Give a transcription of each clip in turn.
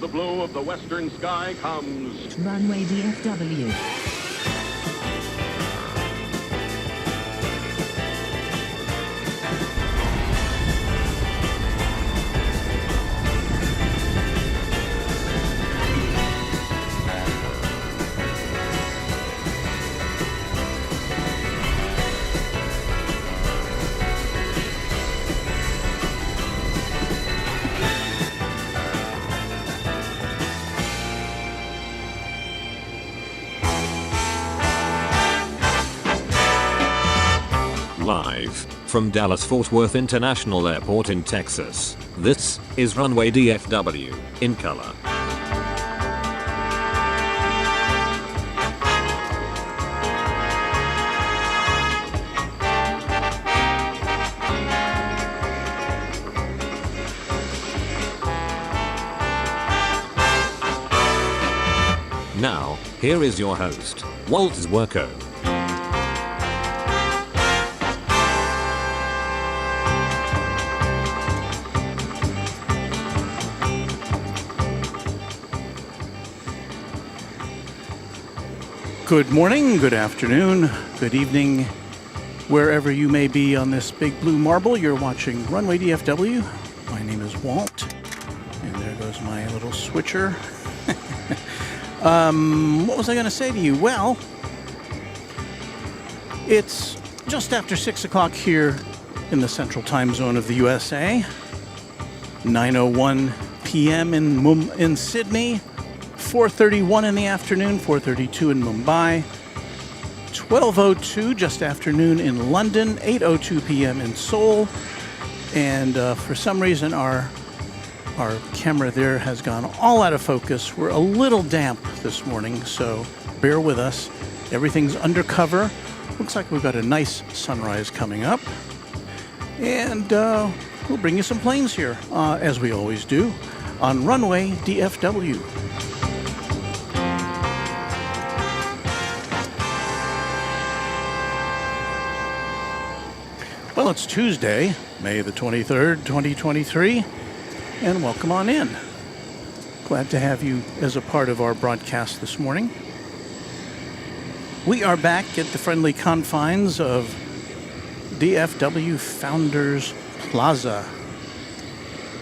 the blue of the western sky comes Runway DFW. Live from Dallas-Fort Worth International Airport in Texas, this is Runway DFW, in color. Now, here is your host, Walt Zwerko. Good morning, good afternoon, good evening, wherever you may be on this big blue marble. You're watching Runway DFW. My name is Walt, and there goes my little switcher. What was I going to say to you? Well, it's just after 6 o'clock here in the central time zone of the USA. 9:01 p.m. in Sydney. 4:31 in the afternoon, 4:32 in Mumbai, 12:02 just afternoon in London, 8:02 p.m. in Seoul, and for some reason our camera there has gone all out of focus. We're a little damp this morning, so bear with us. Everything's undercover. Looks like we've got a nice sunrise coming up, and we'll bring you some planes here, as we always do, on Runway DFW. Well, it's Tuesday, May the 23rd, 2023, and welcome on in. Glad to have you as a part of our broadcast this morning. We are back at the friendly confines of DFW Founders Plaza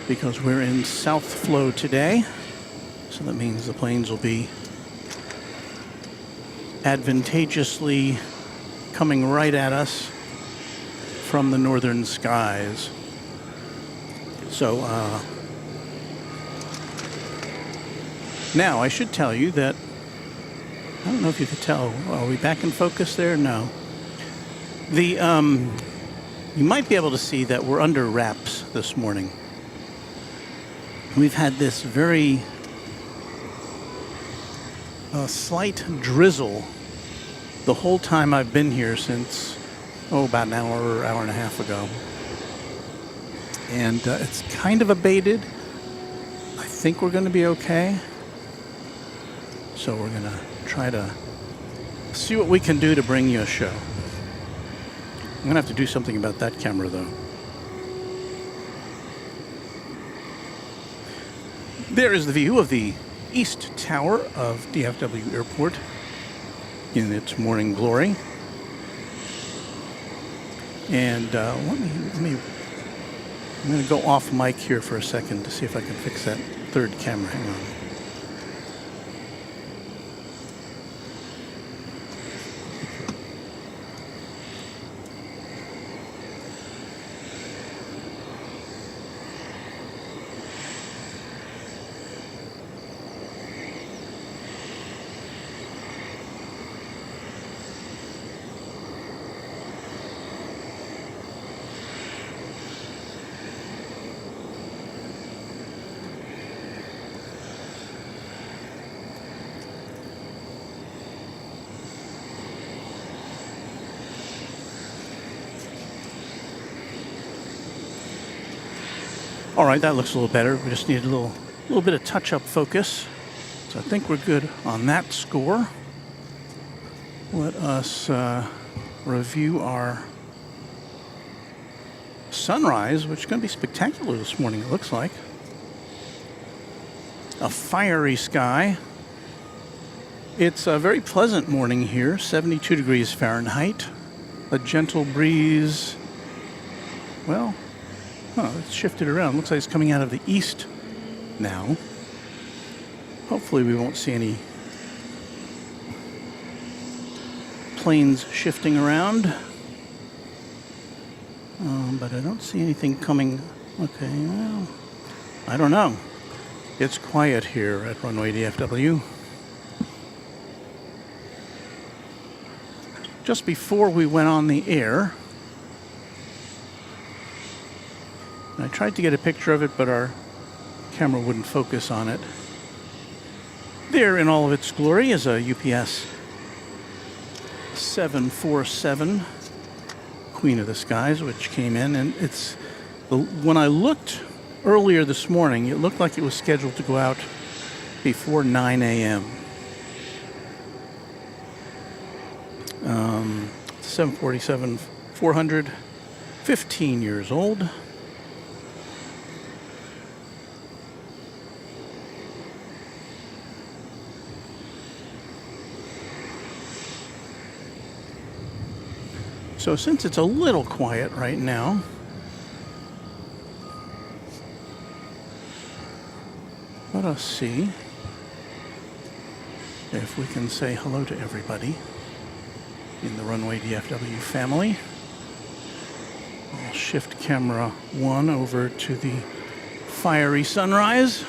because we're in South Flow today, so that means the planes will be advantageously coming right at us from the northern skies. So now I should tell you that, I don't know if you could tell, are we back in focus there? No. You might be able to see that we're under wraps this morning. We've had this very slight drizzle the whole time I've been here since about an hour and a half ago. And it's kind of abated. I think we're going to be okay. So we're going to try to see what we can do to bring you a show. I'm going to have to do something about that camera, though. There is the view of the East Tower of DFW Airport in its morning glory. And I'm going to go off mic here for a second to see if I can fix that third camera. Hang on. All right, that looks a little better. We just need a little bit of touch-up focus. So I think we're good on that score. Let us review our sunrise, which is going to be spectacular this morning, it looks like. a fiery sky. It's a very pleasant morning here, 72 degrees Fahrenheit. A gentle breeze. Well, it's shifted around. Looks like it's coming out of the east now. Hopefully we won't see any planes shifting around. But I don't see anything coming. Okay, well, I don't know. It's quiet here at Runway DFW. Just before we went on the air, I tried to get a picture of it, but our camera wouldn't focus on it. There in all of its glory is a UPS 747 Queen of the Skies, which came in, and when I looked earlier this morning, it looked like it was scheduled to go out before 9 a.m. 747-400, 15 years old. So since it's a little quiet right now, let us see if we can say hello to everybody in the Runway DFW family. I'll shift camera 1 over to the fiery sunrise.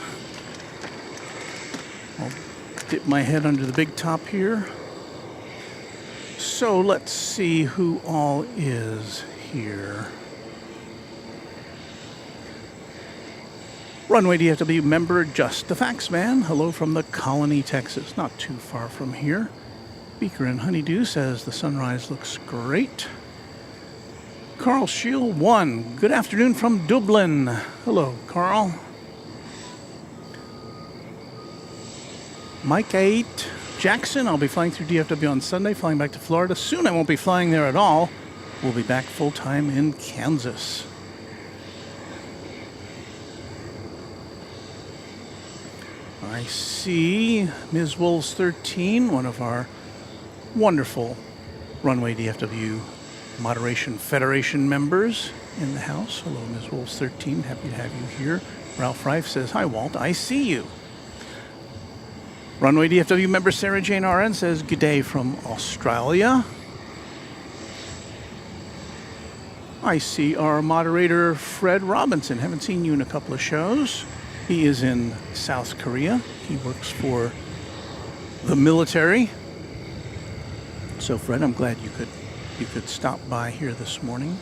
I'll dip my head under the big top here. So let's see who all is here. Runway DFW member Just the Facts Man. Hello from the Colony, Texas. Not too far from here. Beaker and Honeydew says the sunrise looks great. Carl Shield 1. Good afternoon from Dublin. Hello, Carl. Mike 8. Jackson, I'll be flying through DFW on Sunday, flying back to Florida. Soon I won't be flying there at all. We'll be back full-time in Kansas. I see Ms. Wolves 13, one of our wonderful Runway DFW Moderation Federation members in the house. Hello, Ms. Wolves 13. Happy to have you here. Ralph Rife says, hi, Walt. I see you. Runway DFW member Sarah Jane RN says, good day from Australia. I see our moderator, Fred Robinson. Haven't seen you in a couple of shows. He is in South Korea. He works for the military. So, Fred, I'm glad you could stop by here this morning.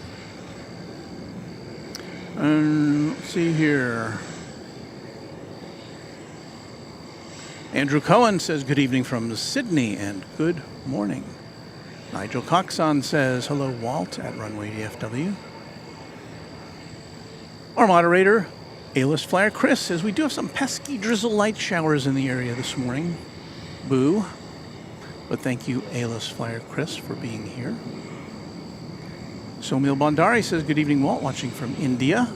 Let's see here. Andrew Cohen says, good evening from Sydney and good morning. Nigel Coxon says, hello, Walt at Runway DFW. Our moderator, A-list flyer Chris, says, we do have some pesky drizzle light showers in the area this morning. Boo. But thank you, A-list flyer Chris, for being here. Somil Bhandari says, good evening, Walt, watching from India.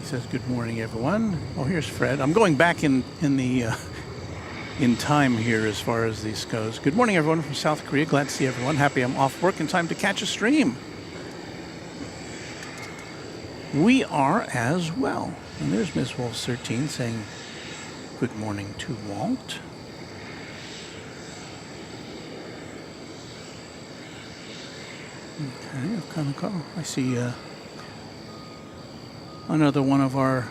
Says good morning, everyone. Oh, here's Fred. I'm going back in time here as far as this goes. Good morning, everyone from South Korea. Glad to see everyone. Happy I'm off work in time to catch a stream. We are as well. And there's Ms. Wolf 13 saying good morning to Walt. Okay, I see another one of our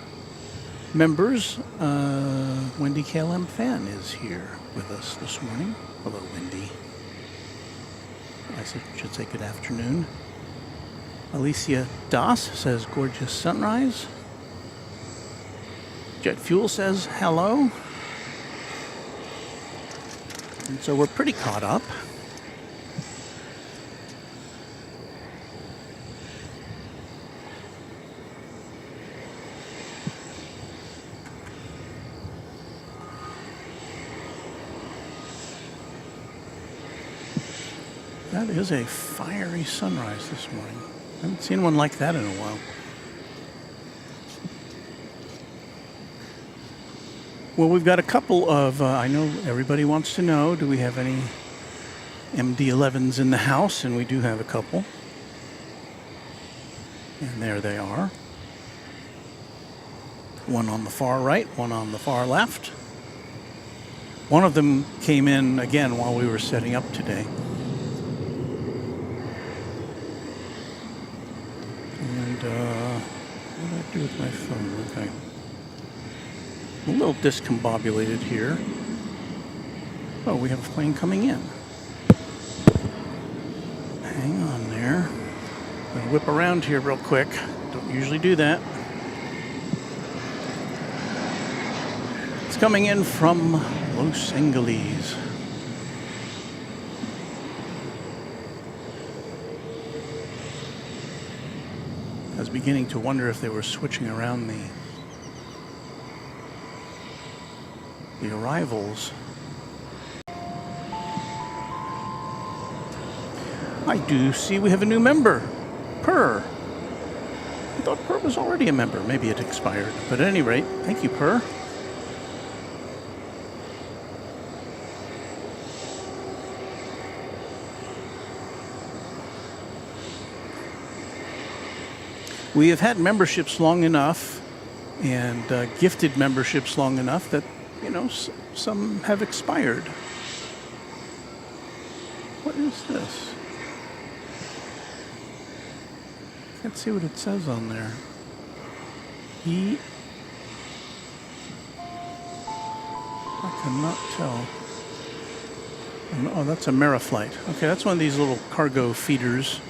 members, Wendy KLM Fan, is here with us this morning. Hello, Wendy. I should say good afternoon. Alicia Das says gorgeous sunrise. Jet Fuel says hello. And so we're pretty caught up. That is a fiery sunrise this morning. I haven't seen one like that in a while. Well, we've got a couple of, I know everybody wants to know, do we have any MD-11s in the house? And we do have a couple. And there they are. One on the far right, one on the far left. One of them came in again while we were setting up today. And what did I do with my phone? Okay. A little discombobulated here. Oh, we have a plane coming in. Hang on there. I'm gonna whip around here real quick. Don't usually do that. It's coming in from Los Angeles. I was beginning to wonder if they were switching around the arrivals. I do see we have a new member, Purr. I thought Purr was already a member. Maybe it expired. But at any rate, thank you, Purr. We have had memberships long enough and gifted memberships long enough that, you know, some have expired. What is this? Can't see what it says on there. I cannot tell. Oh, that's a Meriflight. Okay, that's one of these little cargo feeders.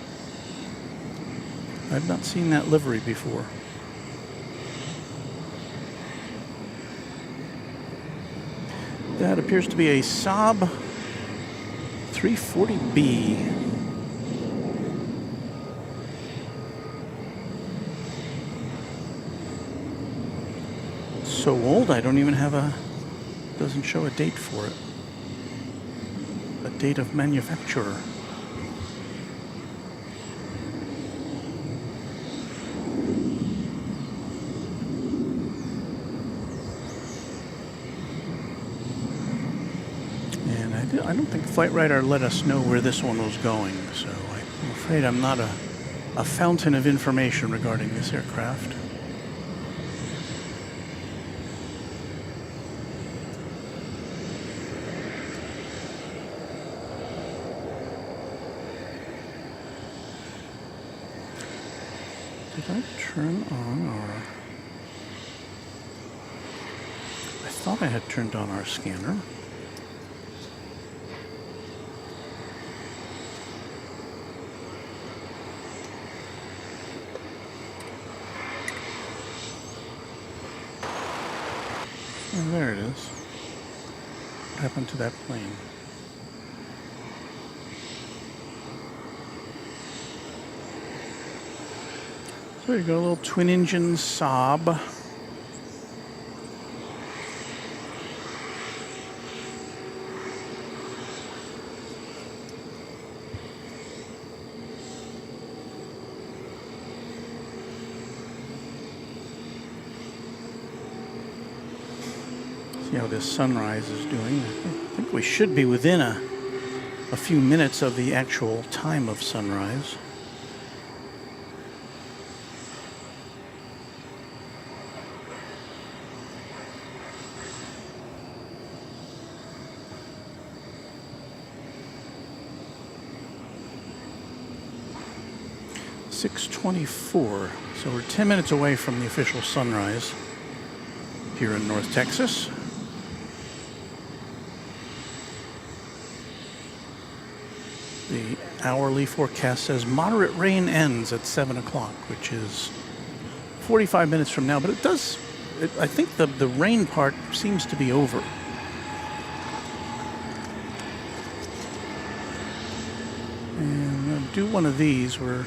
I've not seen that livery before. That appears to be a Saab 340B. So old, I don't even have doesn't show a date for it. A date of manufacturer. I don't think Flight Radar let us know where this one was going, so I'm afraid I'm not a fountain of information regarding this aircraft. Did I turn on our... I thought I had turned on our scanner. Oh, there it is. What happened to that plane? So you got a little twin-engine Saab. See how this sunrise is doing. I think we should be within a few minutes of the actual time of sunrise. .624, so we're 10 minutes away from the official sunrise here in North Texas. The hourly forecast says moderate rain ends at 7 o'clock, which is 45 minutes from now, but it does, I think the rain part seems to be over. And I'll do one of these where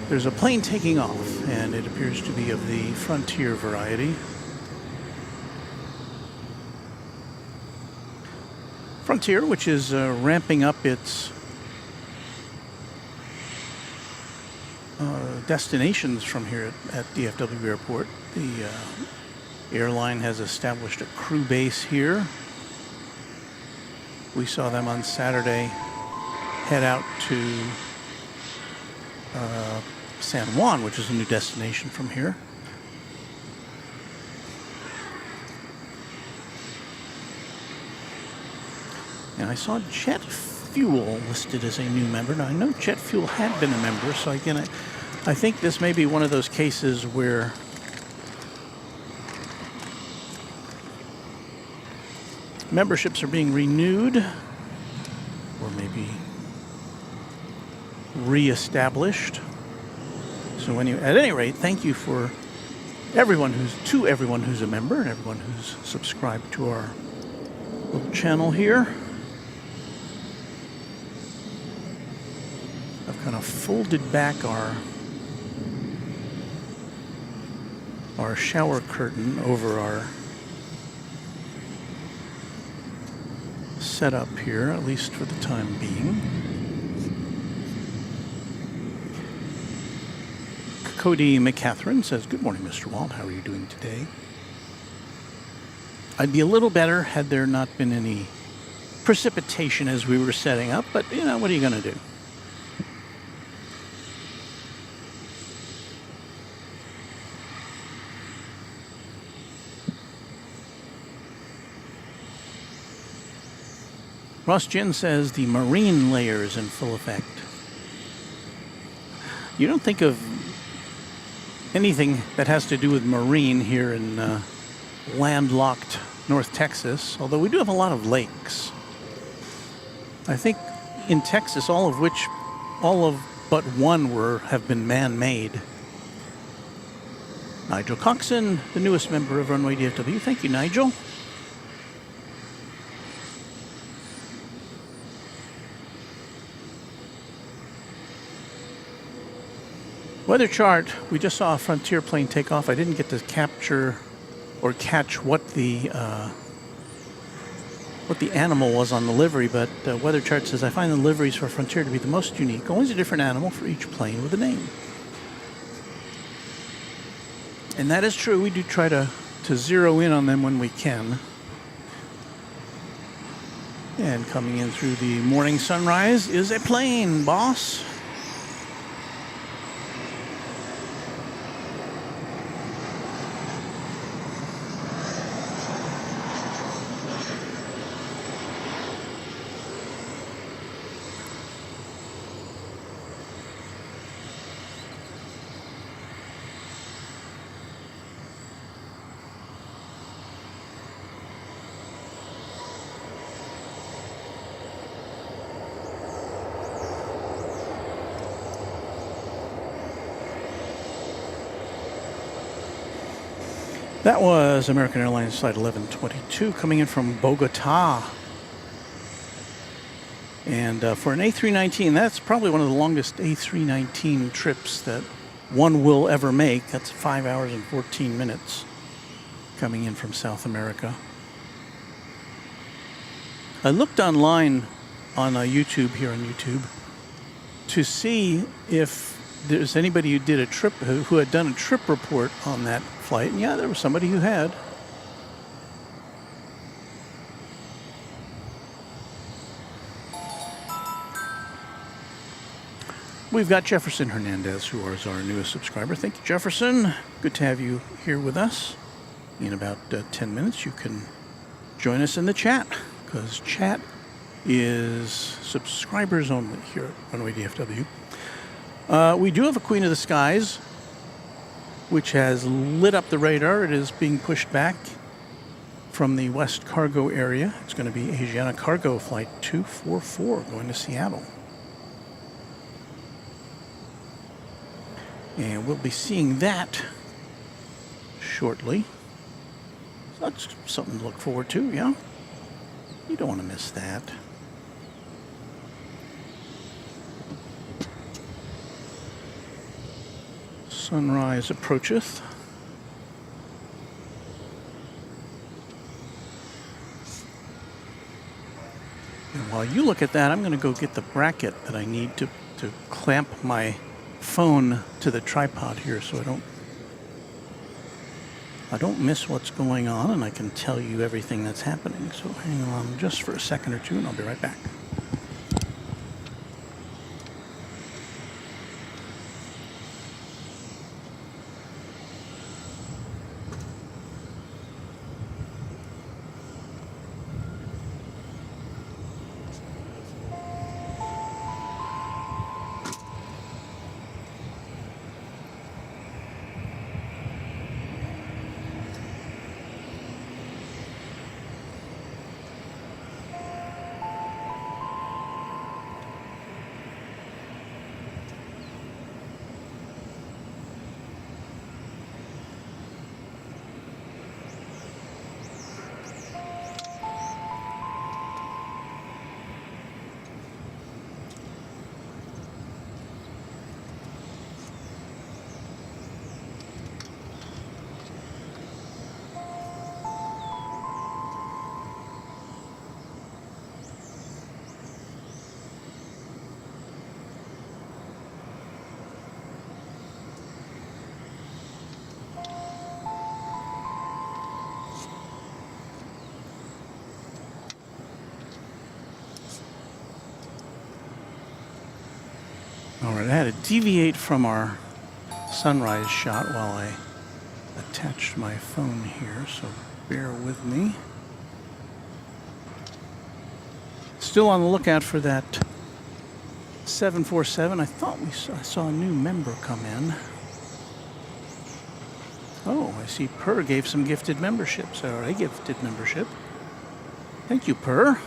there's a plane taking off, and it appears to be of the Frontier variety. Frontier, which is ramping up its destinations from here at DFW Airport. The airline has established a crew base here. We saw them on Saturday head out to San Juan, which is a new destination from here. And I saw Jet Fuel listed as a new member. Now, I know Jet Fuel had been a member, so again, I think this may be one of those cases where memberships are being renewed or maybe reestablished. So at any rate, thank you for everyone who's a member and everyone who's subscribed to our little channel here. I've kind of folded back our shower curtain over our setup here, at least for the time being. Cody McCatherine says, "Good morning, Mr. Walt. How are you doing today?" I'd be a little better had there not been any precipitation as we were setting up, but you know, what are you going to do? Ross Jin says the marine layer is in full effect. You don't think of anything that has to do with marine here in landlocked North Texas, although we do have a lot of lakes. I think in Texas, all of but one have been man-made. Nigel Coxon, the newest member of Runway DFW. Thank you, Nigel. Weather chart, we just saw a Frontier plane take off. I didn't get to capture or catch what the animal was on the livery, but weather chart says, I find the liveries for Frontier to be the most unique. Always a different animal for each plane with a name. And that is true. We do try to zero in on them when we can. And coming in through the morning sunrise is a plane, boss. That was American Airlines Flight 1122 coming in from Bogota. And for an A319, that's probably one of the longest A319 trips that one will ever make. That's 5 hours and 14 minutes coming in from South America. I looked online on YouTube, here on YouTube, to see if there's anybody who did a trip, who had done a trip report on that flight. And yeah, there was somebody who had. We've got Jefferson Hernandez, who is our newest subscriber. Thank you, Jefferson. Good to have you here with us. In about 10 minutes, you can join us in the chat, because chat is subscribers only here at Runway DFW. We do have a Queen of the Skies, which has lit up the radar. It is being pushed back from the West Cargo area. It's going to be Asiana Cargo Flight 244 going to Seattle. And we'll be seeing that shortly. So that's something to look forward to, yeah? You don't want to miss that. Sunrise approacheth. And while you look at that, I'm going to go get the bracket that I need to clamp my phone to the tripod here so I don't miss what's going on, and I can tell you everything that's happening. So hang on just for a second or two, and I'll be right back. All right, I had to deviate from our sunrise shot while I attached my phone here, so bear with me. Still on the lookout for that 747. I thought I saw a new member come in. Oh, I see Per gave some gifted memberships, or a gifted membership. Thank you, Per.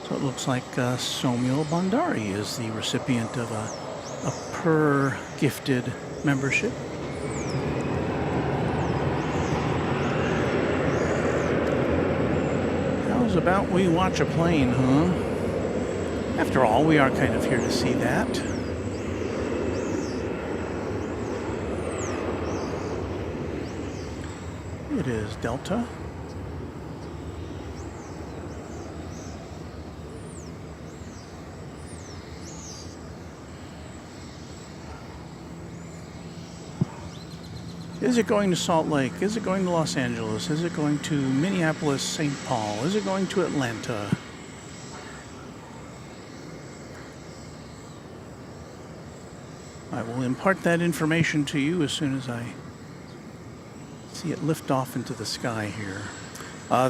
So it looks like Soumil Bhandari is the recipient of a Per gifted membership. How's about we watch a plane, huh? After all, we are kind of here to see that. It is Delta. Is it going to Salt Lake? Is it going to Los Angeles? Is it going to Minneapolis, St. Paul? Is it going to Atlanta? I will impart that information to you as soon as I see it lift off into the sky here.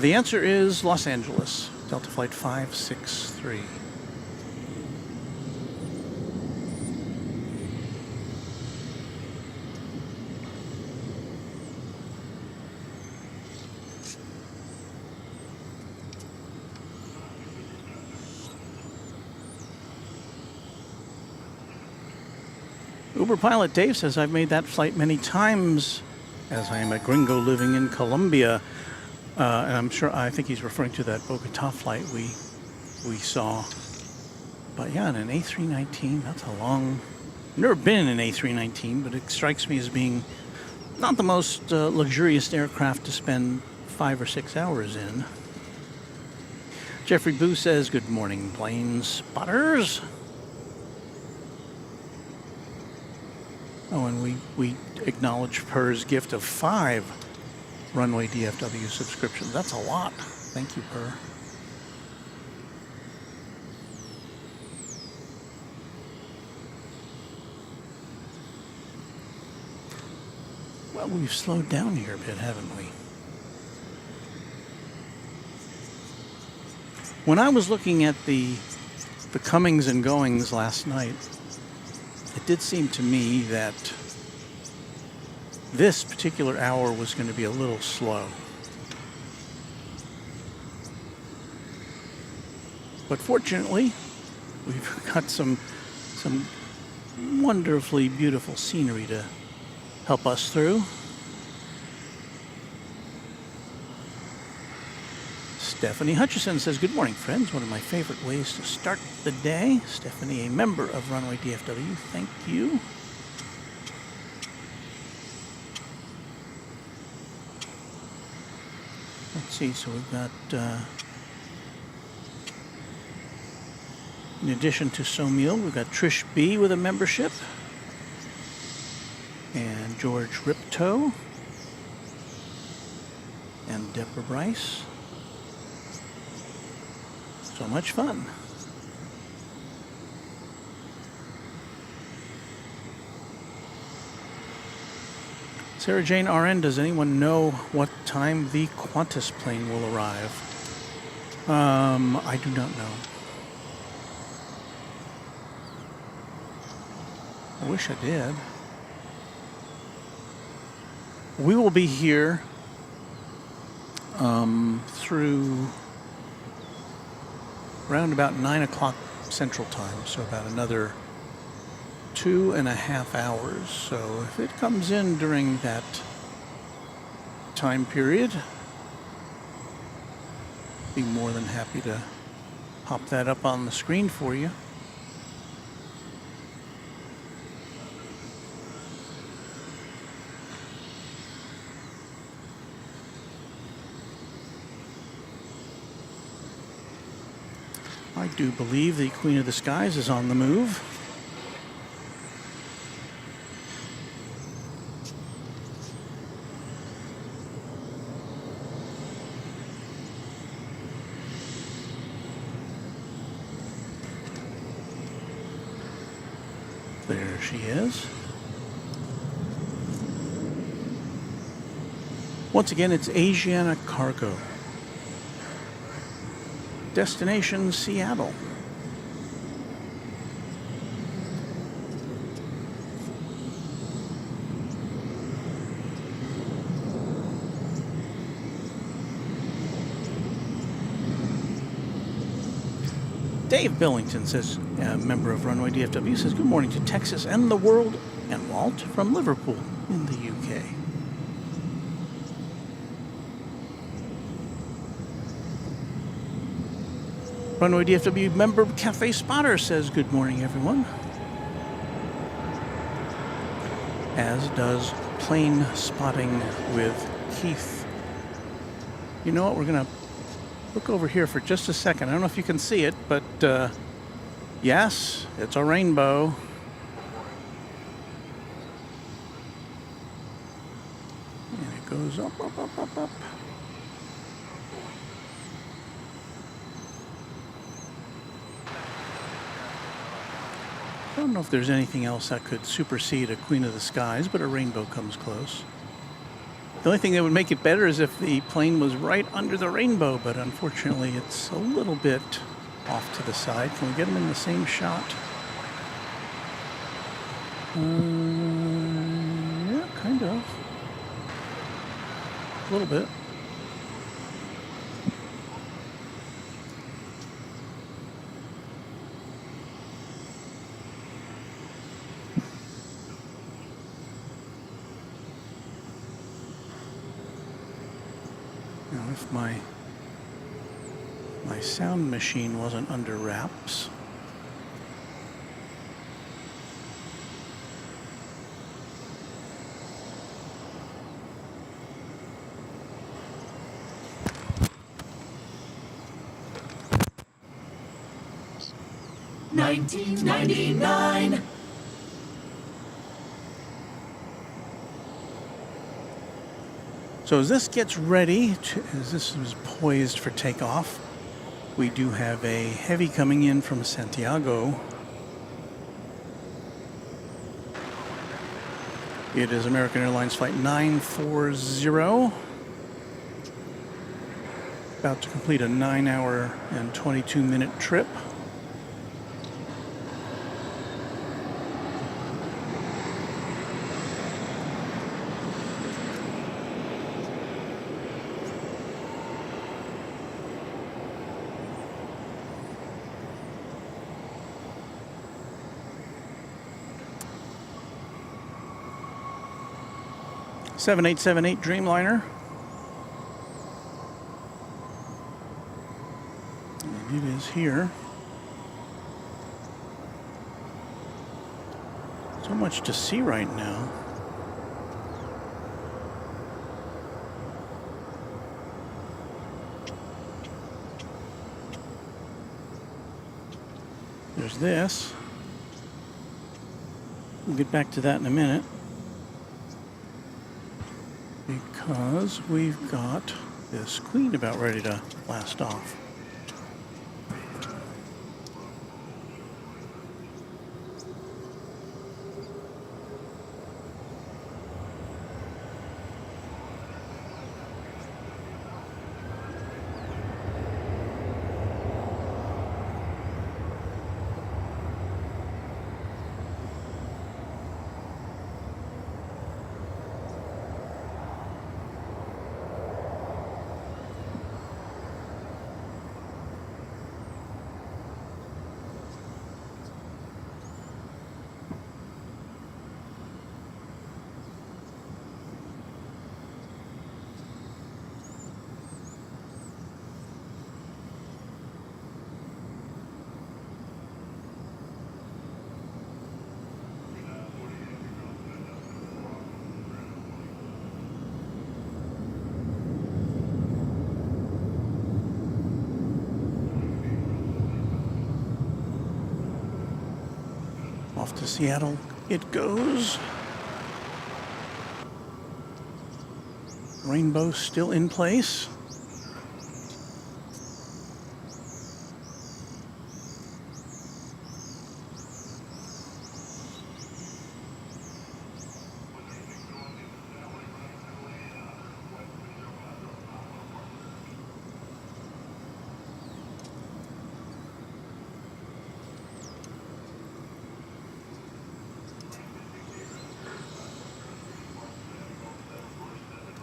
The answer is Los Angeles, Delta Flight 563. Uber pilot Dave says, I've made that flight many times as I am a gringo living in Colombia. And I think he's referring to that Bogota flight we saw. But yeah, in an A319, that's a long... I've never been in an A319, but it strikes me as being not the most luxurious aircraft to spend 5 or 6 hours in. Jeffrey Boo says, good morning, plane spotters. Oh, and we acknowledge Per's gift of 5 Runway DFW subscriptions. That's a lot. Thank you, Per. Well, we've slowed down here a bit, haven't we? When I was looking at the comings and goings last night, it did seem to me that this particular hour was going to be a little slow. But fortunately, we've got some wonderfully beautiful scenery to help us through. Stephanie Hutchison says, good morning, friends. One of my favorite ways to start the day. Stephanie, a member of Runway DFW. Thank you. Let's see. So we've got In addition to Somil, we've got Trish B with a membership. And George Riptoe. And Deborah Bryce. So much fun. Sarah Jane RN, does anyone know what time the Qantas plane will arrive? I do not know. I wish I did. We will be here through around about 9 o'clock Central Time, so about another 2.5 hours. So if it comes in during that time period, be more than happy to pop that up on the screen for you. I do believe the Queen of the Skies is on the move. There she is. Once again, it's Asiana Cargo. Destination Seattle. Dave Billington says, a member of Runway DFW, says, good morning to Texas and the world, and Walt from Liverpool in the UK. Runway DFW member Cafe Spotter says, good morning, everyone. As does Plane Spotting with Keith. You know what, we're going to look over here for just a second. I don't know if you can see it, but yes, it's a rainbow. And it goes up, up, up, up, up. I don't know if there's anything else that could supersede a Queen of the Skies, but a rainbow comes close. The only thing that would make it better is if the plane was right under the rainbow, but unfortunately it's a little bit off to the side. Can we get them in the same shot? Yeah, kind of. A little bit. Now, if my sound machine wasn't under wraps. $19.99. So as this gets ready, as this is poised for takeoff, we do have a heavy coming in from Santiago. It is American Airlines Flight 940. About to complete a 9-hour and 22-minute trip. $7878 Dreamliner. And it is here. So much to see right now. There's this. We'll get back to that in a minute. Because we've got this queen about ready to blast off. Off to Seattle it goes. Rainbow still in place.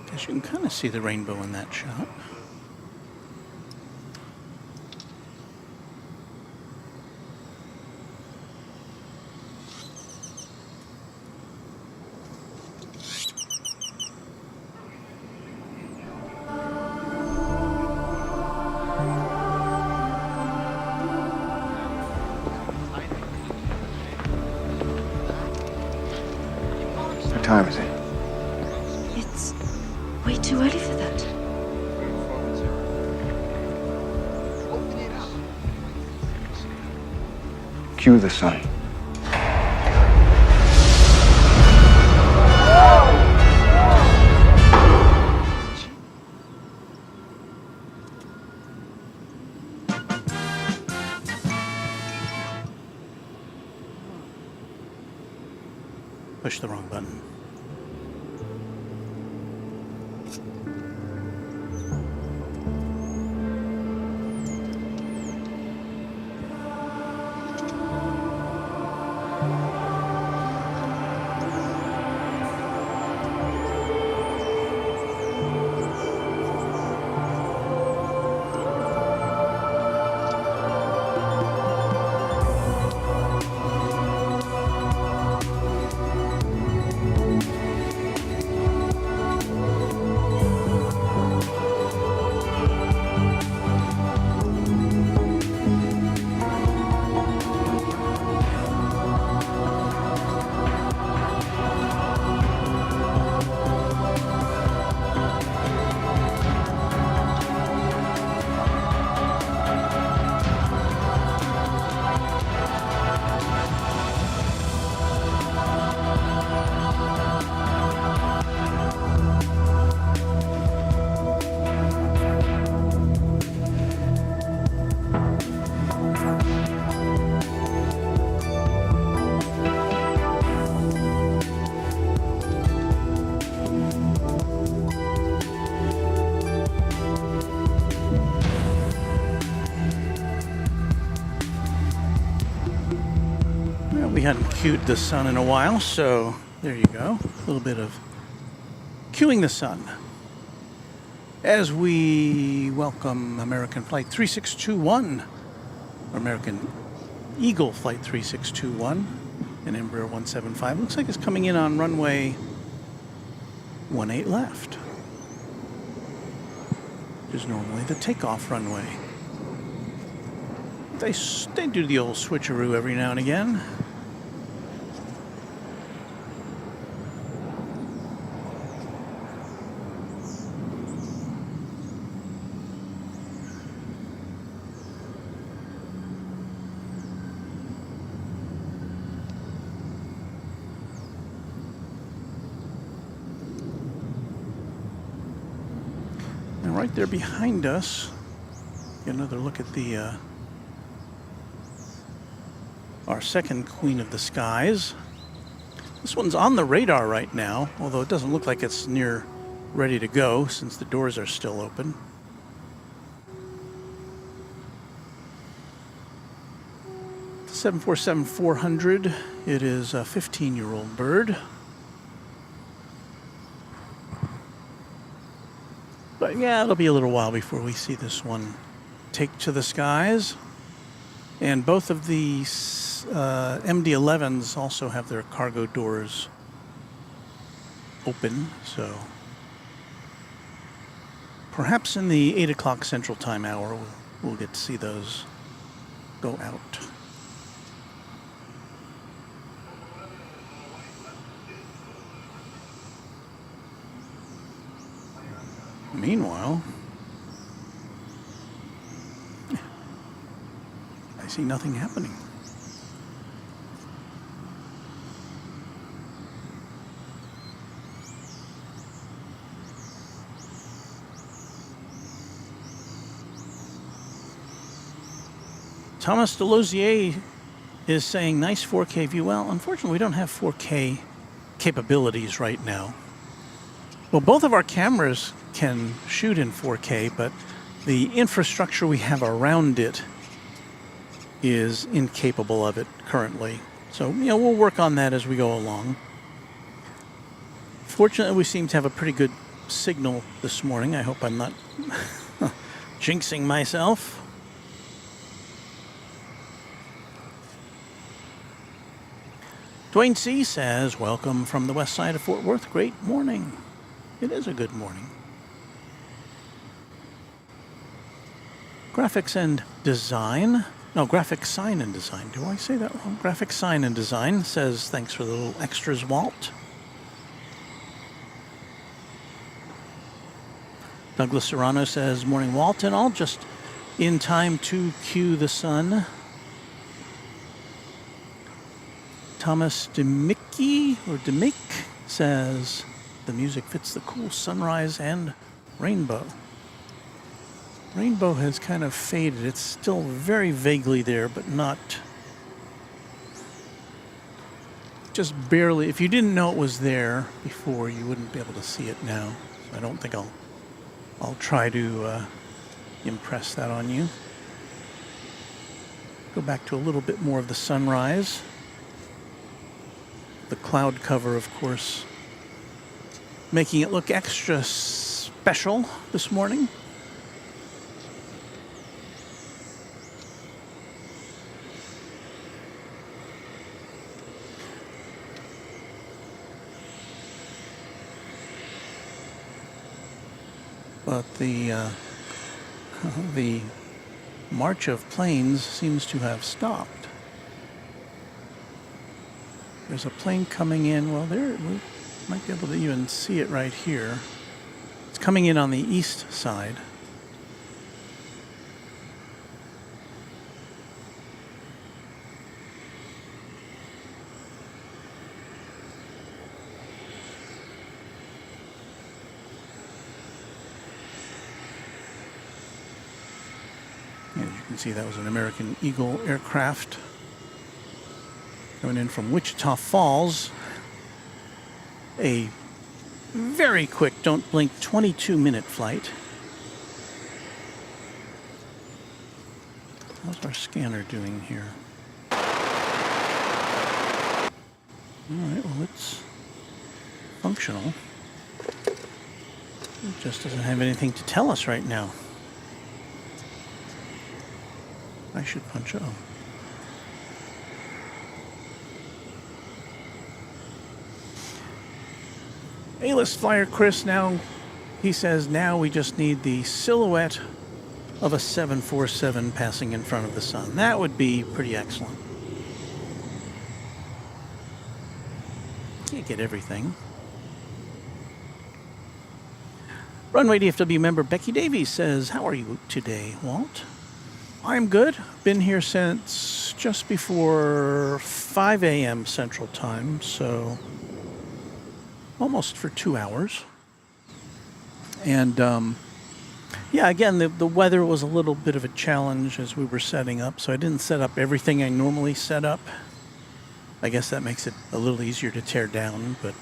Guess you can kind of see the rainbow in that shot. What time is it? It's way too early for that. Cue the sun. Push the wrong button. We hadn't cued the sun in a while, so there you go. A little bit of cueing the sun. As we welcome American Flight 3621, or American Eagle Flight 3621, and Embraer 175. Looks like it's coming in on runway 18 left, which is normally the takeoff runway. They do the old switcheroo every now and again. right there behind us, get another look at the our second Queen of the Skies. This one's on the radar right now, although it doesn't look like it's near ready to go since the doors are still open. The 747-400, it is a 15-year-old bird. But yeah, it'll be a little while before we see this one take to the skies. And both of the MD-11s also have their cargo doors open, so perhaps in the 8 o'clock Central Time hour, we'll get to see those go out. Meanwhile, I see nothing happening. Thomas Delosier is saying, nice 4K view. Well, unfortunately, we don't have 4K capabilities right now. Well, both of our cameras can shoot in 4K, but the infrastructure we have around it is incapable of it currently. So, we'll work on that as we go along. Fortunately, we seem to have a pretty good signal this morning. I hope I'm not jinxing myself. Dwayne C. says, welcome from the west side of Fort Worth. Great morning. It is a good morning. Graphics and Design. No, Graphic Sign and Design. Do I say that wrong? Graphic Sign and Design says, thanks for the little extras, Walt. Douglas Serrano says, morning, Walt, and all just in time to cue the sun. Thomas Demick says, the music fits the cool sunrise and rainbow. Rainbow has kind of faded. It's still very vaguely there, but not just barely. If you didn't know it was there before, you wouldn't be able to see it now. So I don't think I'll try to impress that on you. Go back to a little bit more of the sunrise. The cloud cover, of course, making it look extra special this morning. But the march of planes seems to have stopped. There's a plane coming in. Well, there, we might be able to even see it right here. It's coming in on the east side. As you can see, that was an American Eagle aircraft coming in from Wichita Falls. A very quick, don't blink, 22-minute flight. How's our scanner doing here? All right, well, it's functional. It just doesn't have anything to tell us right now. I should punch O. A-list flyer Chris now, he says, now we just need the silhouette of a 747 passing in front of the sun. That would be pretty excellent. Can't get everything. Runway DFW member Becky Davies says, how are you today, Walt? I'm good. Been here since just before 5 a.m. Central Time, so almost for 2 hours. And Yeah, again, the weather was a little bit of a challenge as we were setting up, so I didn't set up everything I normally set up. I guess that makes it a little easier to tear down, but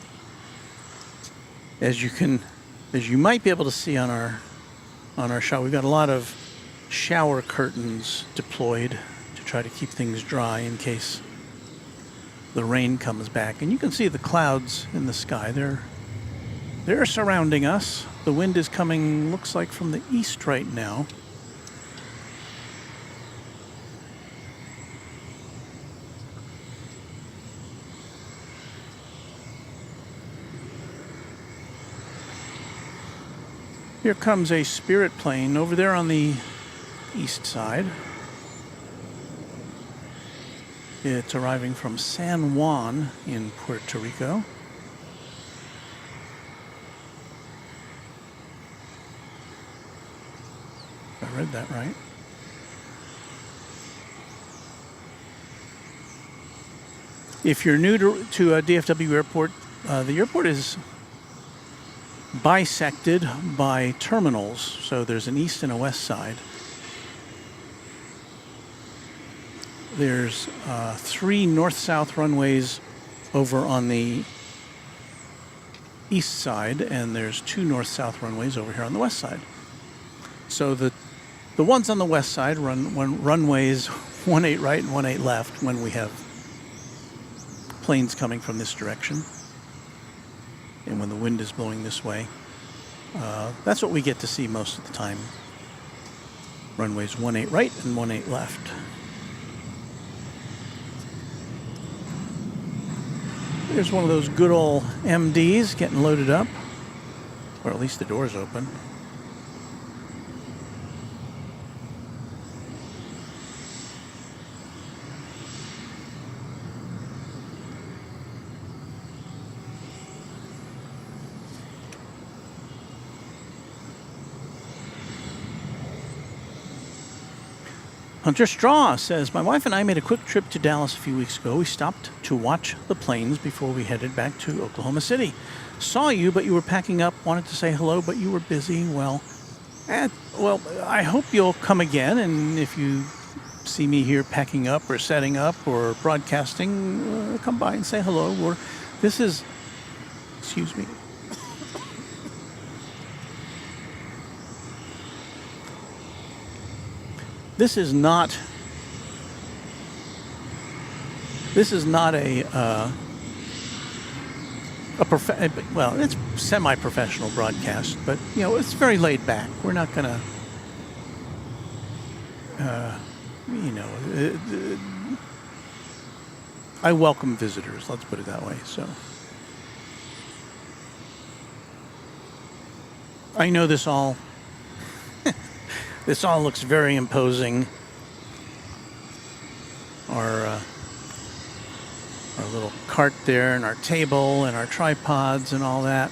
as you might be able to see on our shot, we've got a lot of shower curtains deployed to try to keep things dry in case the rain comes back. And you can see the clouds in the sky. They're surrounding us. The wind is coming, looks like, from the east right now. Here comes a Spirit plane over there on the east side. It's arriving from San Juan in Puerto Rico. If I read that right. If you're new to DFW Airport, the airport is bisected by terminals. So there's an east and a west side. There's 3 north-south runways over on the east side, and there's 2 north-south runways over here on the west side. So the ones on the west side run runways 18 right and 18 left when we have planes coming from this direction, and when the wind is blowing this way. That's what we get to see most of the time. Runways 18 right and 18 left. There's one of those good old MDs getting loaded up, or at least the door's open. Hunter Straw says, my wife and I made a quick trip to Dallas a few weeks ago. We stopped to watch the planes before we headed back to Oklahoma City. Saw you, but you were packing up. Wanted to say hello, but you were busy. Well, I hope you'll come again. And if you see me here packing up or setting up or broadcasting, come by and say hello. Excuse me. This is not it's semi-professional broadcast, but it's very laid back. We're not gonna I welcome visitors, let's put it that way. So I know this all looks very imposing. Our little cart there, and our table, and our tripods, and all that.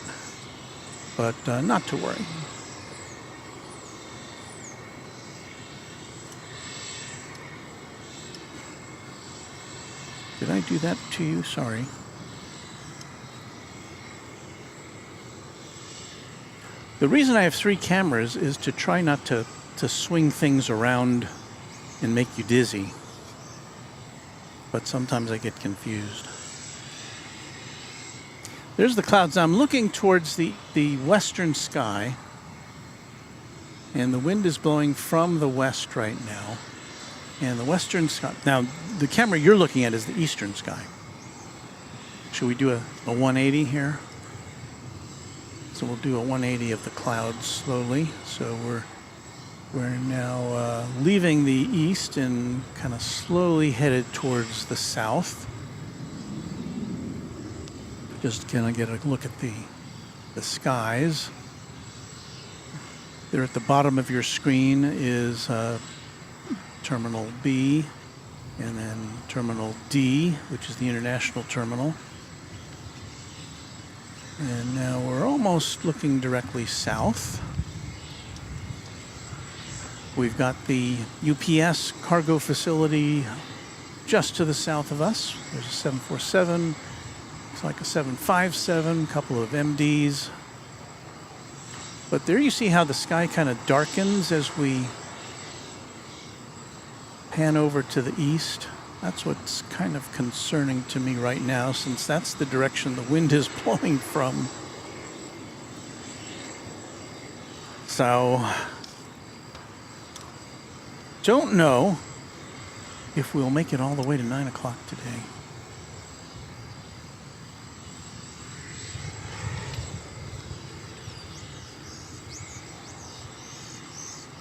But not to worry. Did I do that to you? Sorry. The reason I have 3 cameras is to try not to swing things around and make you dizzy. But sometimes I get confused. There's the clouds. Now I'm looking towards the western sky, and the wind is blowing from the west right now. And the western sky, now the camera you're looking at is the eastern sky. Should we do a 180 here? So we'll do a 180 of the clouds slowly. So we're now leaving the east and kind of slowly headed towards the south. Just kind of get a look at the skies. There at the bottom of your screen is Terminal B, and then Terminal D, which is the international terminal. And now we're almost looking directly south. We've got the UPS cargo facility just to the south of us. There's a 747, it's like a 757, a couple of MDs. But there you see how the sky kind of darkens as we pan over to the east. That's what's kind of concerning to me right now, since that's the direction the wind is blowing from. So, don't know if we'll make it all the way to 9 o'clock today.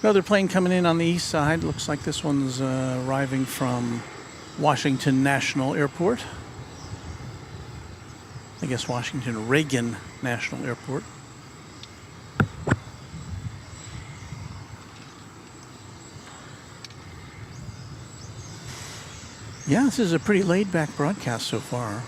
Another plane coming in on the east side. Looks like this one's arriving from Washington National Airport. I guess Washington Reagan National Airport. Yeah, this is a pretty laid-back broadcast so far.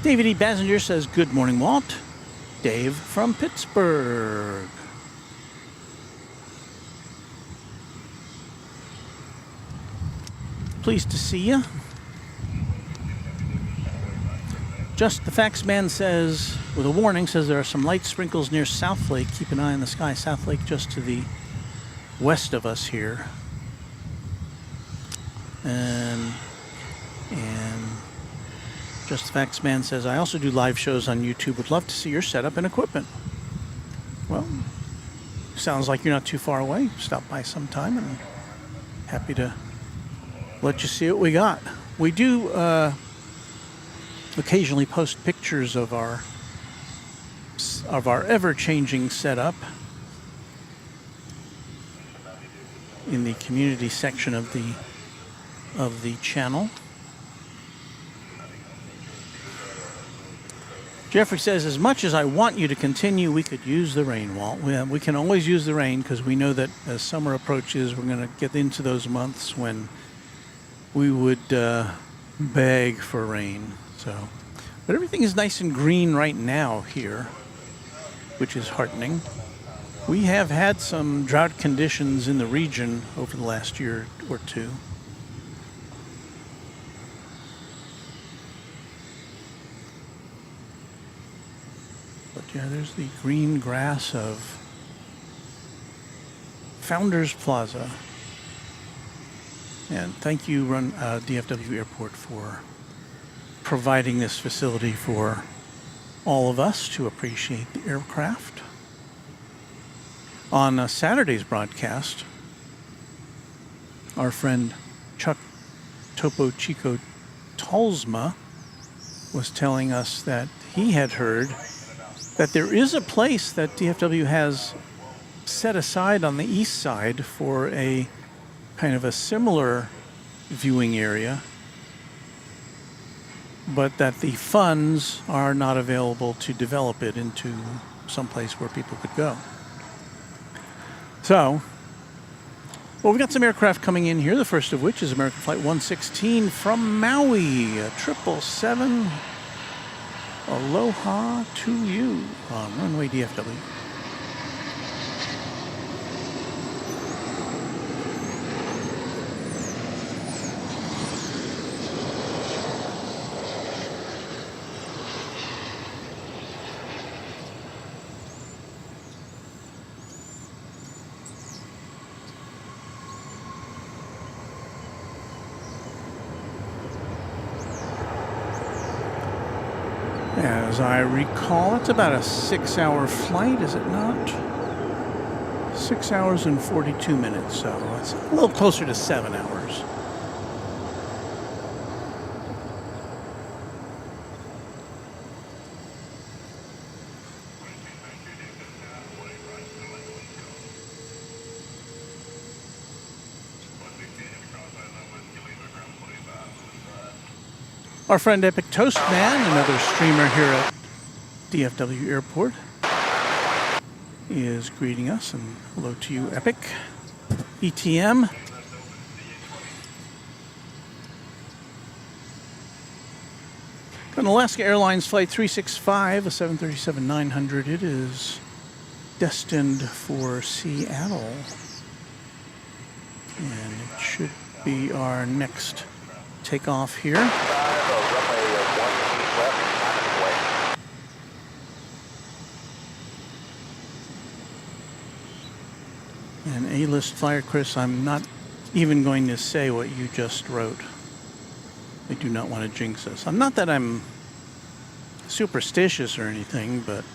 David E. Basinger says, "Good morning, Walt." Dave from Pittsburgh. Pleased to see you. Just the Facts Man says, with a warning, says there are some light sprinkles near South Lake. Keep an eye on the sky. South Lake just to the west of us here. And Just the Facts Man says, I also do live shows on YouTube. Would love to see your setup and equipment. Well, sounds like you're not too far away. Stop by sometime and happy to let you see what we got. We do occasionally post pictures of our ever-changing setup in the community section of the channel. Jeffrey says, as much as I want you to continue, we could use the rain, Walt. We can always use the rain because we know that as summer approaches, we're going to get into those months when we would beg for rain. So, but everything is nice and green right now here, which is heartening. We have had some drought conditions in the region over the last year or two. But yeah, there's the green grass of Founders Plaza. And thank you, DFW Airport, for providing this facility for all of us to appreciate the aircraft. On Saturday's broadcast, our friend Chuck Topo Chico Tolsma was telling us that he had heard that there is a place that DFW has set aside on the east side for a kind of a similar viewing area, but that the funds are not available to develop it into some place where people could go. So, well, we've got some aircraft coming in here, the first of which is American Flight 116 from Maui, a 777. Aloha to you on Runway DFW. As I recall, it's about a 6-hour flight, is it not? 6 hours and 42 minutes, so it's a little closer to 7 hours. Our friend Epic Toastman, another streamer here at DFW Airport, is greeting us, and hello to you, Epic. ETM. Got an Alaska Airlines Flight 365, a 737-900. It is destined for Seattle. And it should be our next takeoff here. And A-list flyer, Chris, I'm not even going to say what you just wrote. I do not want to jinx us. I'm not that I'm superstitious or anything, but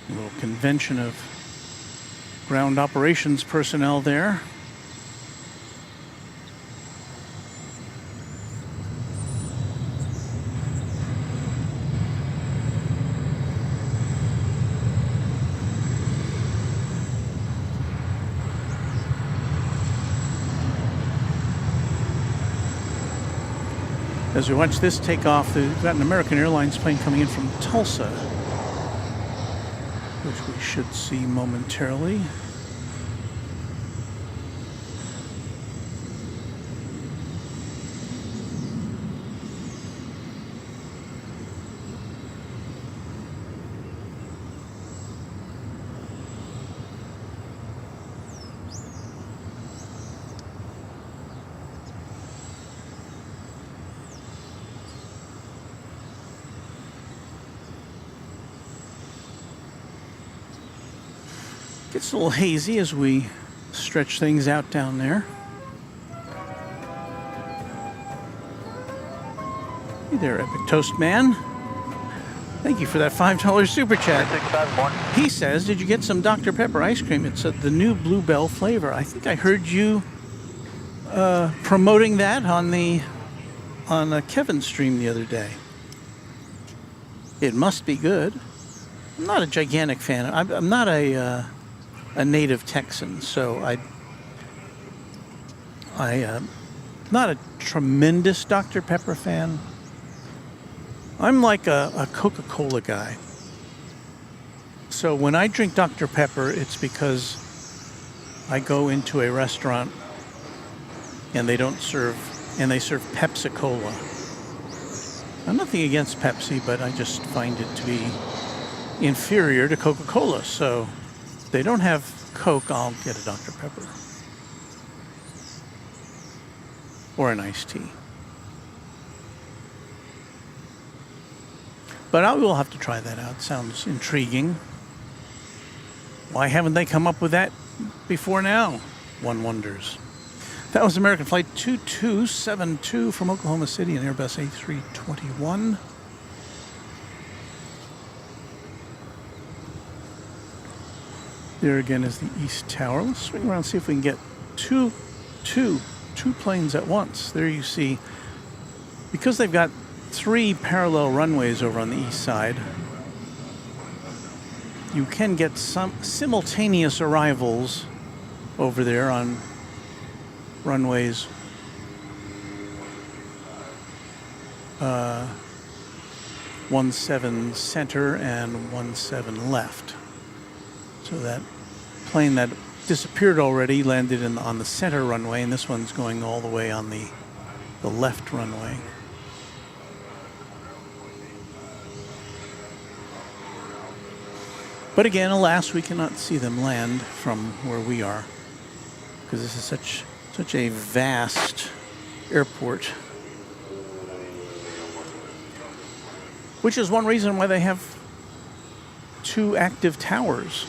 a little convention of ground operations personnel there. As we watch this takeoff, we've got an American Airlines plane coming in from Tulsa, which we should see momentarily. Gets a little hazy as we stretch things out down there. Hey there, Epic Toast Man. Thank you for that $5 super chat. He says, did you get some Dr. Pepper ice cream? It's the new Bluebell flavor. I think I heard you promoting that on Kevin's stream the other day. It must be good. I'm not a gigantic fan. I'm not a native Texan, so I'm not a tremendous Dr. Pepper fan. I'm like a Coca-Cola guy. So when I drink Dr. Pepper, it's because I go into a restaurant and they serve Pepsi-Cola. I'm nothing against Pepsi, but I just find it to be inferior to Coca-Cola. So if they don't have Coke, I'll get a Dr. Pepper. Or an iced tea. But I will have to try that out. Sounds intriguing. Why haven't they come up with that before now? One wonders. That was American Flight 2272 from Oklahoma City, an Airbus A321. There again is the East Tower. Let's swing around and see if we can get two planes at once. There you see, because they've got 3 parallel runways over on the east side, you can get some simultaneous arrivals over there on runways 17 center and 17 left. So that plane that disappeared already landed on the center runway, and this one's going all the way on the left runway. But again, alas, we cannot see them land from where we are, because this is such a vast airport. Which is one reason why they have 2 active towers,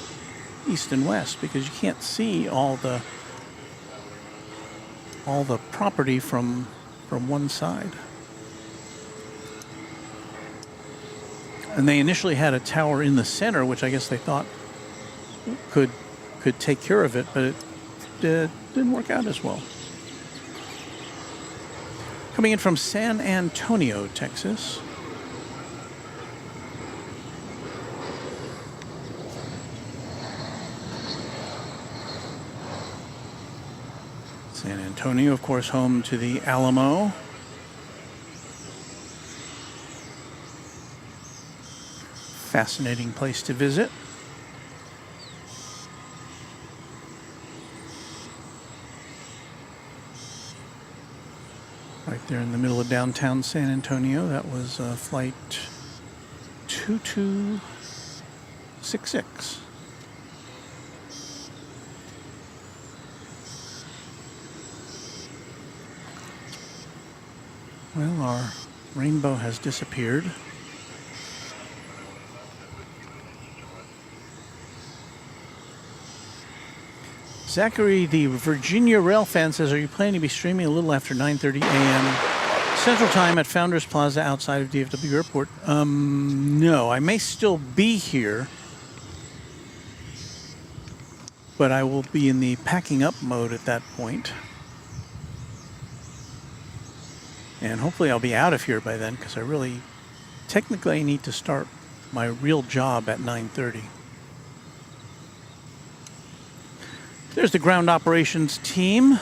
east and west, because you can't see all the property from one side. And they initially had a tower in the center, which I guess they thought could take care of it, but it didn't work out as well. Coming in from San Antonio, Texas. San Antonio, of course, home to the Alamo. Fascinating place to visit. Right there in the middle of downtown San Antonio. That was flight 2266. Well, our rainbow has disappeared. Zachary, the Virginia Rail fan, says, are you planning to be streaming a little after 9:30 a.m. Central Time at Founders Plaza outside of DFW Airport? No, I may still be here, but I will be in the packing up mode at that point. And hopefully I'll be out of here by then, because I really, technically I need to start my real job at 9:30. There's the ground operations team.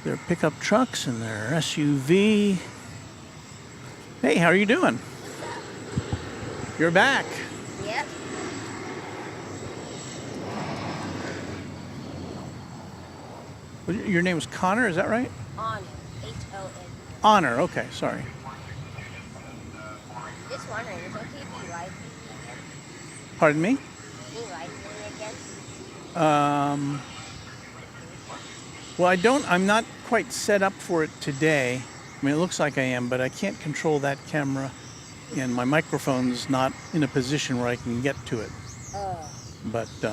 Their pickup trucks and their SUV. Hey, how are you doing? You're back. Yep. Your name is Connor, is that right? Honor. H-O-N. Honor, okay, sorry. Just wondering, is it okay if you like me again? Pardon me? Can you like me again? Well, I'm not quite set up for it today. I mean, it looks like I am, but I can't control that camera, and my microphone's not in a position where I can get to it. But, It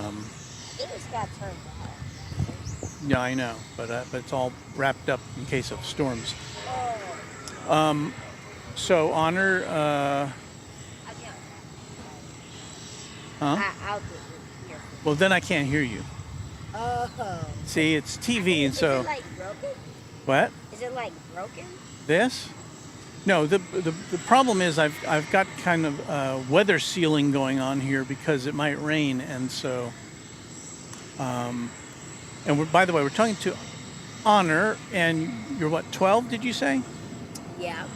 just got turned off. yeah, I know, but it's all wrapped up in case of storms. So, Honor, I can't. huh? I'll do it here. Well, then I can't hear you. Oh. See, it's TV, and so... Is it like broken? What? Is it like broken? This? No, the problem is I've got kind of weather sealing going on here because it might rain, and so... and by the way, we're talking to Honor, and you're what, 12, did you say? Yeah.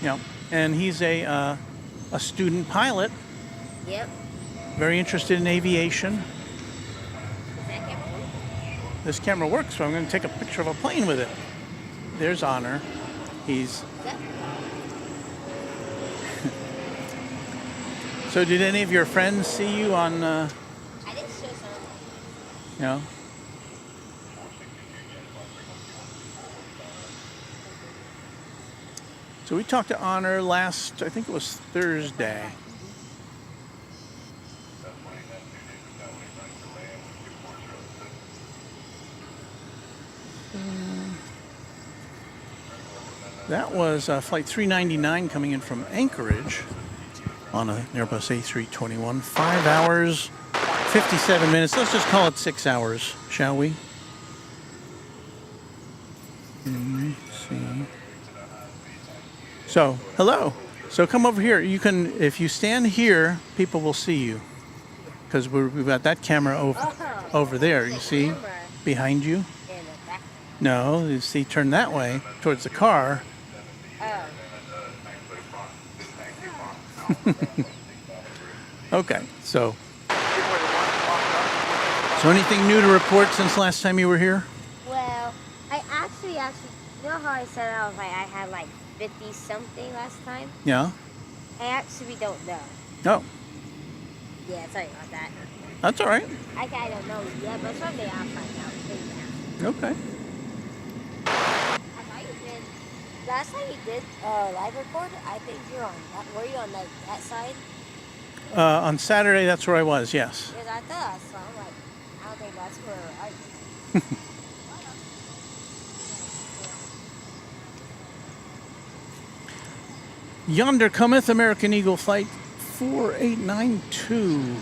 Yeah, and he's a student pilot, Yep. very interested in aviation. Is that camera on? This camera works, so I'm going to take a picture of a plane with it. There's Honor. He's... Is that? So did any of your friends see you on, I did show some. you know? So we talked to Honor last, I think it was Thursday. That was flight 399 coming in from Anchorage on an Airbus A321. 5 hours, 57 minutes. Let's just call it 6 hours, shall we? See. So, hello. So come over here. You can, if you stand here, people will see you. Because we've got that camera over there, you see? Behind you. In the back. No, you see, turn that way, towards the car. Okay, so anything new to report since last time you were here? Well, I actually, you know how I said I had like 50 something last time? Yeah? I actually don't know. Oh, Yeah, sorry about that. that's all right. I don't know yet, but someday I'll find out. Yeah. Okay. I thought you did. Last time you did live record, I think you're on. Were you on like that side? On Saturday, that's where I was, yes. Because I thought I saw. I'm like, I don't think that's where I. Yonder cometh American Eagle Flight 4892.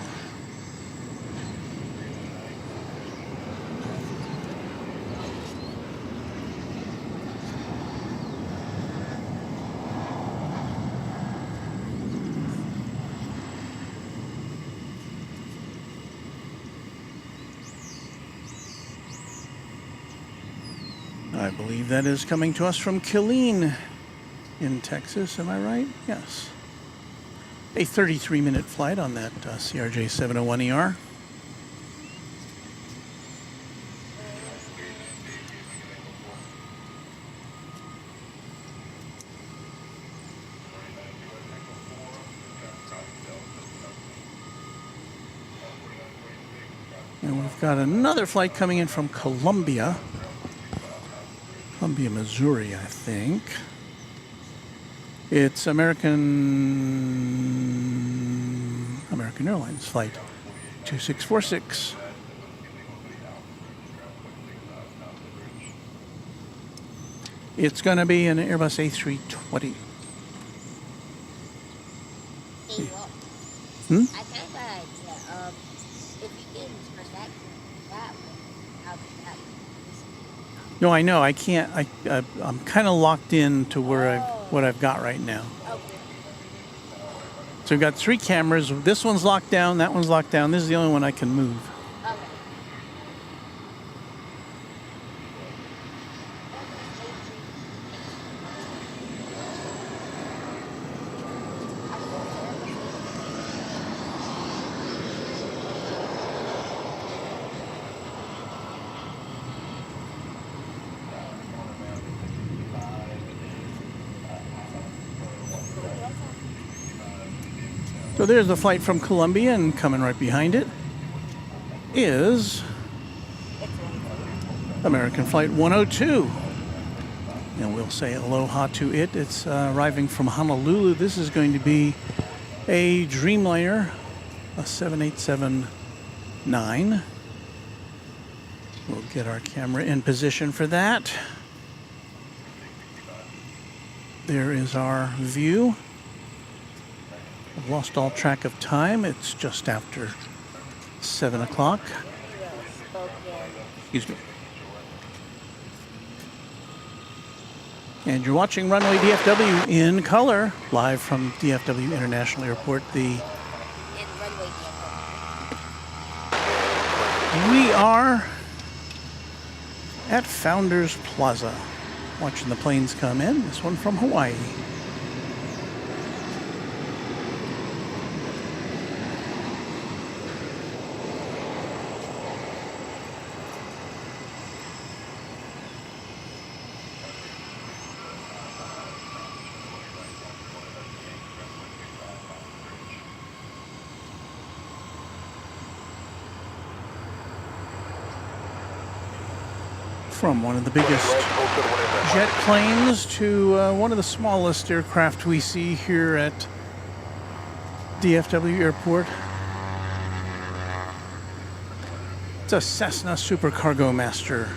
I believe that is coming to us from Killeen in Texas, am I right? Yes. A 33-minute flight on that CRJ 701ER. And we've got another flight coming in from Columbia, Missouri, I think. It's American Airlines flight 2646. It's going to be an Airbus A320. Hey, well, Hmm? I kind of if you can smash that one, I'll be happy. No, I know. I can't. I'm kind of locked in to where what I've got right now. Okay. So we've got 3 cameras. This one's locked down. That one's locked down. This is the only one I can move. Okay. So there's the flight from Columbia, and coming right behind it is American Flight 102. And we'll say aloha to it. It's arriving from Honolulu. This is going to be a Dreamliner, a 7879. We'll get our camera in position for that. There is our view. I've lost all track of time. It's just after 7 o'clock. Excuse me. And you're watching Runway DFW in color, live from DFW International Airport. And Runway DFW. We are at Founders Plaza, watching the planes come in. This one from Hawaii. From one of the biggest jet planes to one of the smallest aircraft we see here at DFW Airport. It's a Cessna Supercargo Master.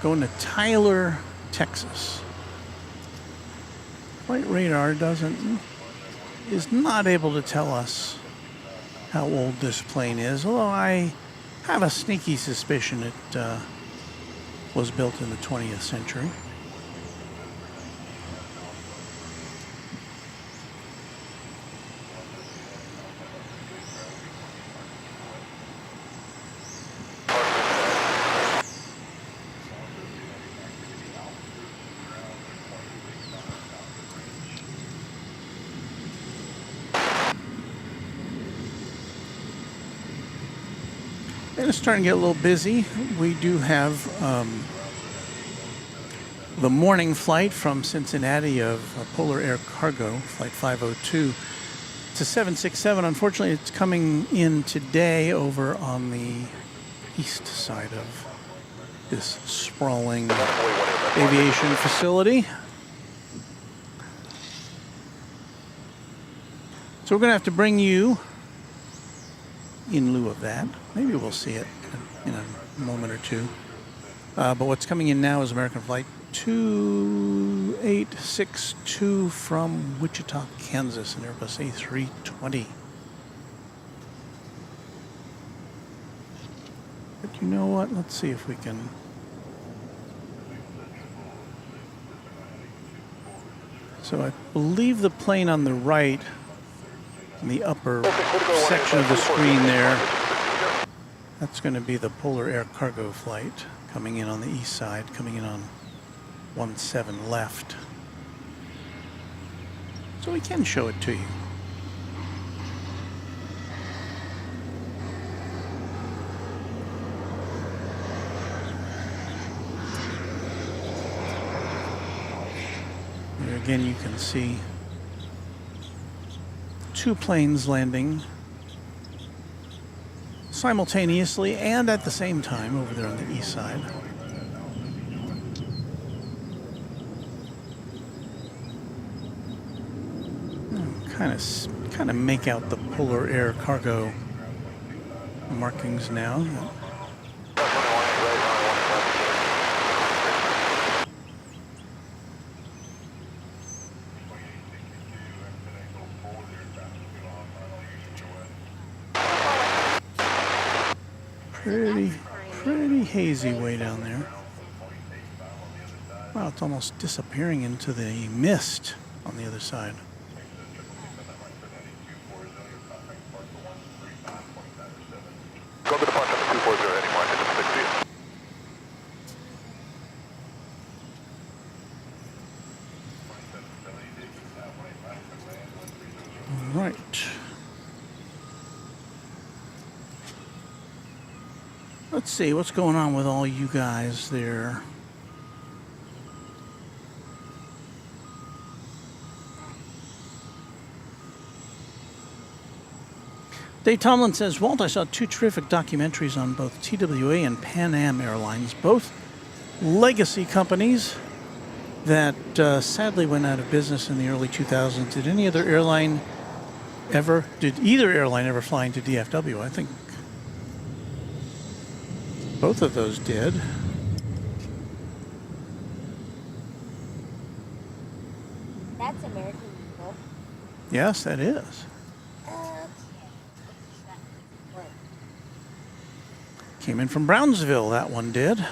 Going to Tyler, Texas. Flight radar is not able to tell us how old this plane is, although I have a sneaky suspicion it was built in the 20th century. And it's starting to get a little busy. We do have the morning flight from Cincinnati of Polar Air Cargo, Flight 502. It's a 767. Unfortunately, it's coming in today over on the east side of this sprawling aviation facility. So we're going to have to bring you in lieu of that. Maybe we'll see it in a moment or two. But what's coming in now is American Flight 2862 from Wichita, Kansas, an Airbus A320. But you know what? Let's see if we can. So I believe the plane on the right, in the upper section of the screen there, that's going to be the Polar Air Cargo flight coming in on the east side, coming in on 17 left. So we can show it to you. Here again, you can see 2 planes landing simultaneously and at the same time over there on the east side. Kind of make out the Polar Air cargo markings now. Pretty hazy way down there. Wow, it's almost disappearing into the mist on the other side. Go to departure 240 heading market at 60. All right. Let's see what's going on with all you guys there. Dave Tomlin says, Walt, I saw 2 terrific documentaries on both TWA and Pan Am Airlines, both legacy companies that sadly went out of business in the early 2000s. Did either airline ever fly into DFW? I think both of those did. That's American Eagle. Yes, that is. Came in from Brownsville, that one did.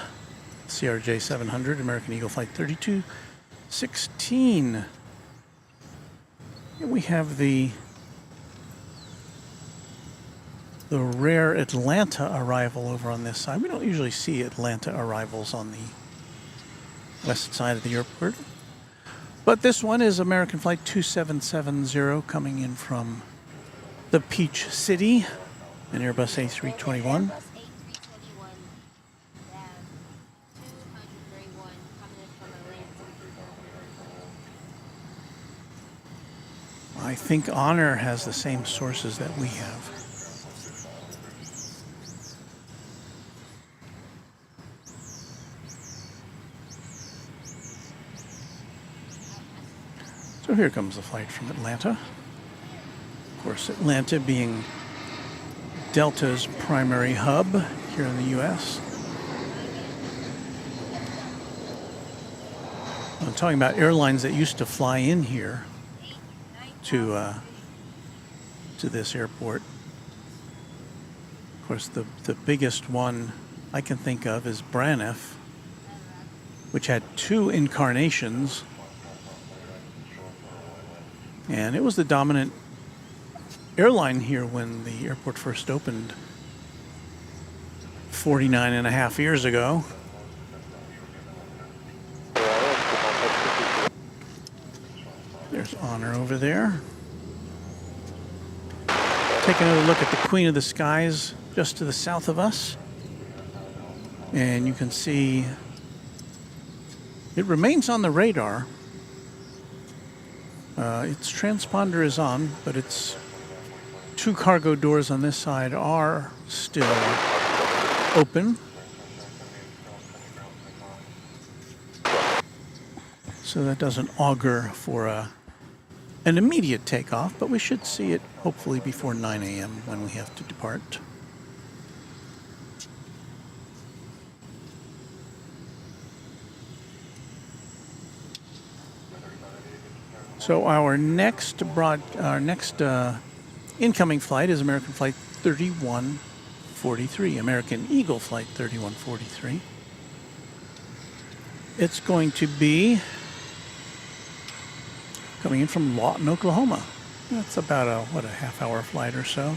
CRJ 700, American Eagle Flight 3216. Here we have the rare Atlanta arrival over on this side. We don't usually see Atlanta arrivals on the west side of the airport. But this one is American Flight 2770 coming in from the Peach City, an Airbus A321. I think Honor has the same sources that we have. So here comes the flight from Atlanta. Of course, Atlanta being Delta's primary hub here in the U.S. I'm talking about airlines that used to fly in here to this airport. Of course, the biggest one I can think of is Braniff, which had 2 incarnations, and it was the dominant airline here when the airport first opened 49 and a half years ago. There's Honor over there. Take another look at the Queen of the Skies just to the south of us. And you can see it remains on the radar. Its transponder is on, but its 2 cargo doors on this side are still open. So that doesn't augur for an immediate takeoff, but we should see it hopefully before 9 a.m. when we have to depart. So our next incoming flight is American Flight 3143, American Eagle Flight 3143. It's going to be coming in from Lawton, Oklahoma. That's about a half-hour flight or so.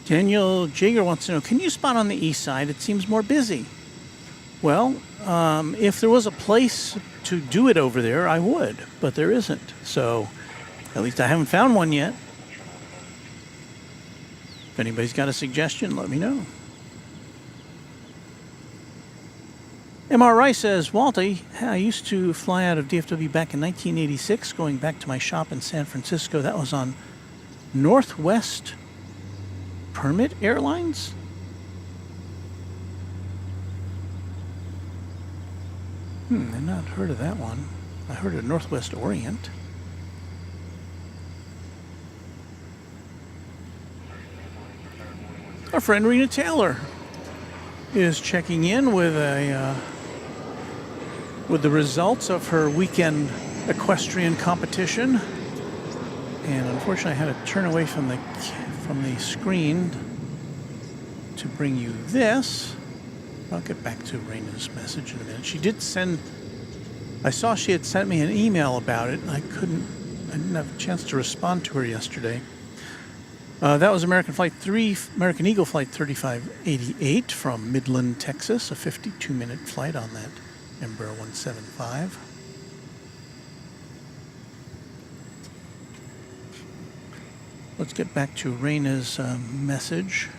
Daniel Jager wants to know, can you spot on the east side? It seems more busy. Well, if there was a place to do it over there, I would, but there isn't. So at least I haven't found one yet. If anybody's got a suggestion, let me know. MRI says, Walty, I used to fly out of DFW back in 1986, going back to my shop in San Francisco. That was on Northwest Permit Airlines? I've not heard of that one. I heard of Northwest Orient. Our friend Rena Taylor is checking in with the results of her weekend equestrian competition. And unfortunately, I had to turn away from the screen to bring you this. I'll get back to Rena's message in a minute. She did send, I saw she had sent me an email about it, and I didn't have a chance to respond to her yesterday. That was American Eagle Flight 3588 from Midland, Texas, a 52-minute flight on that Embraer 175. Let's get back to Rena's message.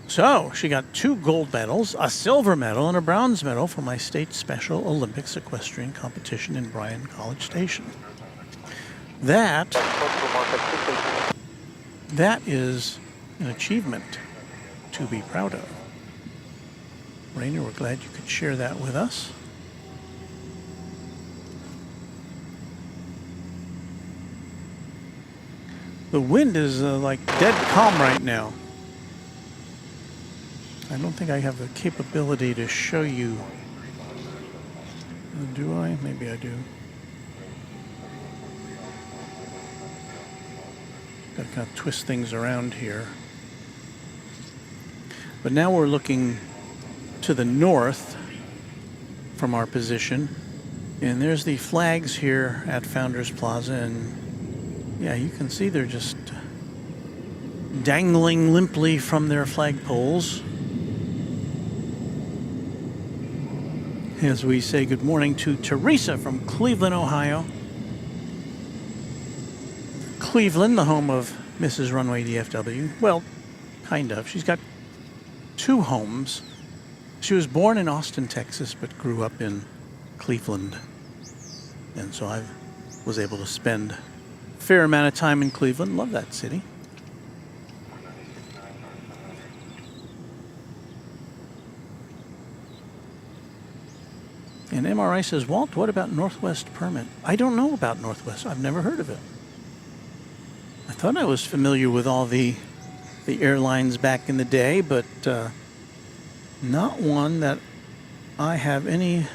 So, she got 2 gold medals, a silver medal, and a bronze medal for my state Special Olympics equestrian competition in Bryan College Station. That is an achievement to be proud of. Raina, we're glad you could share that with us. The wind is like dead calm right now. I don't think I have the capability to show you. Do I? Maybe I do. Got to kind of twist things around here. But now we're looking to the north from our position. And there's the flags here at Founders Plaza. And yeah, you can see they're just dangling limply from their flagpoles. As we say good morning to Teresa from Cleveland, Ohio. Cleveland, the home of Mrs. Runway DFW. Well, kind of. She's got 2 homes. She was born in Austin, Texas, but grew up in Cleveland. And so I was able to spend a fair amount of time in Cleveland. Love that city. And MRI says, Walt, what about Northwest Permit? I don't know about Northwest. I've never heard of it. I thought I was familiar with all the airlines back in the day, but not one that I have any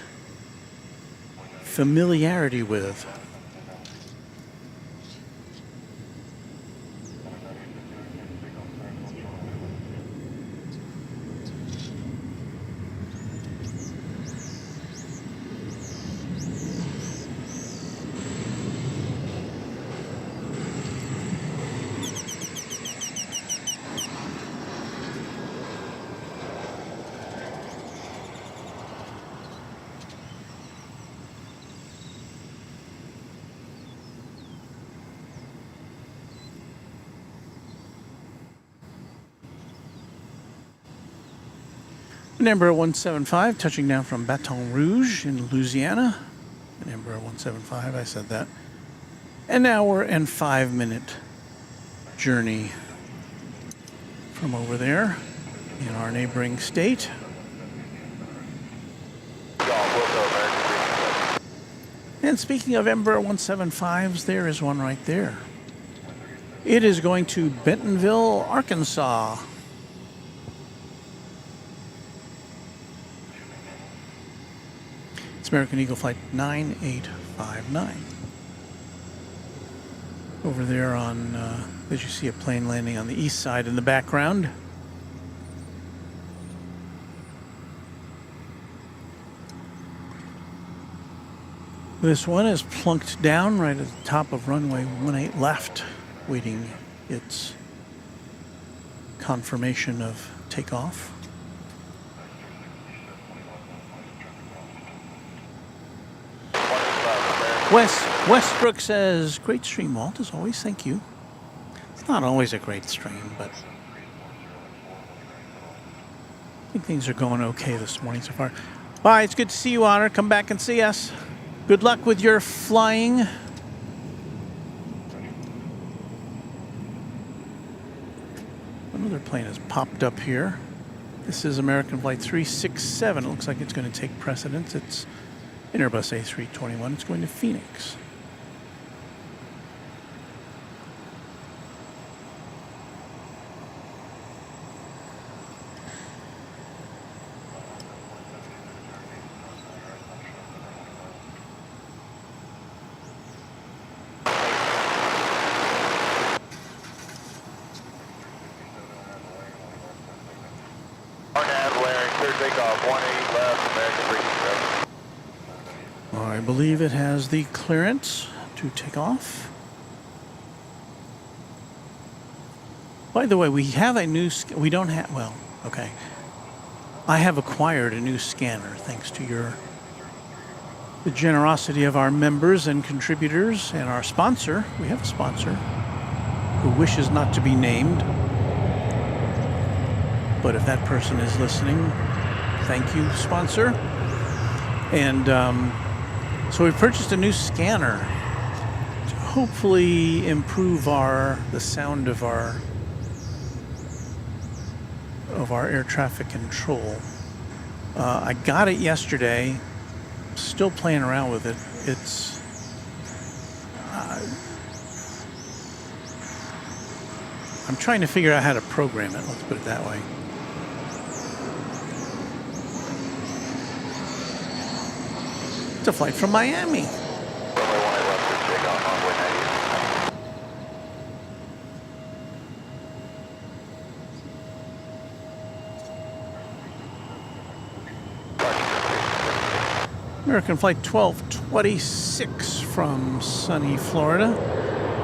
familiarity with. Embraer 175 touching down from Baton Rouge in Louisiana. Embraer 175, I said that. And now we're in 5-minute journey from over there in our neighboring state. And speaking of Embraer 175s, there is one right there. It is going to Bentonville, Arkansas. American Eagle Flight 9859. Over there on, as you see a plane landing on the east side in the background. This one is plunked down right at the top of runway 18 left, waiting its confirmation of takeoff. Westbrook says, great stream, Walt, as always. Thank you. It's not always a great stream, but I think things are going okay this morning so far. Bye, it's good to see you, Honor. Come back and see us. Good luck with your flying. Another plane has popped up here. This is American Flight 367. It looks like it's going to take precedence. It's an Airbus A321. It's going to Phoenix. I believe it has the clearance to take off. By the way, we have a new, we don't have, well, okay. I have acquired a new scanner thanks to the generosity of our members and contributors and our sponsor. We have a sponsor who wishes not to be named. But if that person is listening, thank you, sponsor. And so we purchased a new scanner to hopefully improve the sound of our air traffic control. I got it yesterday. Still playing around with it. It's I'm trying to figure out how to program it. Let's put it that way. It's a flight from Miami. American Flight 1226 from sunny Florida,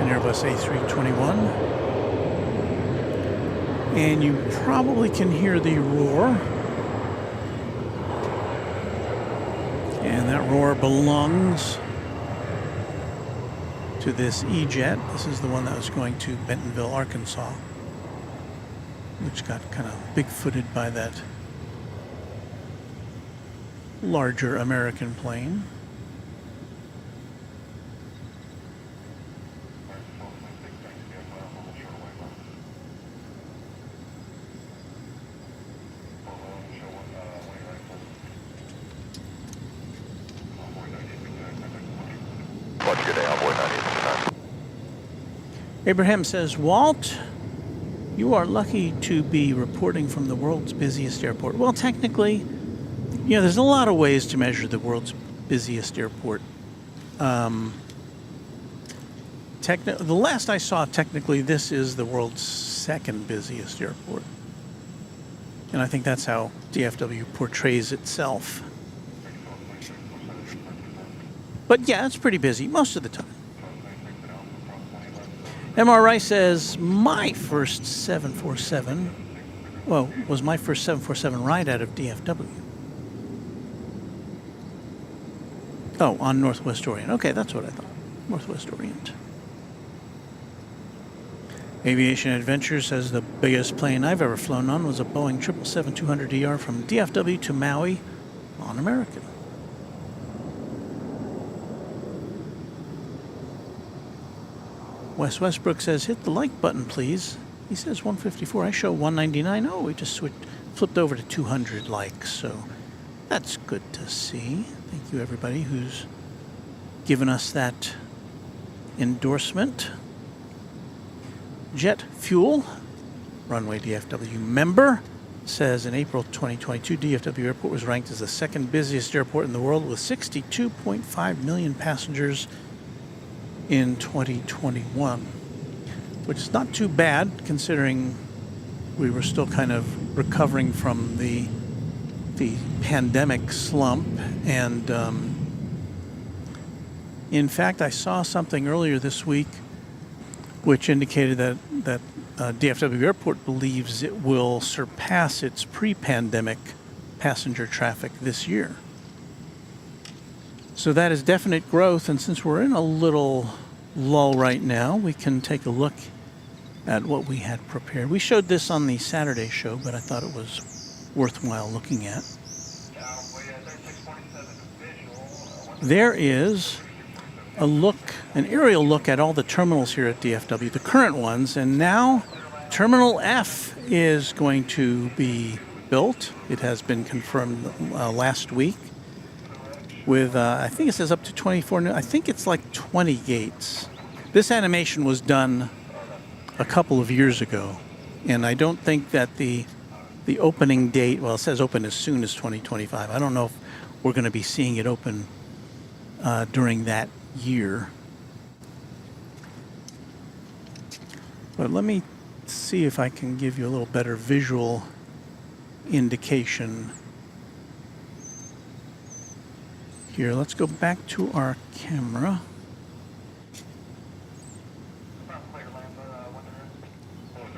an Airbus A321. And you probably can hear the roar. And that roar belongs to this E-Jet. This is the one that was going to Bentonville, Arkansas, which got kind of big-footed by that larger American plane. Abraham says, Walt, you are lucky to be reporting from the world's busiest airport. Well, technically, you know, there's a lot of ways to measure the world's busiest airport. The last I saw, technically, this is the world's second busiest airport. And I think that's how DFW portrays itself. But yeah, it's pretty busy most of the time. MRI says, my first 747, well, was my first 747 ride out of DFW. Oh, on Northwest Orient. Okay, that's what I thought. Northwest Orient. Aviation Adventure says the biggest plane I've ever flown on was a Boeing 777-200ER from DFW to Maui on American. Wes Westbrook says, hit the like button, please. He says 154. I show 199. Oh, we just flipped over to 200 likes, so that's good to see. Thank you, everybody who's given us that endorsement. Jet Fuel, Runway DFW member, says in April 2022, DFW Airport was ranked as the second busiest airport in the world with 62.5 million passengers in 2021, which is not too bad considering we were still kind of recovering from the pandemic slump. And in fact, I saw something earlier this week which indicated that DFW Airport believes it will surpass its pre-pandemic passenger traffic this year. So that is definite growth, and since we're in a little lull right now, we can take a look at what we had prepared. We showed this on the Saturday show, but I thought it was worthwhile looking at. There is a look, an aerial look at all the terminals here at DFW, the current ones, and now Terminal F is going to be built. It has been confirmed last week with, I think it says up to 24, I think it's like 20 gates. This animation was done a couple of years ago, and I don't think that the opening date, well, it says open as soon as 2025. I don't know if we're going to be seeing it open during that year. But let me see if I can give you a little better visual indication. Here, let's go back to our camera.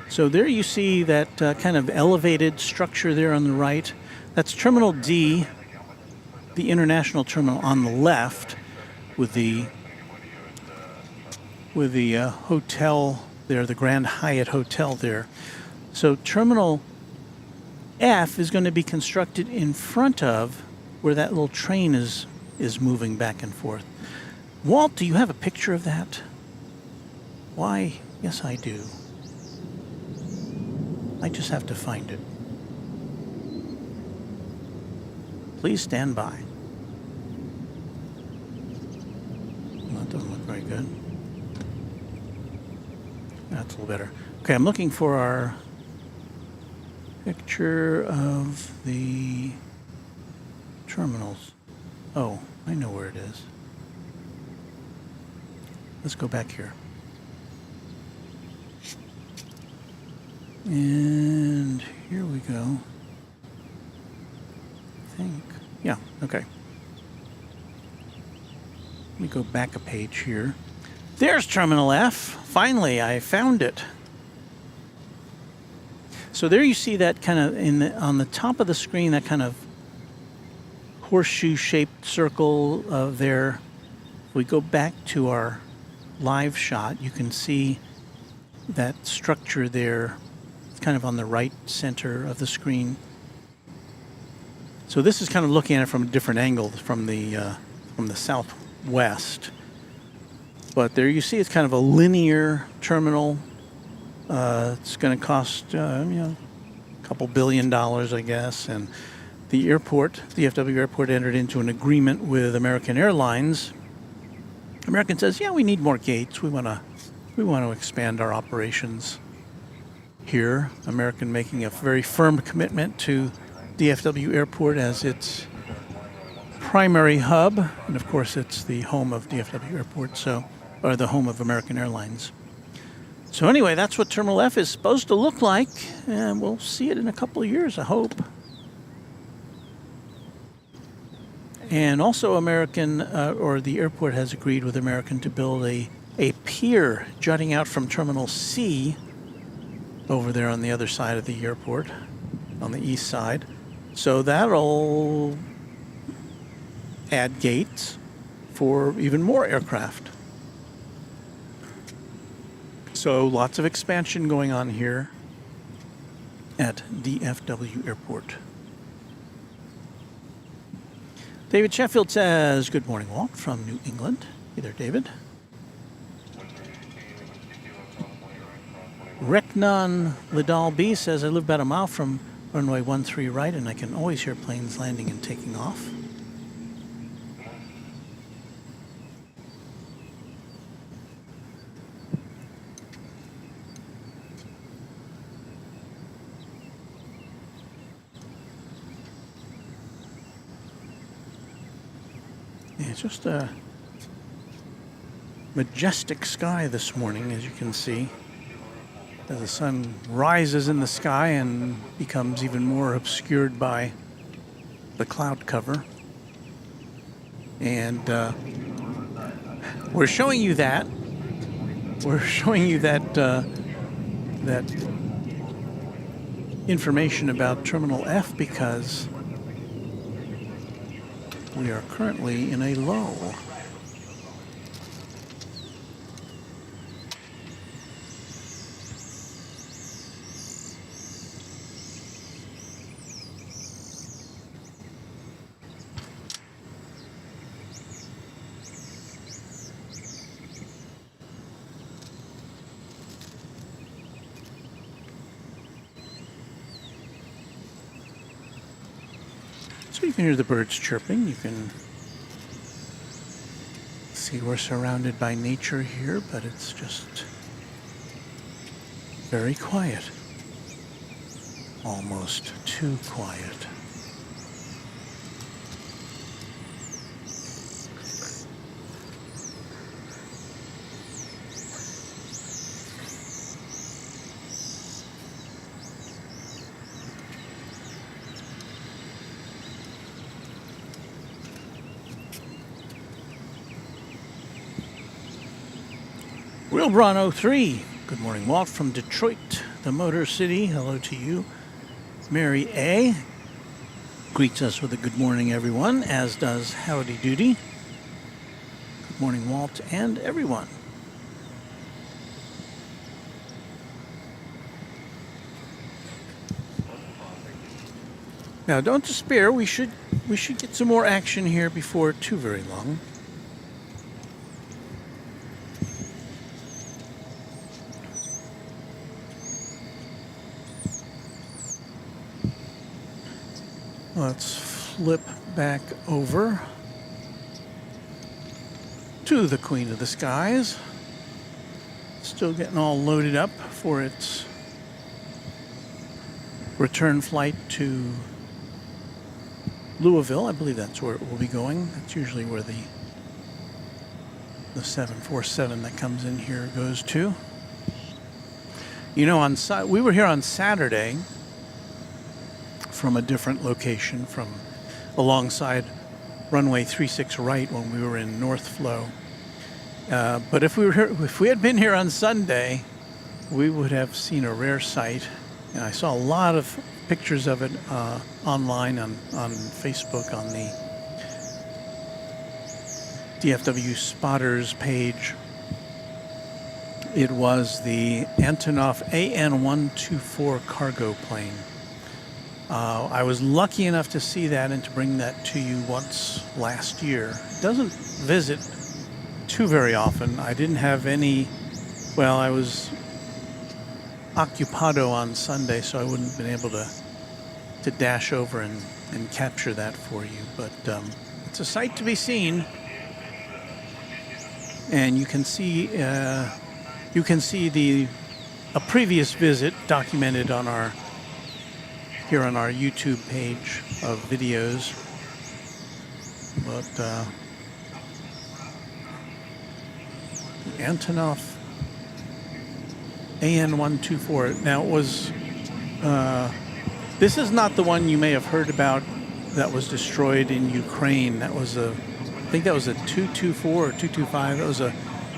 So there you see that kind of elevated structure there on the right. That's Terminal D, the international terminal on the left, with the hotel there, the Grand Hyatt Hotel there. So Terminal F is going to be constructed in front of where that little train is moving back and forth. Walt, do you have a picture of that? Why, yes I do. I just have to find it. Please stand by. Well, that doesn't look very good. That's a little better. Okay, I'm looking for our picture of the terminals. Oh, I know where it is. Let's go back here. And here we go. I think. Yeah, okay. Let me go back a page here. There's Terminal F. Finally, I found it. So there you see that kind of on the top of the screen, that kind of horseshoe-shaped circle there. If we go back to our live shot, you can see that structure there. It's kind of on the right center of the screen. So this is kind of looking at it from a different angle, from the southwest. But there you see it's kind of a linear terminal. It's going to cost a couple $1 billion, I guess. And the airport, DFW Airport, entered into an agreement with American Airlines. American says, "Yeah, we need more gates. We want to expand our operations here." American making a very firm commitment to DFW Airport as its primary hub, and of course it's the home of DFW Airport, or the home of American Airlines. So anyway, that's what Terminal F is supposed to look like, and we'll see it in a couple of years, I hope. And also American, or the airport has agreed with American to build a pier jutting out from Terminal C over there on the other side of the airport, on the east side. So that'll add gates for even more aircraft. So lots of expansion going on here at DFW Airport. David Sheffield says, "Good morning, Walt, from New England." Hey there, David. Reknon Lidal B says, "I live about a mile from runway 13 right, and I can always hear planes landing and taking off." It's just a majestic sky this morning, as you can see. As the sun rises in the sky and becomes even more obscured by the cloud cover. And we're showing you that we're showing you that that information about Terminal F because we are currently in a low. So you can hear the birds chirping. You can see we're surrounded by nature here, but it's just very quiet. Almost too quiet. Real Bron 03. Good morning, Walt from Detroit, the Motor City. Hello to you. Mary A. greets us with a good morning, everyone, as does Howdy Doody. Good morning, Walt, and everyone. Now, don't despair. We should get some more action here before too very long. Let's flip back over to the Queen of the Skies. Still getting all loaded up for its return flight to Louisville. I believe that's where it will be going. That's usually where the 747 that comes in here goes to. You know, we were here on Saturday from a different location, from alongside runway 36 right when we were in North Flow. But if we had been here on Sunday, we would have seen a rare sight. And I saw a lot of pictures of it online on Facebook on the DFW Spotters page. It was the Antonov AN-124 cargo plane. I was lucky enough to see that and to bring that to you once last year. It doesn't visit too very often. I didn't have any, well, I was occupado on Sunday, so I wouldn't have been able to dash over and capture that for you. But it's a sight to be seen. And you can see a previous visit documented on here on our YouTube page of videos. But the Antonov AN-124. Now it was, this is not the one you may have heard about that was destroyed in Ukraine. That was I think that was a 224 or 225. That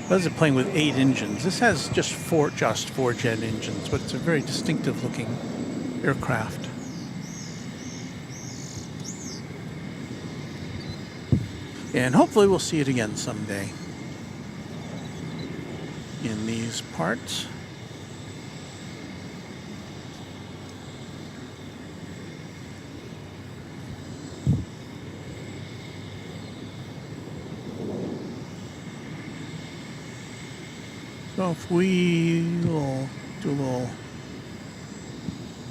was a plane with 8 engines. This has just four jet engines, but it's a very distinctive looking aircraft. And hopefully we'll see it again someday in these parts. So if we will do a little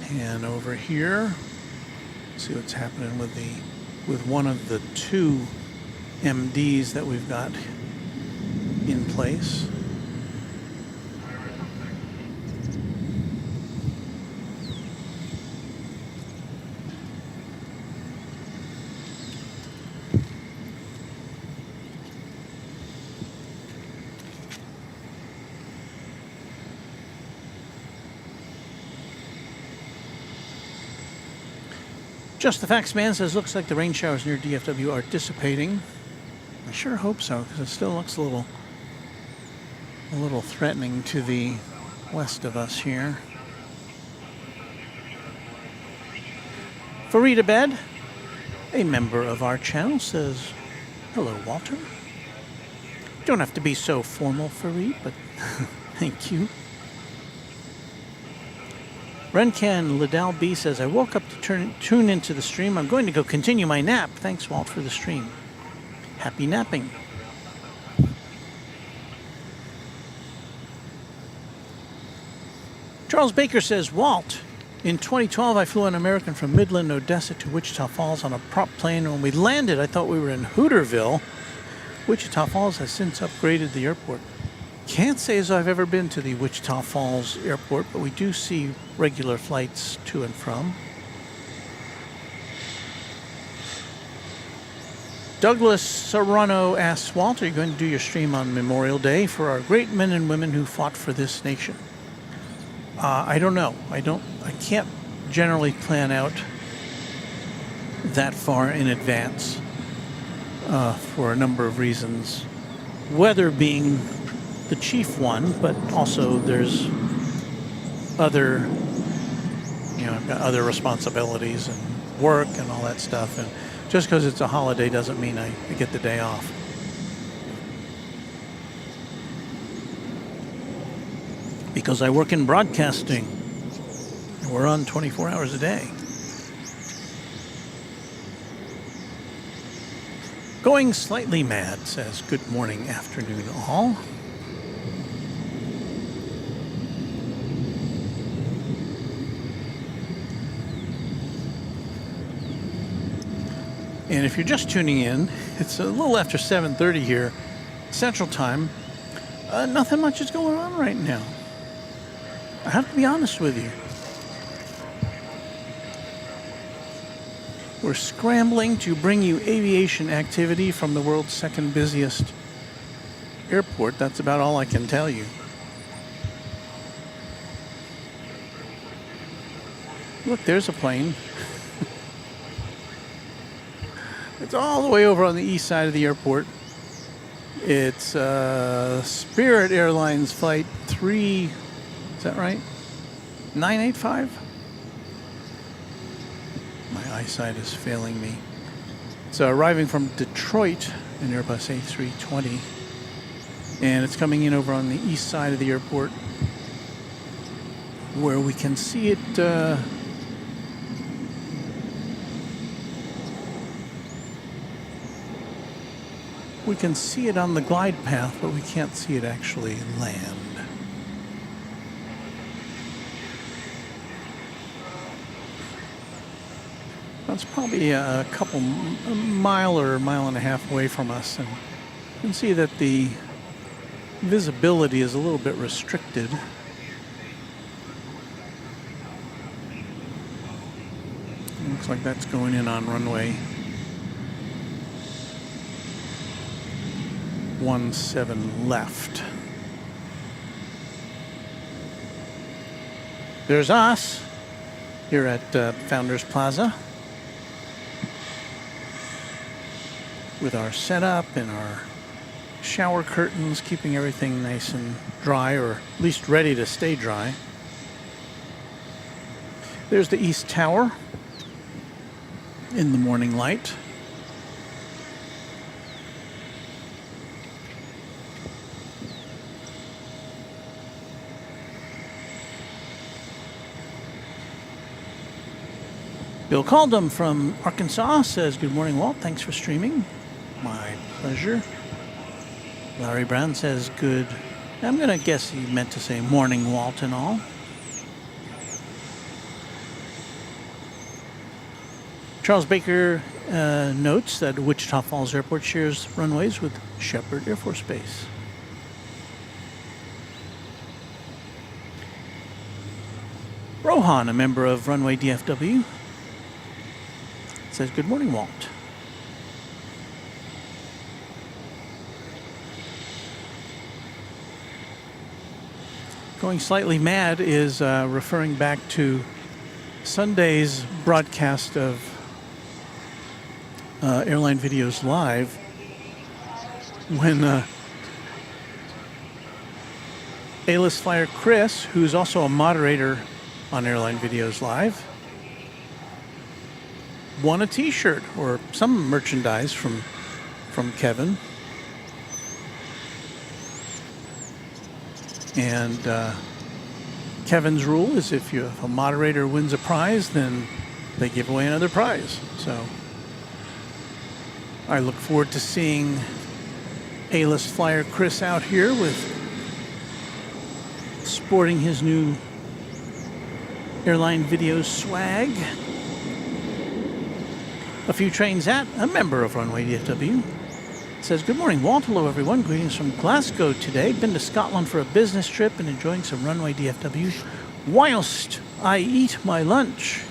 pan over here, see what's happening with one of the 2 MDs that we've got in place. Just the Facts Man says, looks like the rain showers near DFW are dissipating. I sure hope so, because it still looks a a little threatening to the west of us here. Farida Bed, a member of our channel, says, hello, Walter. Don't have to be so formal, Farid, but thank you. Rencan Liddell B says, I woke up to tune into the stream. I'm going to go continue my nap. Thanks, Walt, for the stream. Happy napping. Charles Baker says, Walt, in 2012, I flew an American from Midland, Odessa to Wichita Falls on a prop plane. When we landed, I thought we were in Hooterville. Wichita Falls has since upgraded the airport. Can't say as I've ever been to the Wichita Falls airport, but we do see regular flights to and from. Douglas Serrano asks, Walt, are you going to do your stream on Memorial Day for our great men and women who fought for this nation? I don't know. I can't generally plan out that far in advance for a number of reasons. Weather being the chief one, but also there's other, I've got other responsibilities and work and all that stuff. And just because it's a holiday doesn't mean I get the day off. Because I work in broadcasting. And we're on 24 hours a day. Going Slightly Mad says, good morning, afternoon all. And if you're just tuning in, it's a little after 7:30 here, Central Time. Nothing much is going on right now. I have to be honest with you. We're scrambling to bring you aviation activity from the world's second busiest airport. That's about all I can tell you. Look, there's a plane. It's all the way over on the east side of the airport. It's Spirit Airlines Flight 3, is that right? 985? My eyesight is failing me. It's arriving from Detroit, an Airbus A320. And it's coming in over on the east side of the airport, where we can see it we can see it on the glide path, but we can't see it actually land. That's probably a mile or a mile and a half away from us, and you can see that the visibility is a little bit restricted. Looks like that's going in on runway 17 left. There's us here at Founders Plaza with our setup and our shower curtains, keeping everything nice and dry, or at least ready to stay dry. There's the East Tower in the morning light. Bill Caldum from Arkansas says, good morning, Walt. Thanks for streaming. My pleasure. Larry Brown says, good. I'm going to guess he meant to say morning, Walt, and all. Charles Baker notes that Wichita Falls Airport shares runways with Shepherd Air Force Base. Rohan, a member of Runway DFW, says, good morning, Walt. Going Slightly Mad is referring back to Sunday's broadcast of Airline Videos Live, when A-list flyer Chris, who's also a moderator on Airline Videos Live, won a t-shirt or some merchandise from Kevin. And Kevin's rule is if a moderator wins a prize, then they give away another prize. So I look forward to seeing A-list flyer Chris out here with sporting his new Airline Videos swag. A few trains at, a member of Runway DFW, says, good morning, Walt. Hello, everyone. Greetings from Glasgow today. Been to Scotland for a business trip and enjoying some Runway DFW whilst I eat my lunch.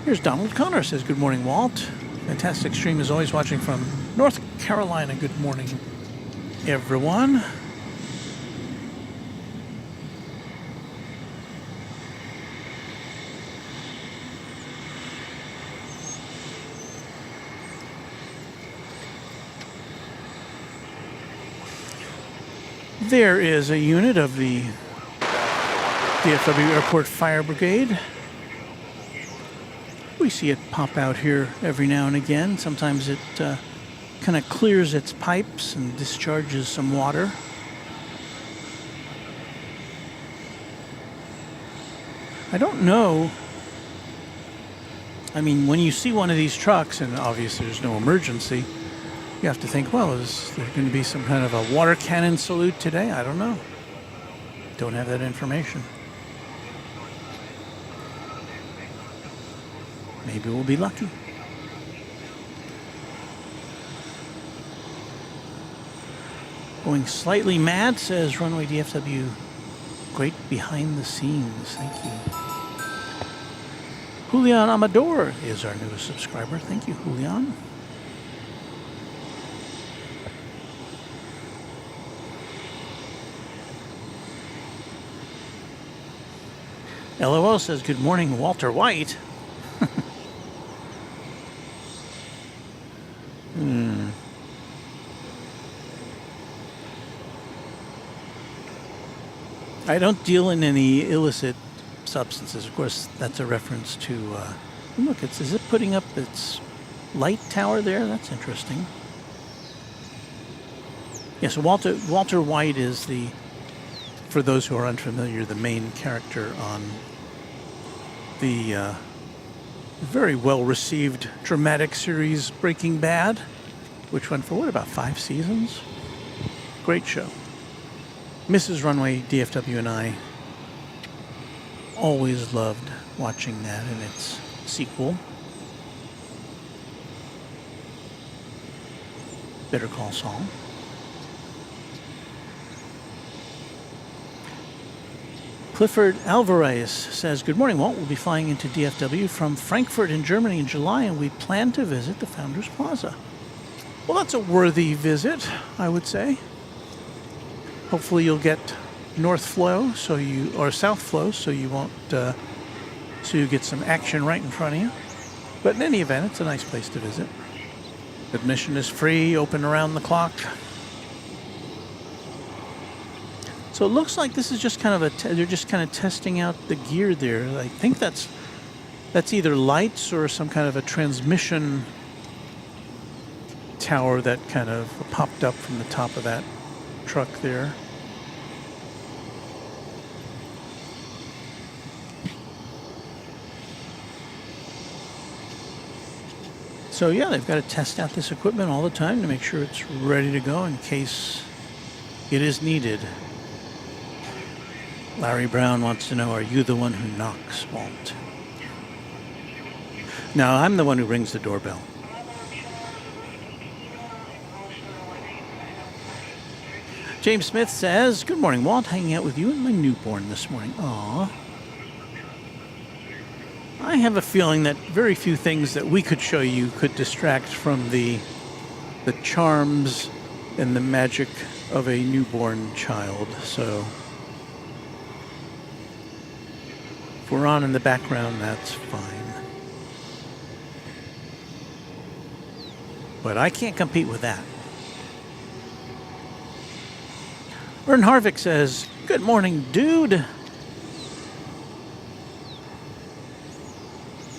Here's Donald Connor, says, good morning, Walt. Fantastic stream as always, watching from North Carolina. Good morning, everyone. There is a unit of the DFW Airport Fire Brigade. We see it pop out here every now and again. Sometimes it kind of clears its pipes and discharges some water. I don't know. I mean, when you see one of these trucks, and obviously there's no emergency, you have to think, well, is there going to be some kind of a water cannon salute today? I don't know. Don't have that information. Maybe we'll be lucky. Going slightly mad, says Runway DFW. Great behind the scenes. Thank you. Julian Amador is our newest subscriber. Thank you, Julian. LOL says, good morning, Walter White. I don't deal in any illicit substances. Of course, that's a reference to, look, is it putting up its light tower there? That's interesting. Yes, yeah, so Walter White is for those who are unfamiliar, the main character on the very well-received dramatic series Breaking Bad, which went for, about 5 seasons? Great show. Mrs. Runway DFW and I always loved watching that and its sequel, Better Call Saul. Clifford Alvarez says, good morning, Walt. We'll be flying into DFW from Frankfurt in Germany in July, and we plan to visit the Founders Plaza. Well, that's a worthy visit, I would say. Hopefully you'll get north flow, or south flow, so you won't, so you get some action right in front of you. But in any event, it's a nice place to visit. Admission is free, open around the clock. So it looks like this is just kind of they're just kind of testing out the gear there. I think that's either lights or some kind of a transmission tower that kind of popped up from the top of that truck there. So yeah, they've got to test out this equipment all the time to make sure it's ready to go in case it is needed. Larry Brown wants to know, are you the one who knocks, Walt? No, I'm the one who rings the doorbell. James Smith says, good morning, Walt. Hanging out with you and my newborn this morning. Aww. I have a feeling that very few things that we could show you could distract from the charms and the magic of a newborn child. So if we're on in the background, that's fine. But I can't compete with that. Vern Harvick says, "Good morning, dude."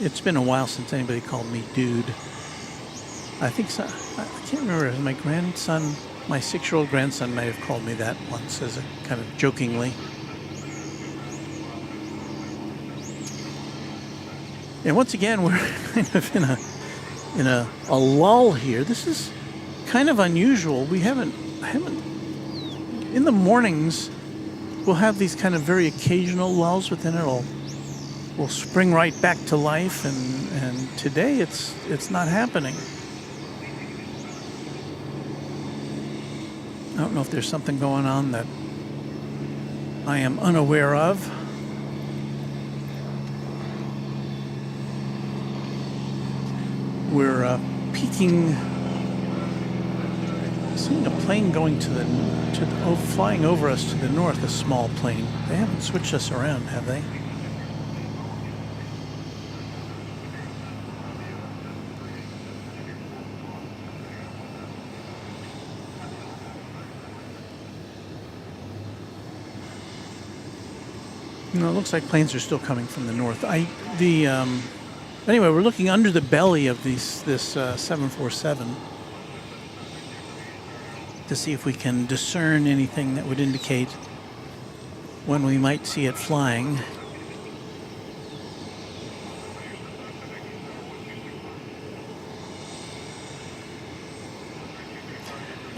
It's been a while since anybody called me dude. I think so. I can't remember. My grandson, my 6-year-old grandson, may have called me that once, as a kind of jokingly. And once again, we're kind of in a lull here. This is kind of unusual. I haven't. In the mornings, we'll have these kind of very occasional lulls, but then we'll spring right back to life. And today it's not happening. I don't know if there's something going on that I am unaware of. We're peeking, seeing a plane going flying over us to the north, a small plane. They haven't switched us around, have they? No, it looks like planes are still coming from the north. Anyway, we're looking under the belly of this 747 to see if we can discern anything that would indicate when we might see it flying.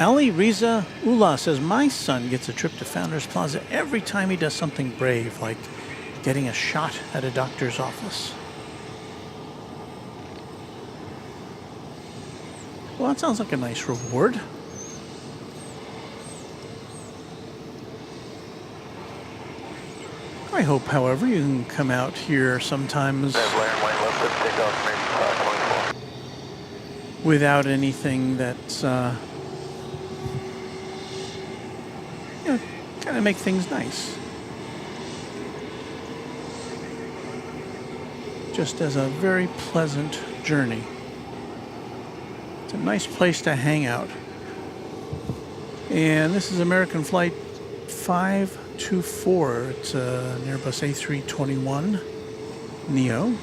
Ali Riza Ullah says, "My son gets a trip to Founders Plaza every time he does something brave, like getting a shot at a doctor's office." Well, that sounds like a nice reward. I hope, however, you can come out here sometimes without anything that's, kind of make things nice. Just as a very pleasant journey. It's a nice place to hang out. And this is American Flight 524. It's an Airbus A321 Neo.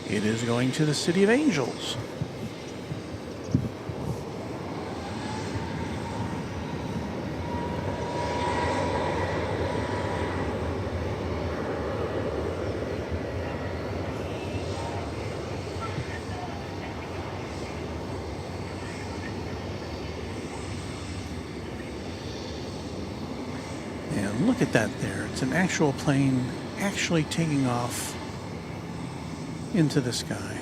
It is going to the City of Angels. Look at that there. It's an actual plane actually taking off into the sky.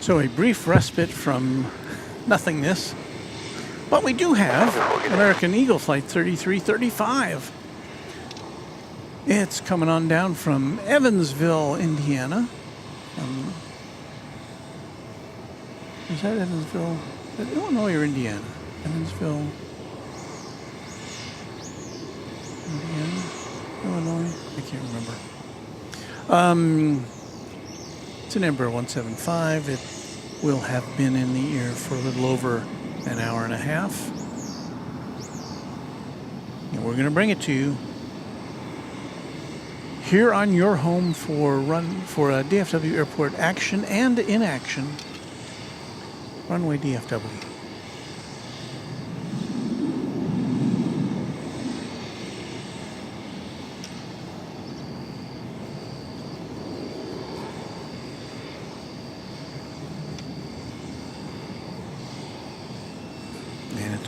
So a brief respite from nothingness. But we do have American Eagle Flight 3335. It's coming on down from Evansville, Indiana. Is that Evansville? Illinois or Indiana? Evansville, Indiana, Illinois? I can't remember. It's an Embraer 175. It will have been in the air for a little over an hour and a half. And we're going to bring it to you here on your home for DFW Airport action and inaction. Runway DFW.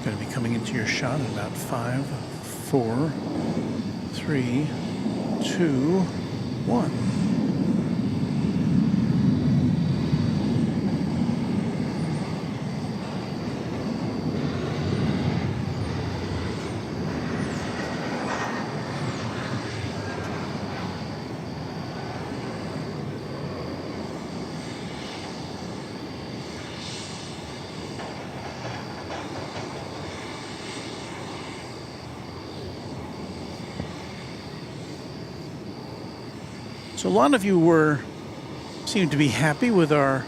Going to be coming into your shot in about 5, 4, 3, 2, 1. So a lot of you seemed to be happy with our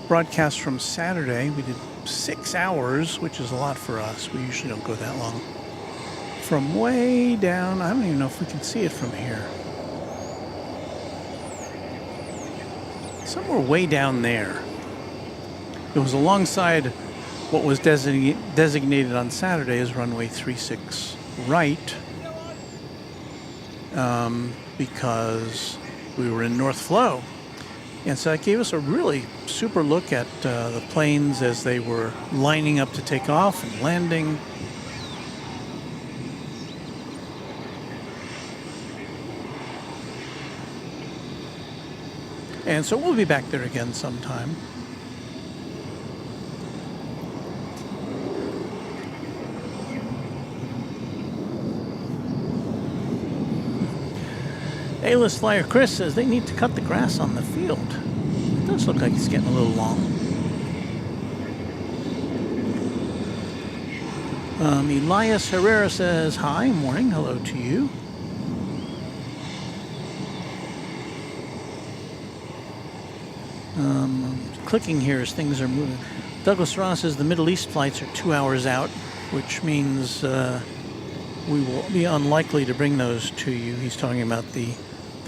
broadcast from Saturday. We did 6 hours, which is a lot for us. We usually don't go that long. From way down, I don't even know if we can see it from here. Somewhere way down there. It was alongside what was designated on Saturday as runway 36 right, because we were in North Flow. And so that gave us a really super look at the planes as they were lining up to take off and landing. And so we'll be back there again sometime. A-list flyer Chris says they need to cut the grass on the field. It does look like it's getting a little long. Elias Herrera says, hi, morning, hello to you. Clicking here as things are moving. Douglas Ross says the Middle East flights are 2 hours out, which means we will be unlikely to bring those to you. He's talking about the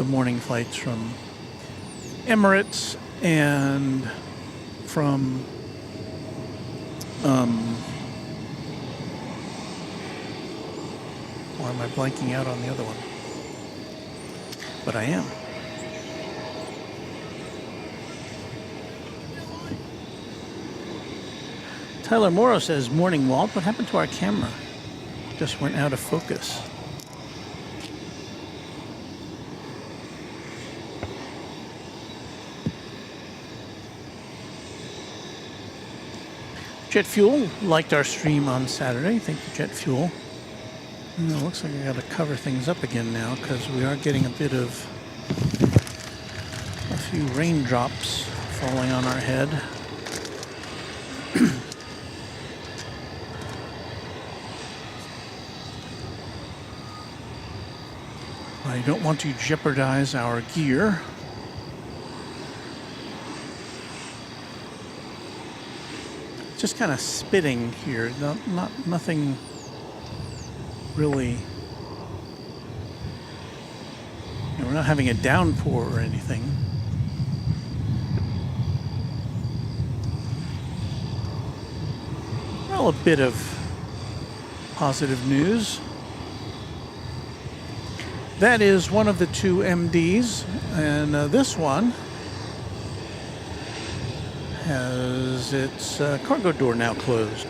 morning flights from Emirates and from why am I blanking out on the other one? But I am. Tyler Morrow says, morning, Walt. What happened to our camera? Just went out of focus. Jet Fuel liked our stream on Saturday. Thank you, Jet Fuel. And it looks like I got to cover things up again now because we are getting a few raindrops falling on our head. I don't want to jeopardize our gear. Just kind of spitting here, nothing really. We're not having a downpour or anything. Well, a bit of positive news. That is one of the two MDs, and this one has its cargo door now closed.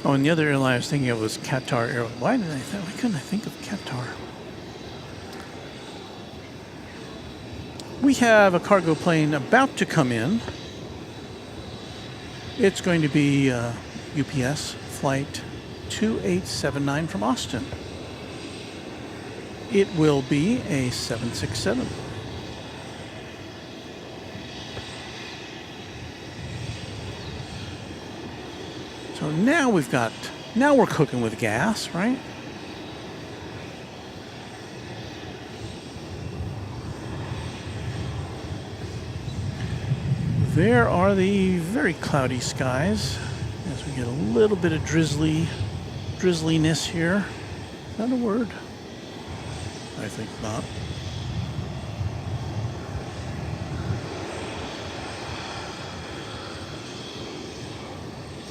Oh, and the other airline I was thinking of was Qatar Airways. Why couldn't I think of Qatar? We have a cargo plane about to come in. It's going to be UPS flight 2879 from Austin. It will be a 767. So now we're cooking with gas, right? There are the very cloudy skies as we get a little bit of drizzliness here. Is that a word? I think not.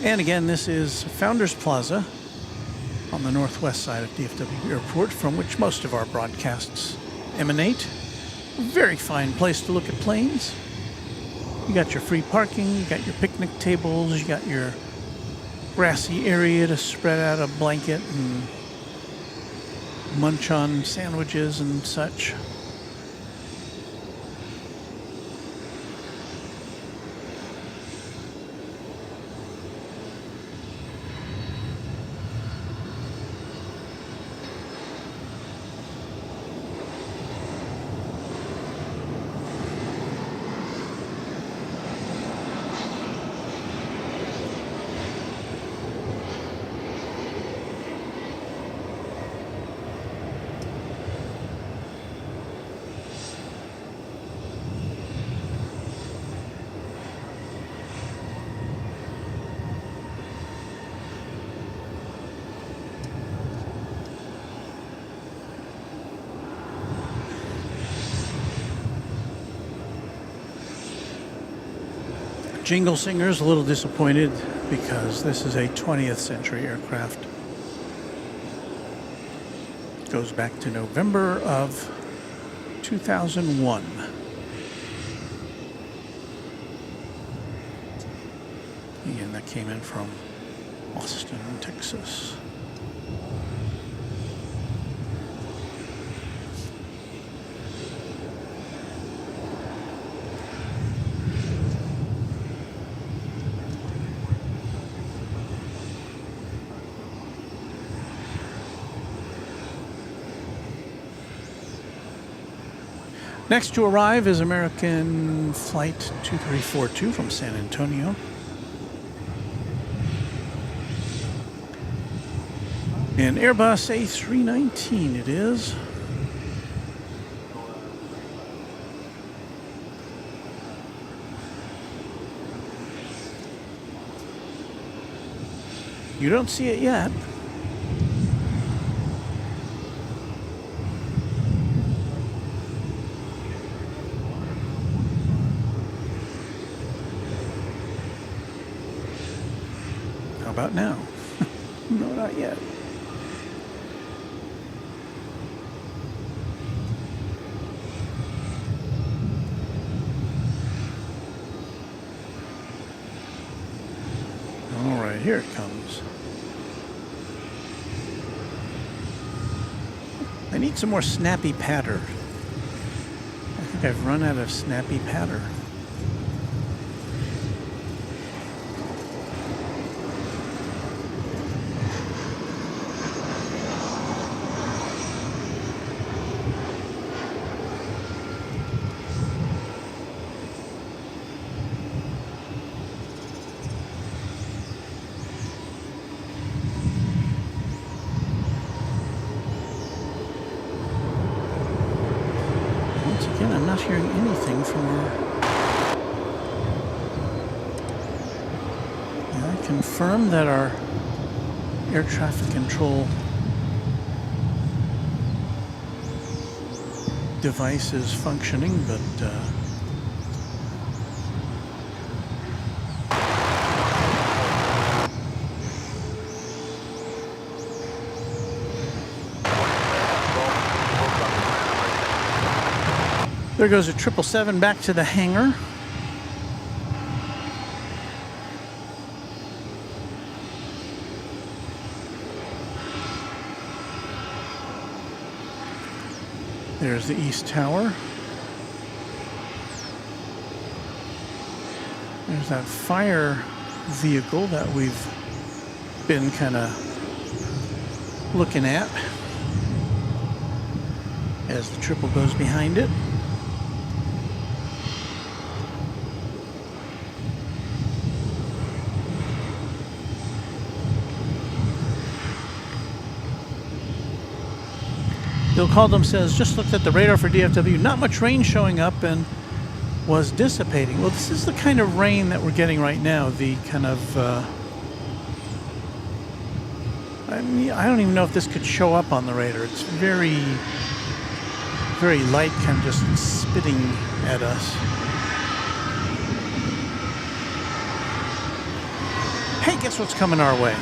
And again, this is Founders Plaza on the northwest side of DFW Airport, from which most of our broadcasts emanate. A very fine place to look at planes. You got your free parking, you got your picnic tables, you got your grassy area to spread out a blanket and munch on sandwiches and such. Jingle Singer's a little disappointed because this is a 20th century aircraft. Goes back to November of 2001. And that came in from Austin, Texas. Next to arrive is American Flight 2342 from San Antonio. An Airbus A319 it is. You don't see it yet. How about now? No, not yet. All right, here it comes. I need some more snappy patter. I think I've run out of snappy patter. Again, I'm not hearing anything from our... Yeah, I confirm that our air traffic control device is functioning, but there goes a 777 back to the hangar. There's the East Tower. There's that fire vehicle that we've been kind of looking at as the triple goes behind it. Bill Caldum says, just looked at the radar for DFW, not much rain showing up and was dissipating. Well, this is the kind of rain that we're getting right now, the kind of, I mean, I don't even know if this could show up on the radar. It's very, very light, kind of just spitting at us. Hey, guess what's coming our way?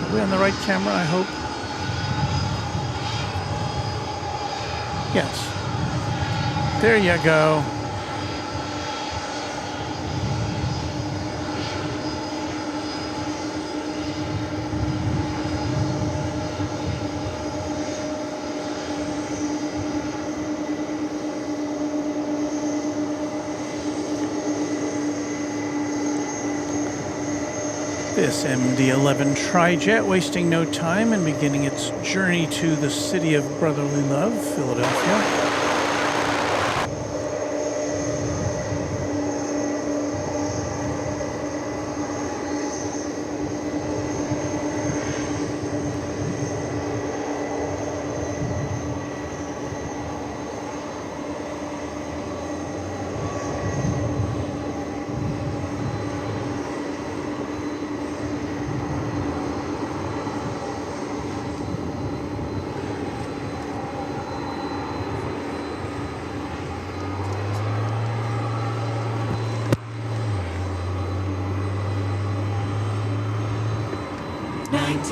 Are we on the right camera, I hope? Yes. There you go. This MD-11 Tri-Jet wasting no time and beginning its journey to the city of brotherly love, Philadelphia.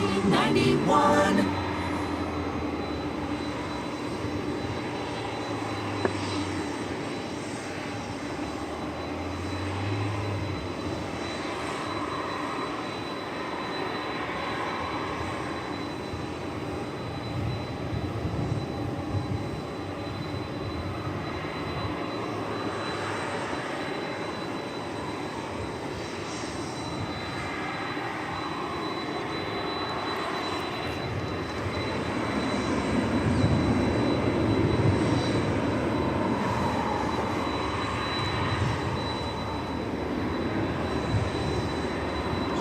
1991.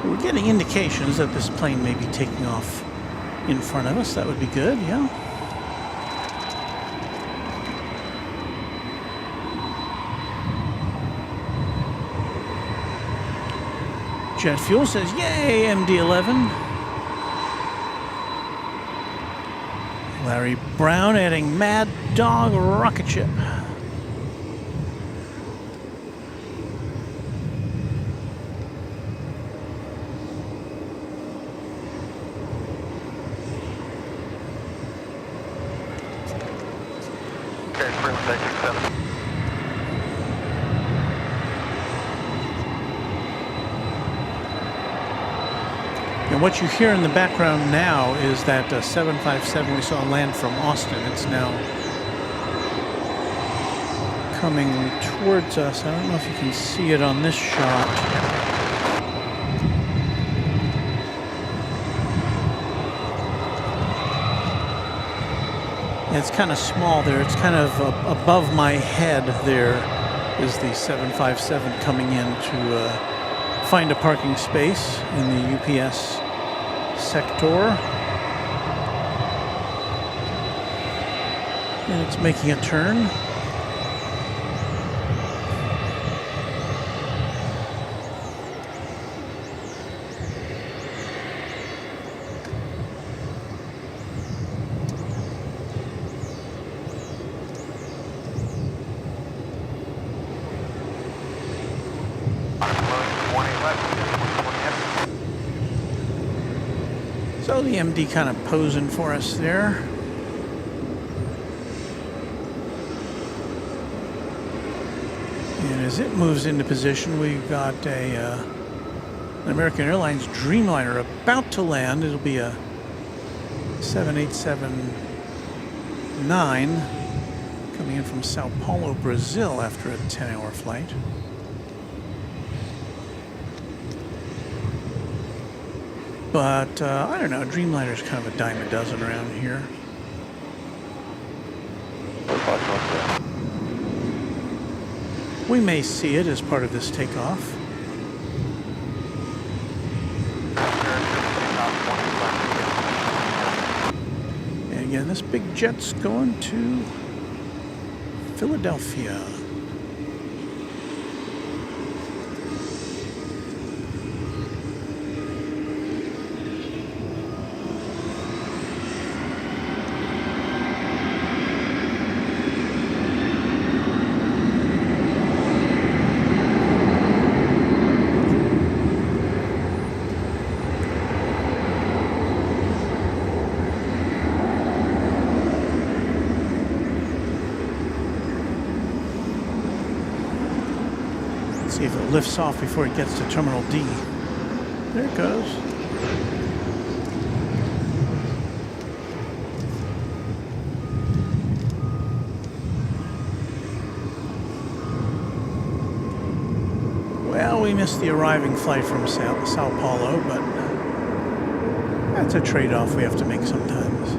We're getting indications that this plane may be taking off in front of us. That would be good, yeah. Jet fuel says, yay, MD-11. Larry Brown adding Mad Dog rocket ship. And what you hear in the background now is that 757 we saw land from Austin. It's now coming towards us. I don't know if you can see it on this shot. It's kind of small there. It's kind of above my head there is the 757 coming in to find a parking space in the UPS sector. And it's making a turn. So the MD kind of posing for us there. And as it moves into position, we've got an American Airlines Dreamliner about to land. It'll be a 7879 coming in from Sao Paulo, Brazil after a 10-hour flight. But, I don't know, Dreamliner's kind of a dime a dozen around here. We may see it as part of this takeoff. And again, this big jet's going to Philadelphia. See if it lifts off before it gets to Terminal D. There it goes. Well, we missed the arriving flight from Sao Paulo, but that's a trade-off we have to make sometimes.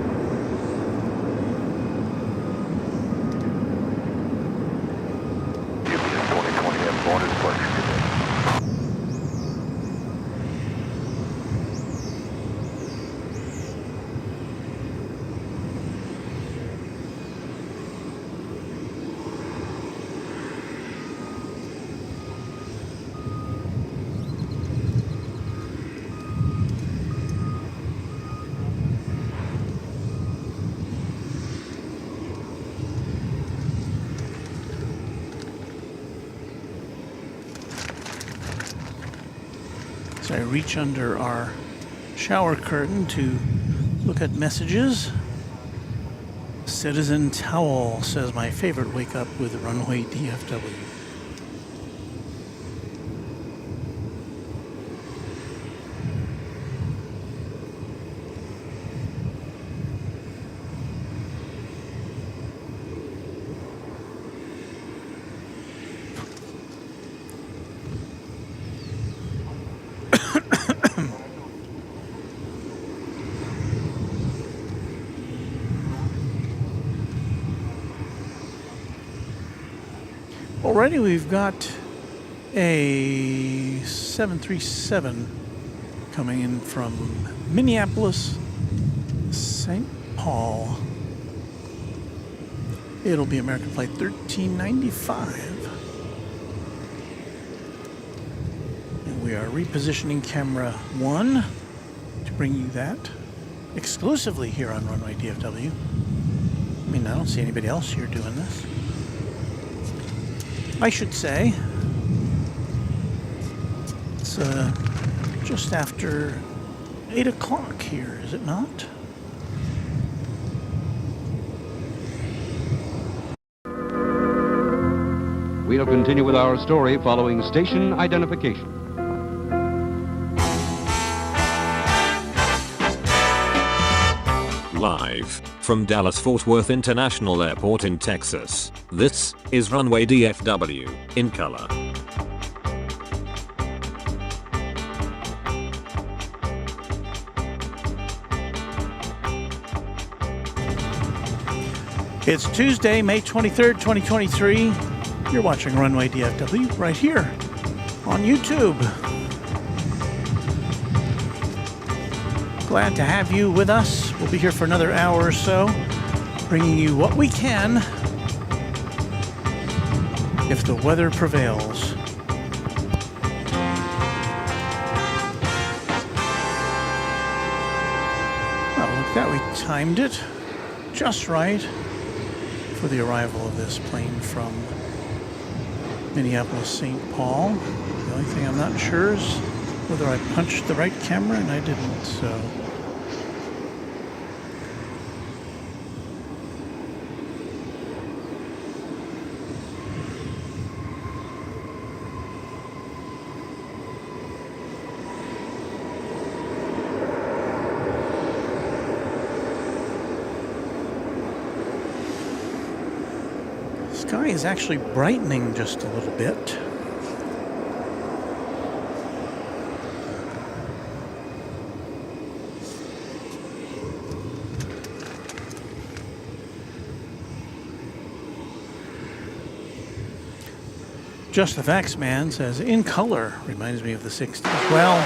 So I reach under our shower curtain to look at messages. Citizen Towel says, my favorite wake up with Runway DFW. Already we've got a 737 coming in from Minneapolis, St. Paul. It'll be American Flight 1395. And we are repositioning camera 1 to bring you that exclusively here on Runway DFW. I mean, I don't see anybody else here doing this. I should say it's just after 8 o'clock here, is it not? We'll continue with our story following station identification. Live from Dallas-Fort Worth International Airport in Texas, this is Runway DFW, in color. It's Tuesday, May 23rd, 2023. You're watching Runway DFW right here on YouTube. Glad to have you with us. We'll be here for another hour or so, bringing you what we can if the weather prevails. Well, look at that, we timed it just right for the arrival of this plane from Minneapolis, St. Paul. The only thing I'm not sure is whether I punched the right camera, and I didn't, so. The sky is actually brightening just a little bit. Just the Facts Man says, in color, reminds me of the 60s. Well,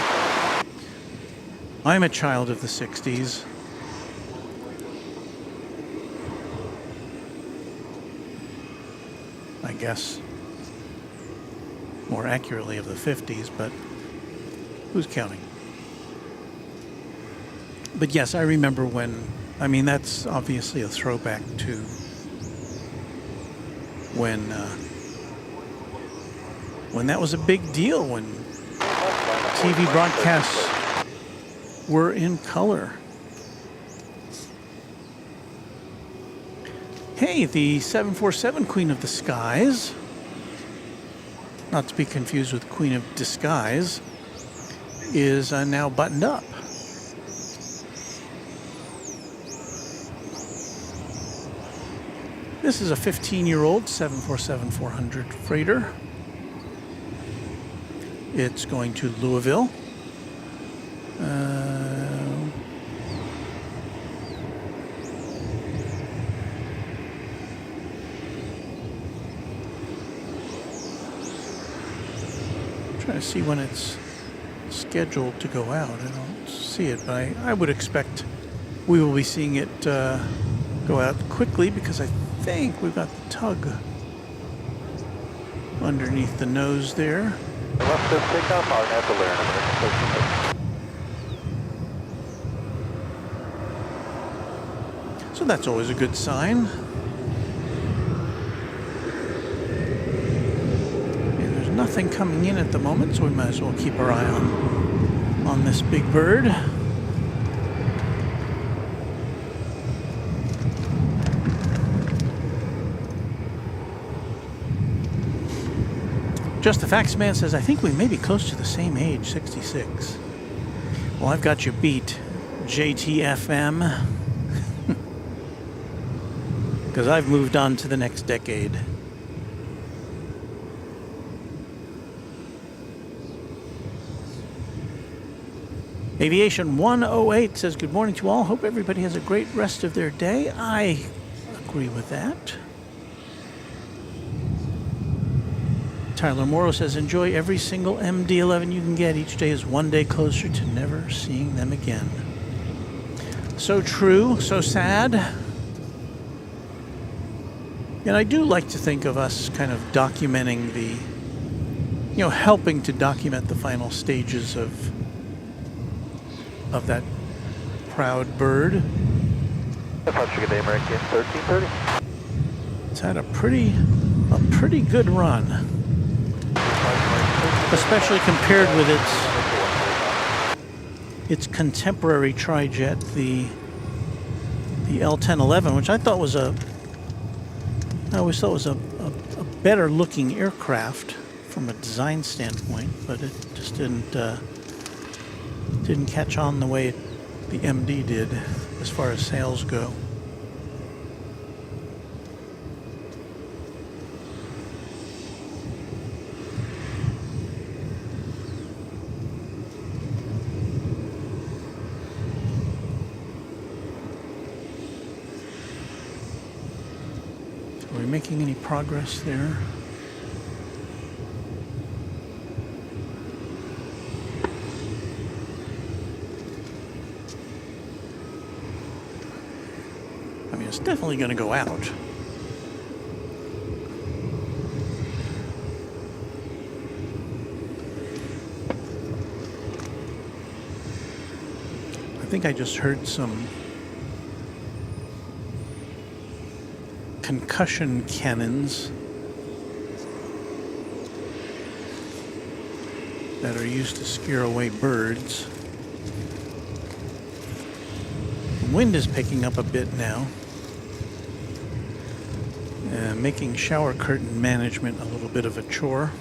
I'm a child of the 60s. I guess more accurately of the 50s, but who's counting? But yes, I remember when, I mean, that's obviously a throwback to when that was a big deal, when TV broadcasts were in color. Hey, the 747 Queen of the Skies, not to be confused with Queen of Disguise, is now buttoned up. This is a 15-year-old 747-400 freighter. It's going to Louisville. Trying to see when it's scheduled to go out. I don't see it, but I would expect we will be seeing it go out quickly, because I think we've got the tug underneath the nose there. Left this takeoff, I'll have to learn. So that's always a good sign. And there's nothing coming in at the moment, so we might as well keep our eye on this big bird. Just the Facts Man says, I think we may be close to the same age, 66. Well, I've got you beat, JTFM. Because I've moved on to the next decade. Aviation 108 says, good morning to all. Hope everybody has a great rest of their day. I agree with that. Tyler Morrow says, enjoy every single MD-11 you can get. Each day is one day closer to never seeing them again. So true, so sad. And I do like to think of us kind of documenting the, helping to document the final stages of that proud bird. Good day, American 1330. It's had a pretty good run, especially compared with its contemporary trijet, the L1011, which I always thought was a better looking aircraft from a design standpoint, but it just didn't catch on the way the MD did as far as sales go. Are we making any progress there? I mean, it's definitely going to go out. I think I just heard some concussion cannons that are used to scare away birds. The wind is picking up a bit now, making shower curtain management a little bit of a chore.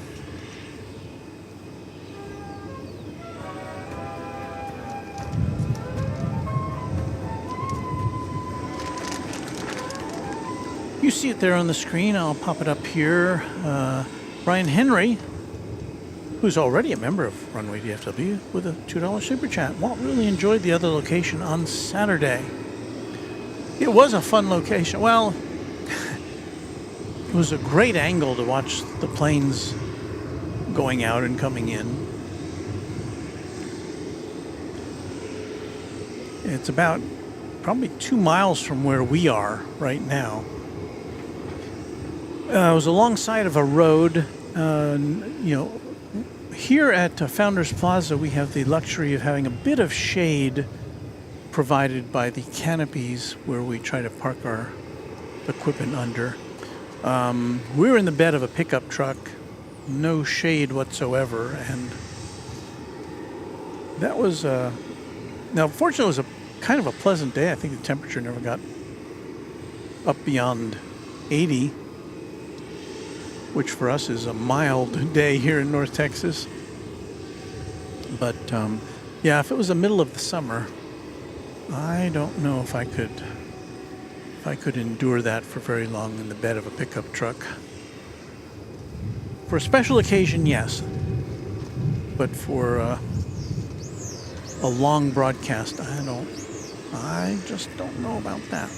You see it there on the screen. I'll pop it up here. Brian Henry, who's already a member of Runway DFW, with a $2 super chat. Walt really enjoyed the other location on Saturday. It was a fun location. Well, it was a great angle to watch the planes going out and coming in. It's about probably 2 miles from where we are right now. It was alongside of a road. Here at Founders Plaza, we have the luxury of having a bit of shade provided by the canopies where we try to park our equipment under. We were in the bed of a pickup truck, no shade whatsoever, and that was now fortunately it was a kind of a pleasant day. I think the temperature never got up beyond 80, which for us is a mild day here in North Texas. But yeah, if it was the middle of the summer, I don't know if I could endure that for very long in the bed of a pickup truck. For a special occasion, yes, but for a long broadcast, I just don't know about that.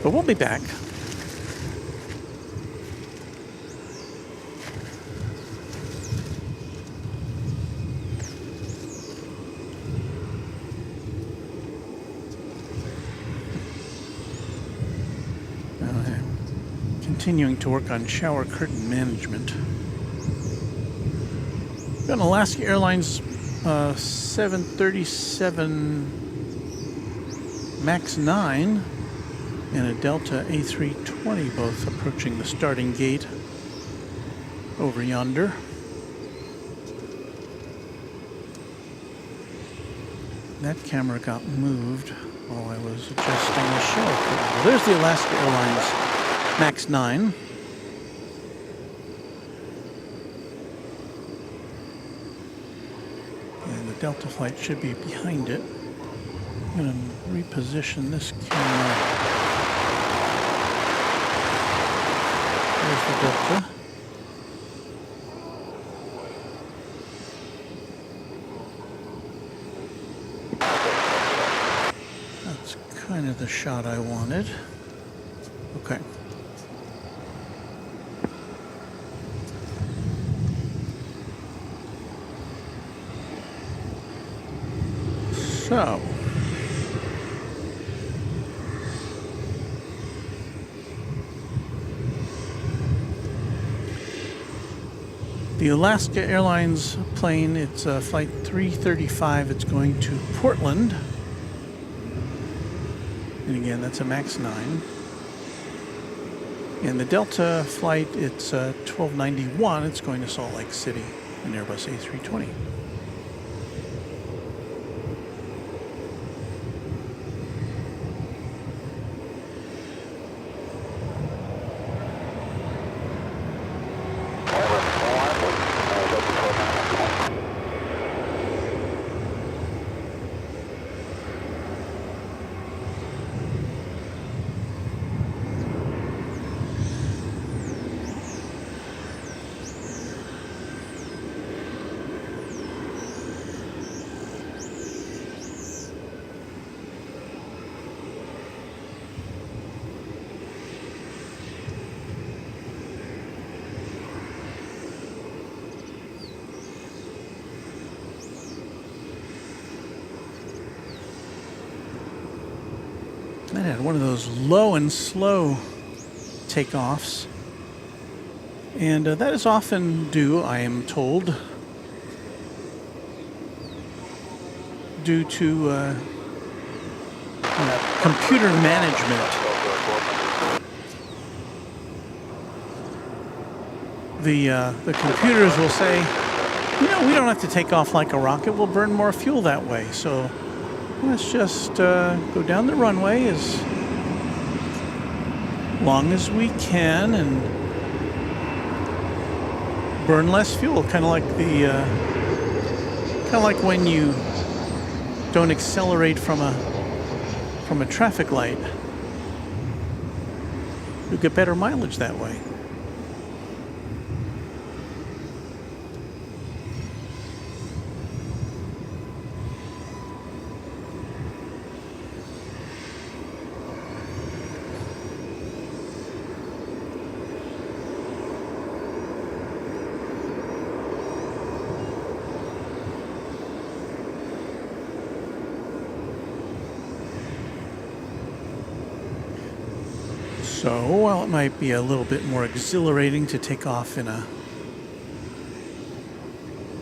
But we'll be back. Continuing to work on shower curtain management. Got an Alaska Airlines 737 MAX 9 and a Delta A320 both approaching the starting gate over yonder. That camera got moved while I was adjusting the shower curtain. Well, there's the Alaska Airlines MAX 9. And the Delta flight should be behind it. I'm going to reposition this camera. There's the Delta. That's kind of the shot I wanted. Okay. So, the Alaska Airlines plane, it's flight 335. It's going to Portland. And again, that's a MAX 9. And the Delta flight, it's 1291. It's going to Salt Lake City, an Airbus A320. I had one of those low and slow takeoffs, and that is often due, I am told, due to computer management. The computers will say, you know, we don't have to take off like a rocket. We'll burn more fuel that way. So let's just go down the runway as long as we can and burn less fuel. Kind of like when you don't accelerate from a traffic light. You get better mileage that way. So, while it might be a little bit more exhilarating to take off at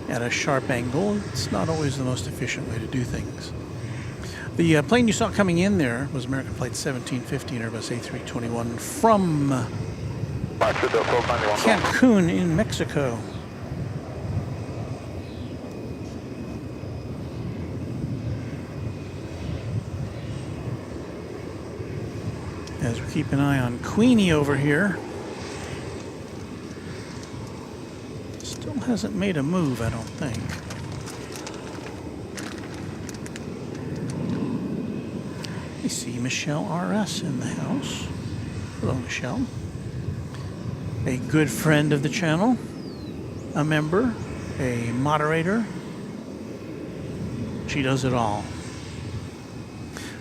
a sharp angle, it's not always the most efficient way to do things. The plane you saw coming in there was American Flight 1750, an Airbus A321 from Cancun in Mexico. As we keep an eye on Queenie over here. Still hasn't made a move, I don't think. I see Michelle RS in the house. Hello, Michelle. A good friend of the channel, a member, a moderator. She does it all.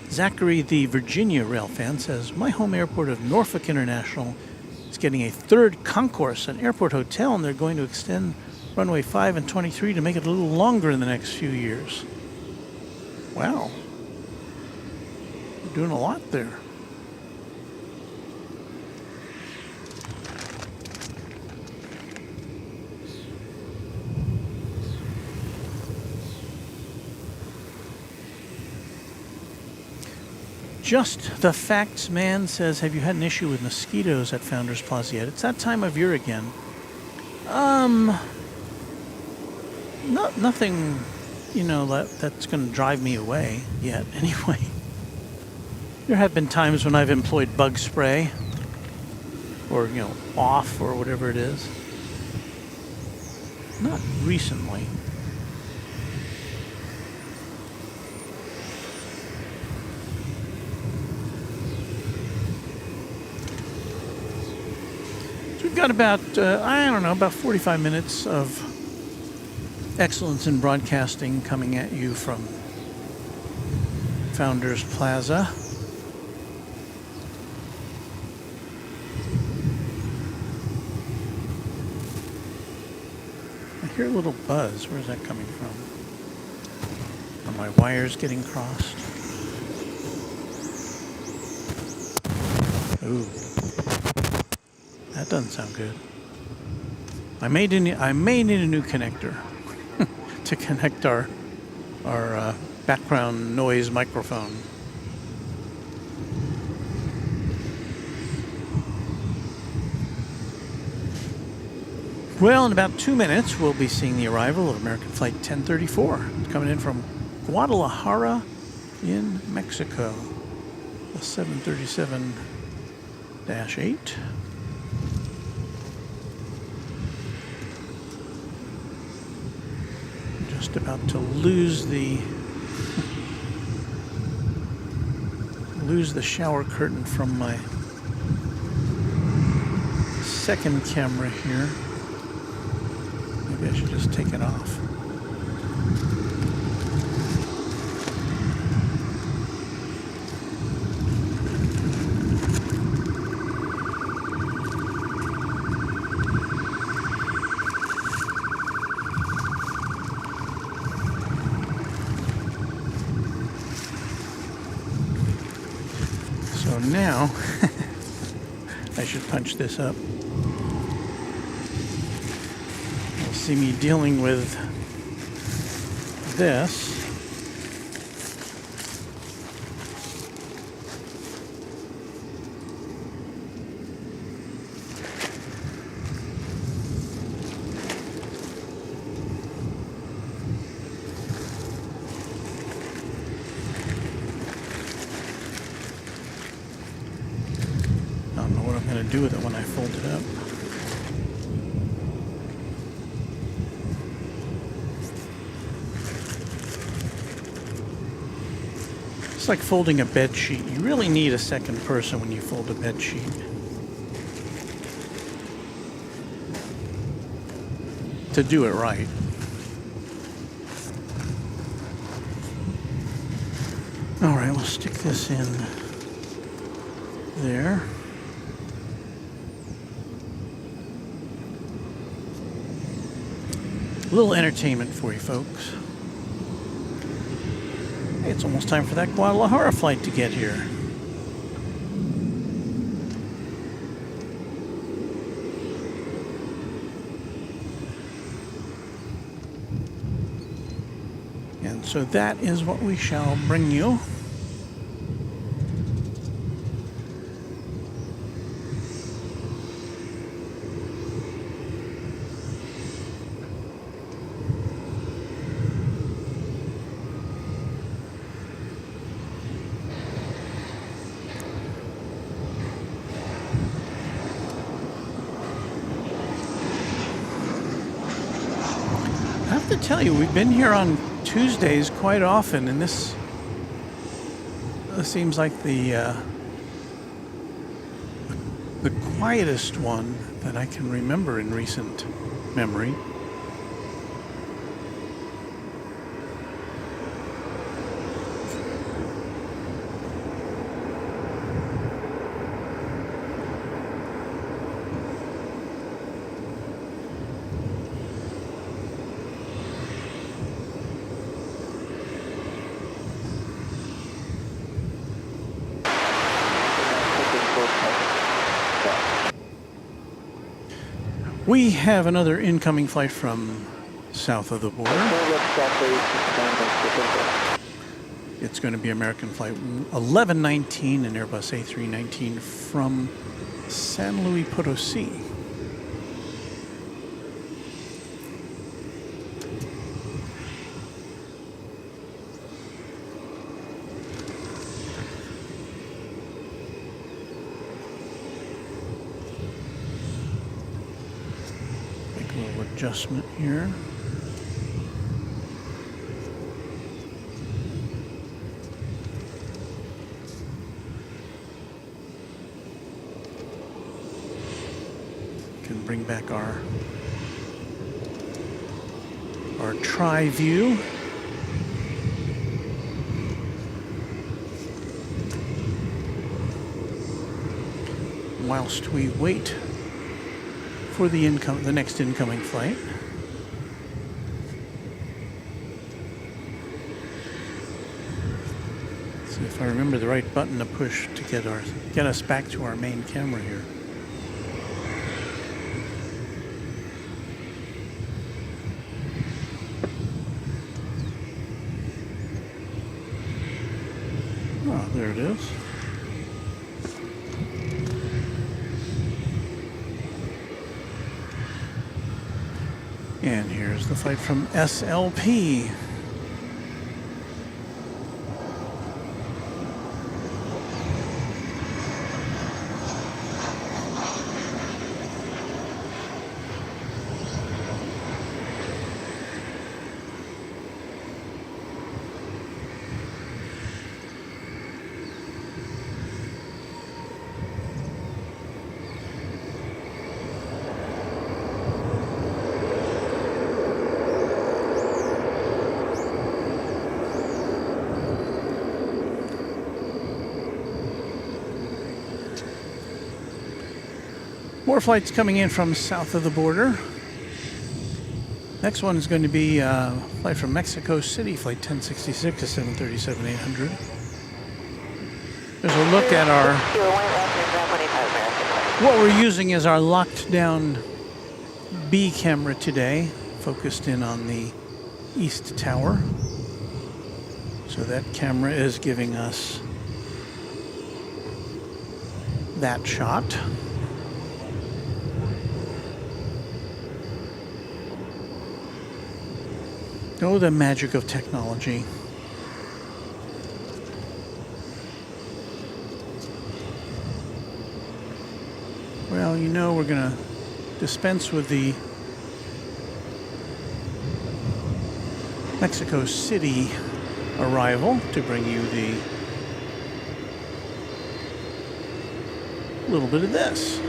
Zachary, the Virginia rail fan, says, my home airport of Norfolk International is getting a third concourse, an airport hotel, and they're going to extend runway 5 and 23 to make it a little longer in the next few years. Wow. You're doing a lot there. Just the Facts Man says, have you had an issue with mosquitoes at Founders Plaza yet? It's that time of year again. Nothing, you know, that's going to drive me away yet, anyway. There have been times when I've employed bug spray or, off or whatever it is. Not recently. So we've got about, about 45 minutes of excellence in broadcasting coming at you from Founders Plaza. I hear a little buzz. Where's that coming from? Are my wires getting crossed? Ooh. That doesn't sound good. I may need a new connector to connect our background noise microphone. Well, in about 2 minutes, we'll be seeing the arrival of American Flight 1034, coming in from Guadalajara in Mexico. The 737-8. Just about to lose the shower curtain from my second camera here. Maybe I should just take it off. So now I should punch this up. See me dealing with this. I don't know what I'm going to do with it when I fold it up. It's like folding a bed sheet. You really need a second person when you fold a bed sheet. To do it right. All right, we'll stick this in there. A little entertainment for you folks. It's almost time for that Guadalajara flight to get here. And so that is what we shall bring you. I have to tell you, we've been here on Tuesdays quite often, and this seems like the quietest one that I can remember in recent memory. We have another incoming flight from south of the border. It's going to be American Flight 1119, an Airbus A319 from San Luis Potosí. adjustment here. Can bring back our tri-view. Whilst we wait for the next incoming flight. See if I remember the right button to push to get us back to our main camera here. Oh, there it is. And here's the flight from SLP. More flights coming in from south of the border. Next one is going to be a flight from Mexico City, flight 1066 to 737-800. There's a look at what we're using as our locked down B camera today, focused in on the east tower. So that camera is giving us that shot. Oh, the magic of technology. Well, you know, we're going to dispense with the Mexico City arrival to bring you the little bit of this.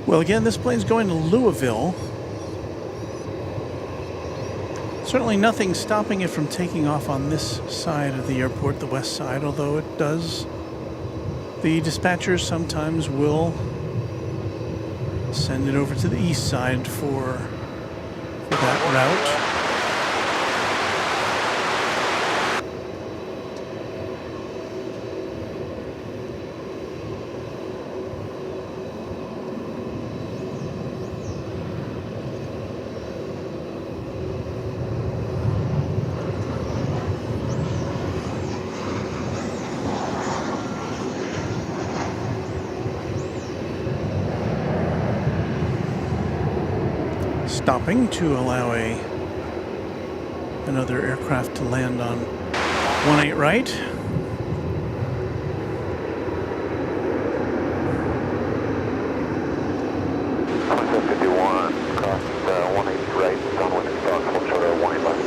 Well, again, this plane's going to Louisville. Certainly nothing stopping it from taking off on this side of the airport, the west side, although it does. The dispatchers sometimes will send it over to the east side for that route. Stopping to allow another aircraft to land on 18 right. Cross 18 right, downwind and south, hold short of 18 left.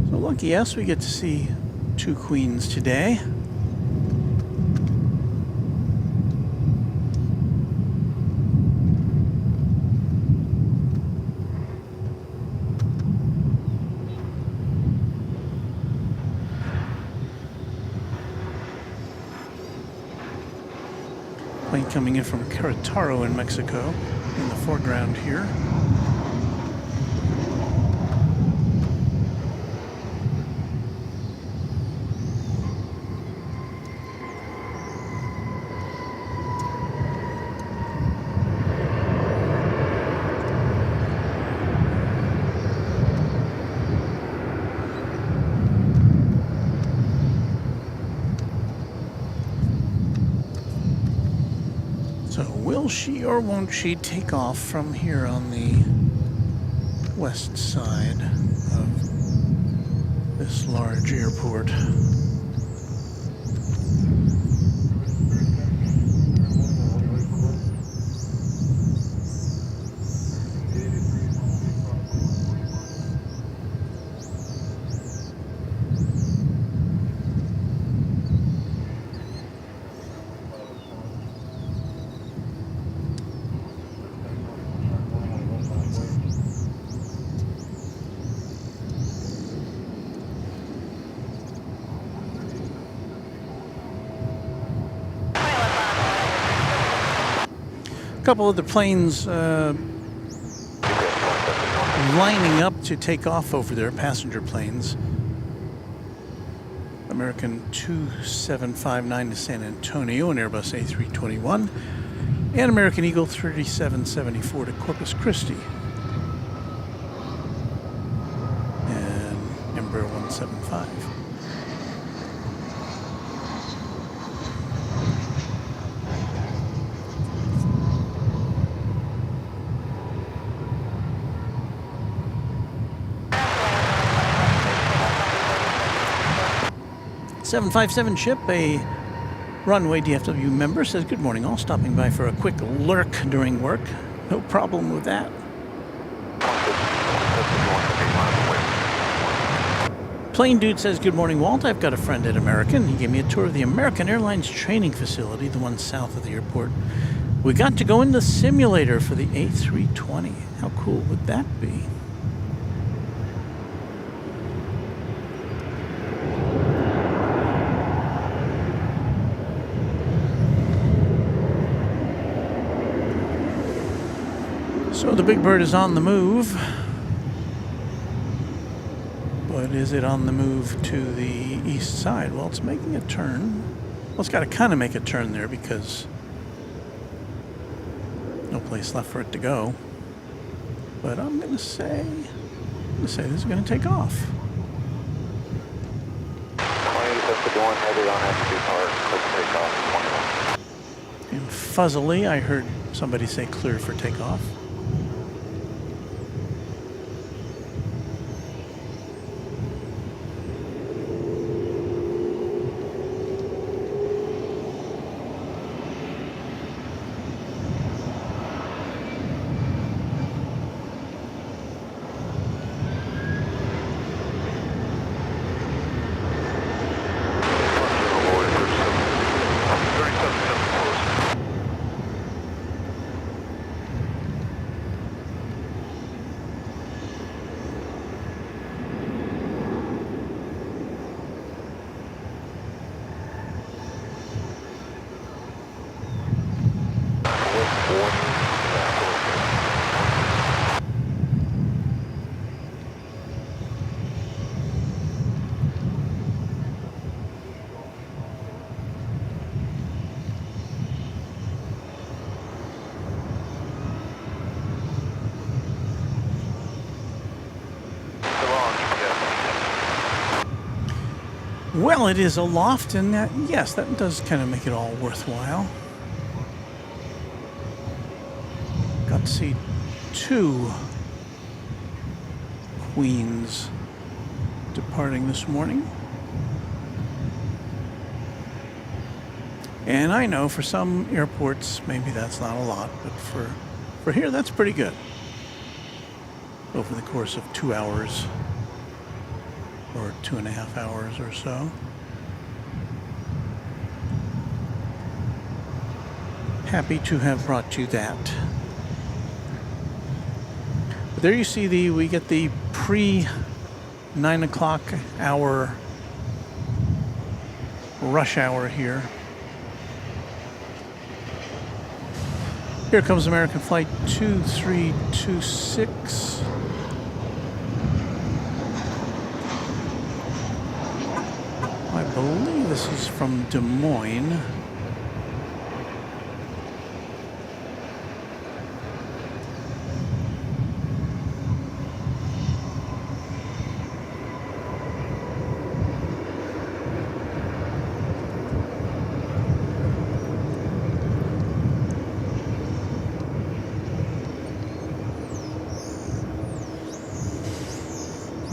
So lucky us, we get to see two queens today. Plane coming in from Querétaro in Mexico in the foreground here. Will she or won't she take off from here on the west side of this large airport? A couple of the planes lining up to take off over there, passenger planes. American 2759 to San Antonio, an Airbus A321, and American Eagle 3774 to Corpus Christi, and Embraer 175. .757 ship, a Runway DFW member, says, "Good morning all, stopping by for a quick lurk during work. No problem with that." Plane Dude says, "Good morning, Walt. I've got a friend at American. He gave me a tour of the American Airlines training facility, the one south of the airport. We got to go in the simulator for the A320. How cool would that be?" So the Big Bird is on the move, but is it on the move to the east side? Well, it's making a turn. Well, it's got to kind of make a turn there because no place left for it to go. But I'm gonna say this is gonna take off. 2051 headed on FD Park, clear for takeoff, 21. And fuzzily, I heard somebody say clear for takeoff. Well, it is a loft, and that, yes, that does kind of make it all worthwhile. Got to see 2 Queens departing this morning. And I know for some airports, maybe that's not a lot, but for here, that's pretty good. Over the course of 2 hours. Or 2.5 hours or so. Happy to have brought you that. But there you see we get the pre 9 o'clock hour rush hour here. Here comes American Flight 2326. I believe this is from Des Moines.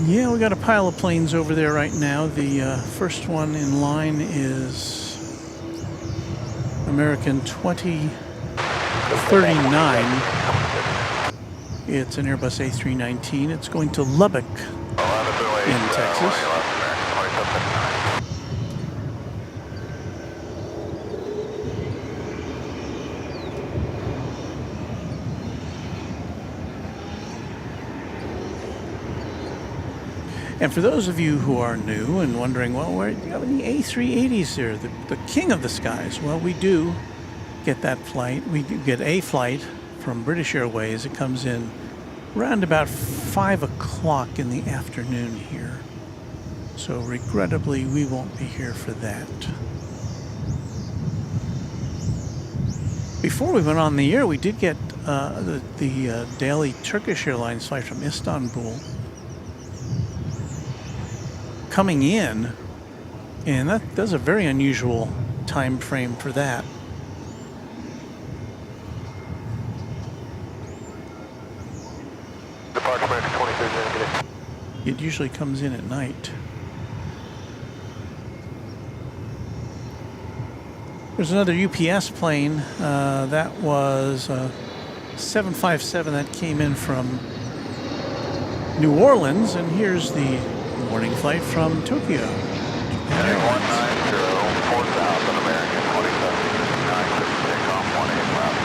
Yeah, we got a pile of planes over there right now. The first one in line is American 2039. It's an Airbus A319. It's going to Lubbock in Texas. And for those of you who are new and wondering, well, where do you have any A380s here, the king of the skies? Well, we do get that flight. We do get a flight from British Airways. It comes in around about 5 o'clock in the afternoon here. So regrettably, we won't be here for that. Before we went on the air, we did get the daily Turkish Airlines flight from Istanbul coming in, and that's a very unusual time frame for that. Departure American 23. It usually comes in at night. There's another UPS plane. That was 757 that came in from New Orleans, and here's the morning flight from Tokyo. 190, 4000 American 27, takeoff 18 left.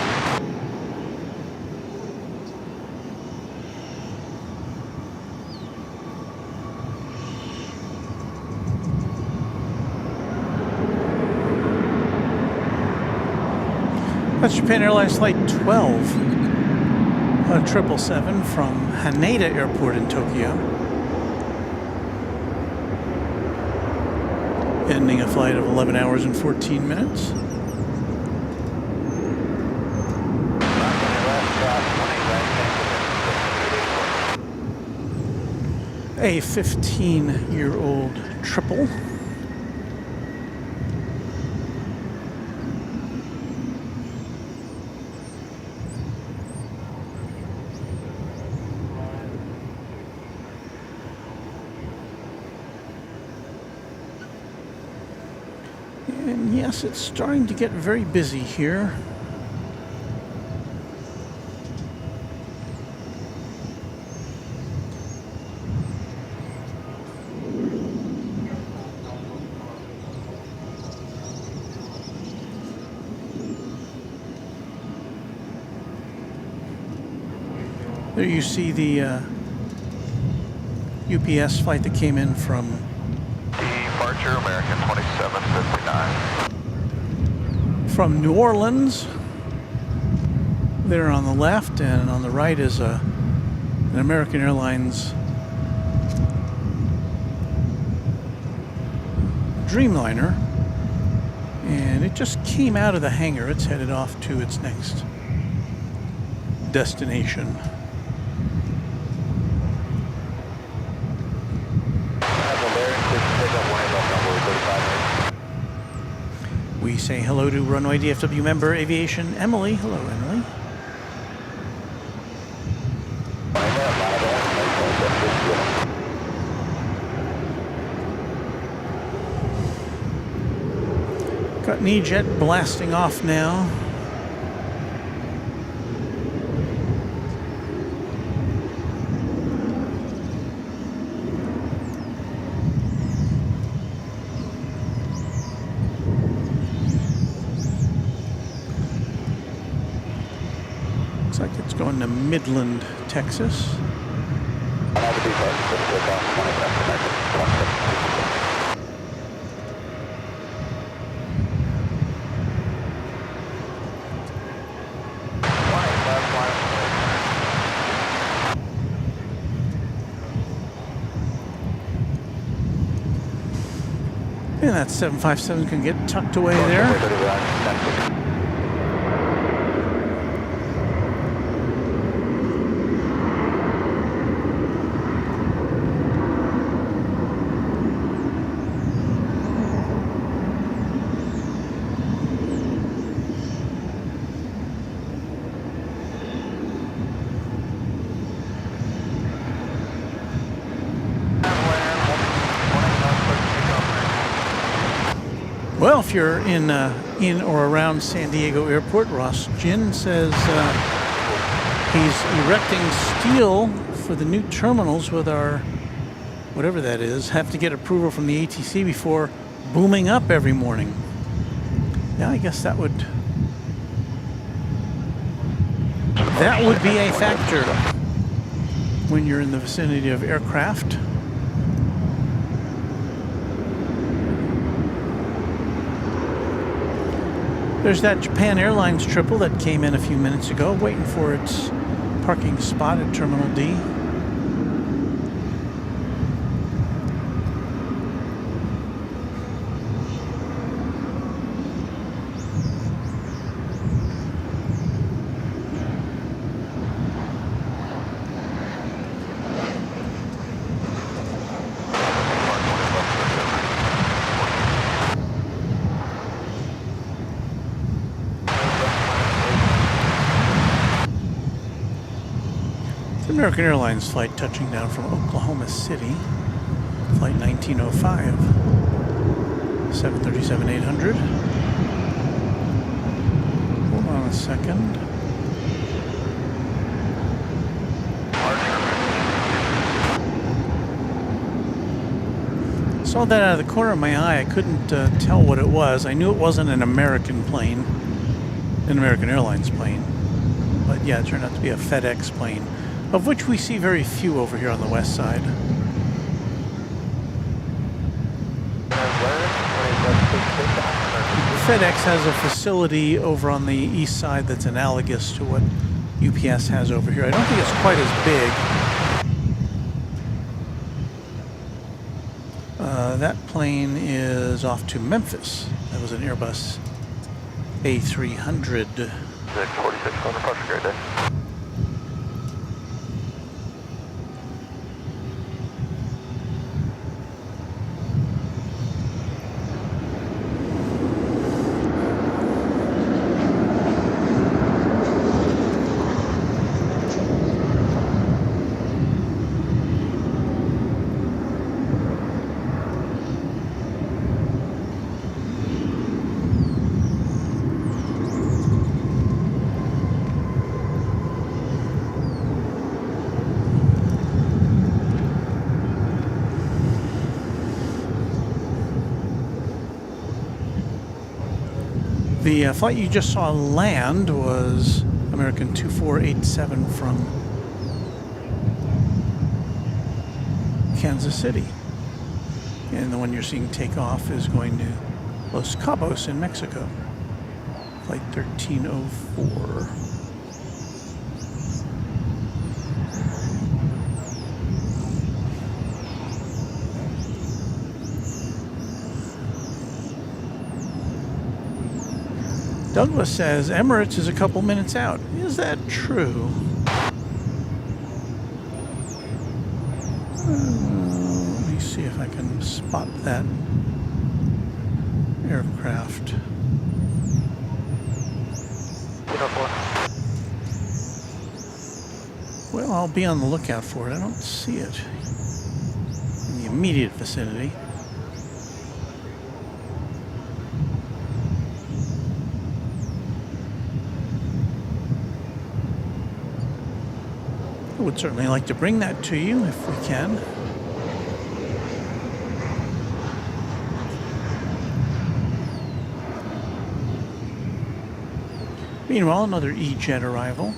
That's Japan Airlines Flight 12, 777 from Haneda Airport in Tokyo. Ending a flight of 11 hours and 14 minutes. a 15-year-old triple. And yes, it's starting to get very busy here. There you see the UPS flight that came in from Departure American 2759. from New Orleans. There on the left, and on the right is an American Airlines Dreamliner, and it just came out of the hangar. It's headed off to its next destination. We say hello to Runway DFW member Aviation Emily. Hello, Emily. Got E-Jet blasting off now. Looks like it's going to Midland, Texas. And that 757 can get tucked away there. Well, if you're in or around San Diego Airport, Ross Ginn says he's erecting steel for the new terminals with our, whatever that is, have to get approval from the ATC before booming up every morning. Yeah, I guess that would be a factor when you're in the vicinity of aircraft. There's that Japan Airlines triple that came in a few minutes ago, waiting for its parking spot at Terminal D. American Airlines flight touching down from Oklahoma City, flight 1905, 737-800. Hold on a second. Saw that out of the corner of my eye. I couldn't tell what it was. I knew it wasn't an American plane, an American Airlines plane, but yeah, it turned out to be a FedEx plane, of which we see very few over here on the west side. FedEx has a facility over on the east side that's analogous to what UPS has over here. I don't think it's quite as big. That plane is off to Memphis. That was an Airbus A300. 46 on departure, great day. The flight you just saw land was American 2487 from Kansas City. And the one you're seeing take off is going to Los Cabos in Mexico. Flight 1304. Douglas says Emirates is a couple minutes out. Is that true? Let me see if I can spot that aircraft. Well, I'll be on the lookout for it. I don't see it in the immediate vicinity. I would certainly like to bring that to you if we can. Meanwhile, another E-Jet arrival.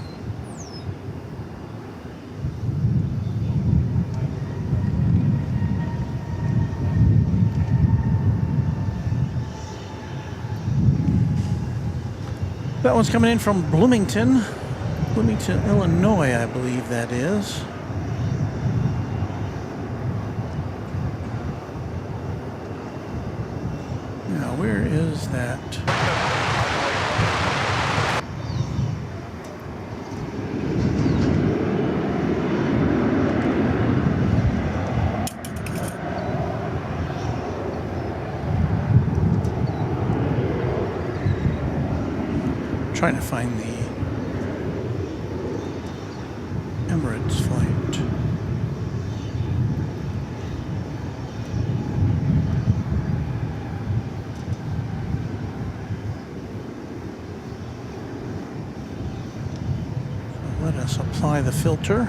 That one's coming in from Bloomington, Illinois, I believe that is. Now, where is that? Trying to find the Emirates flight. So let us apply the filter.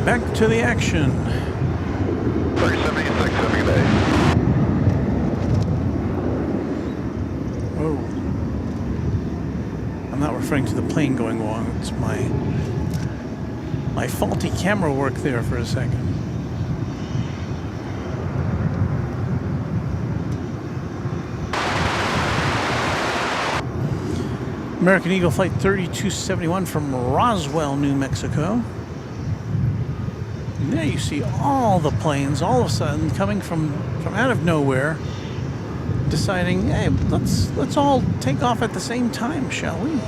Back to the action. 376, every day. Oh. I'm not referring to the plane going wrong. It's my faulty camera work there for a second. American Eagle Flight 3271 from Roswell, New Mexico. And there you see all the planes all of a sudden coming from out of nowhere, deciding, hey, let's all take off at the same time, shall we?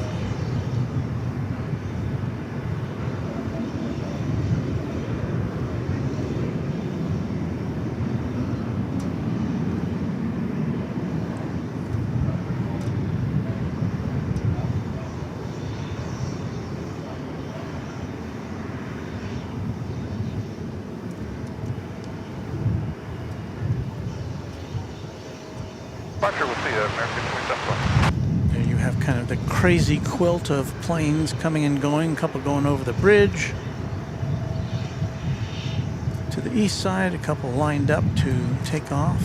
There you have kind of the crazy quilt of planes coming and going, a couple going over the bridge. To the east side, a couple lined up to take off.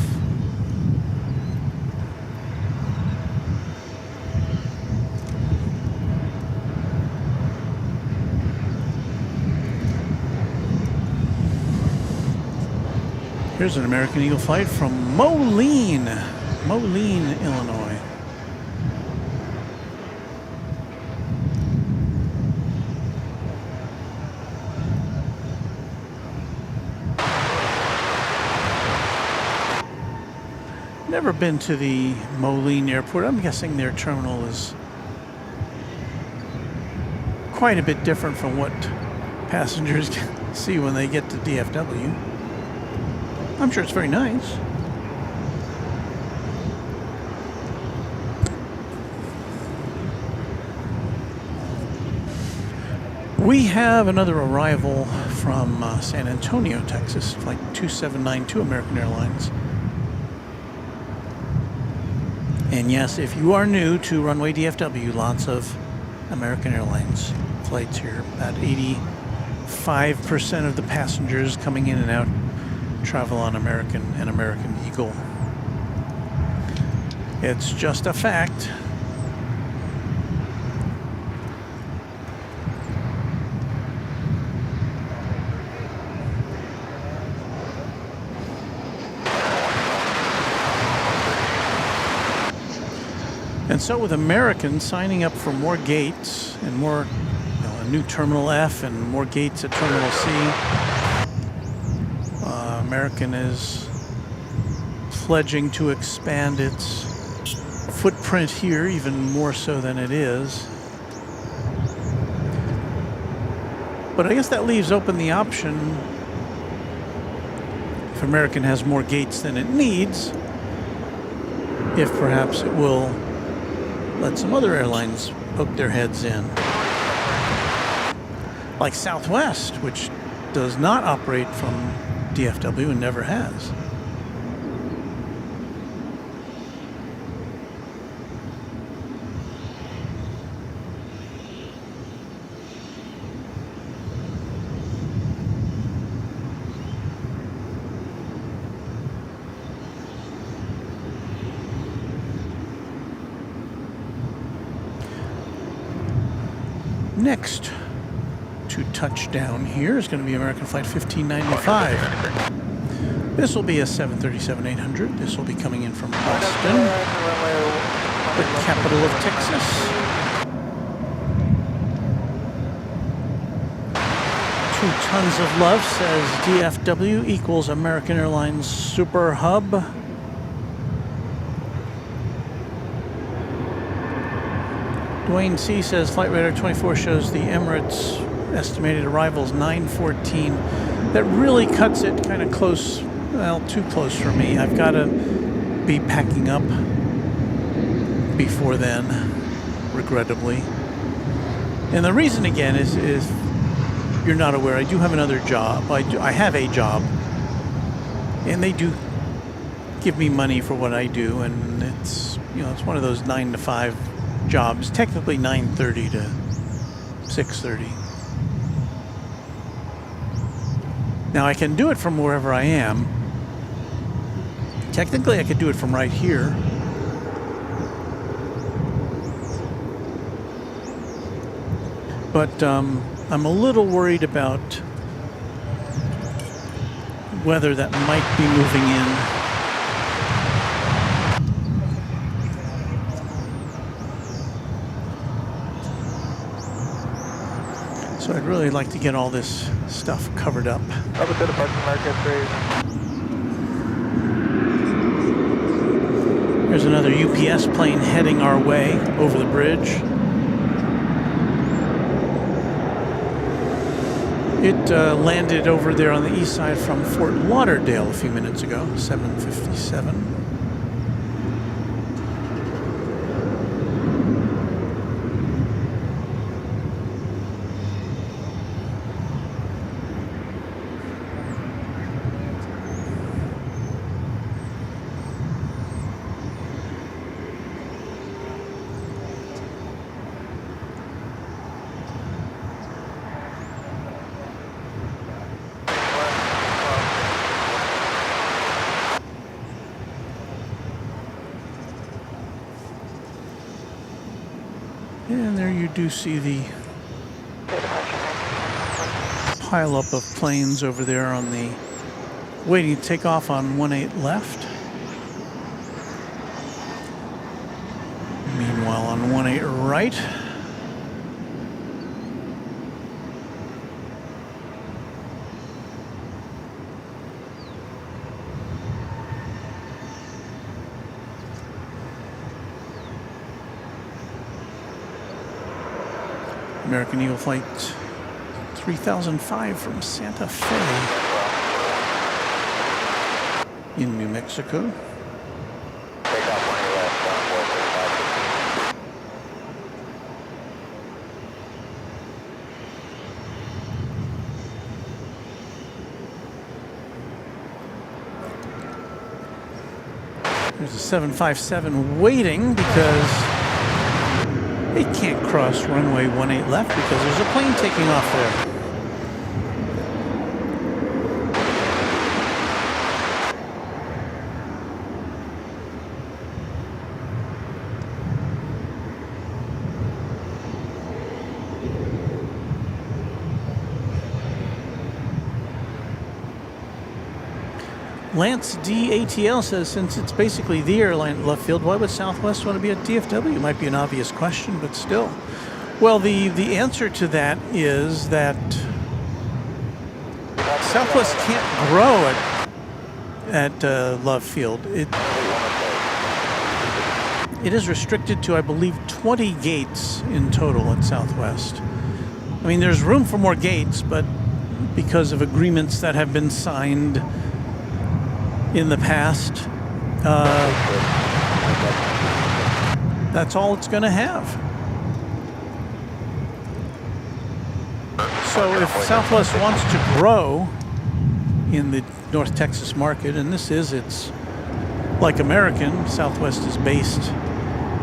Here's an American Eagle flight from Moline, Illinois. Never been to the Moline Airport. I'm guessing their terminal is quite a bit different from what passengers see when they get to DFW. I'm sure it's very nice. We have another arrival from San Antonio, Texas, flight 2792 American Airlines. And yes, if you are new to Runway DFW, lots of American Airlines flights here. About 85% of the passengers coming in and out travel on American and American Eagle. It's just a fact. And so with American signing up for more gates and more, a new Terminal F and more gates at Terminal C, American is pledging to expand its footprint here even more so than it is. But I guess that leaves open the option, if American has more gates than it needs, if perhaps it will let some other airlines poke their heads in. Like Southwest, which does not operate from DFW and never has. Next to touchdown here is going to be American Flight 1595. This will be a 737-800. This will be coming in from Boston, the capital of Texas. Two tons of love says DFW equals American Airlines Super Hub. Dwayne C. says Flight Radar 24 shows the Emirates estimated arrivals 9:14. That really cuts it kind of close, well, too close for me. I've got to be packing up before then, regrettably. And the reason again is you're not aware, I do have another job. I have a job, and they do give me money for what I do, and it's, you know, it's one of those 9 to 5 jobs, technically 9:30 to 6:30. Now I can do it from wherever I am. Technically I could do it from right here. But I'm a little worried about weather that might be moving in. So I'd really like to get all this stuff covered up. Up to the parking market, please. There's another UPS plane heading our way over the bridge. It landed over there on the east side from Fort Lauderdale a few minutes ago, 7:57. And there you do see the pileup of planes over there on the waiting to take off on 18 left. Meanwhile on 18 right. American Eagle Flight 3005 from Santa Fe in New Mexico. Take off 20 left on 435. There's a 757 waiting because it can't cross runway 18 left because there's a plane taking off there. Lance DATL says, since it's basically the airline at left field, why would Southwest want to be at DFW? Might be an obvious question, but still. Well, the answer to that is that Southwest can't grow at Love Field. It is restricted to, I believe, 20 gates in total at Southwest. I mean, there's room for more gates, but because of agreements that have been signed in the past, that's all it's going to have. So if Southwest wants to grow in the North Texas market, and it's like American, Southwest is based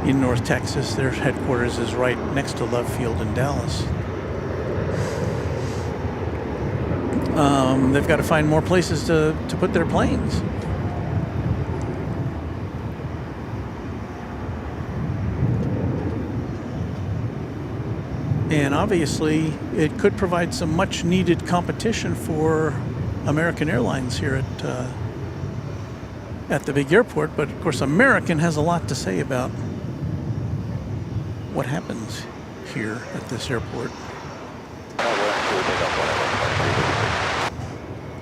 in North Texas. Their headquarters is right next to Love Field in Dallas. They've got to find more places to put their planes. And obviously, it could provide some much-needed competition for American Airlines here at the big airport. But of course, American has a lot to say about what happens here at this airport.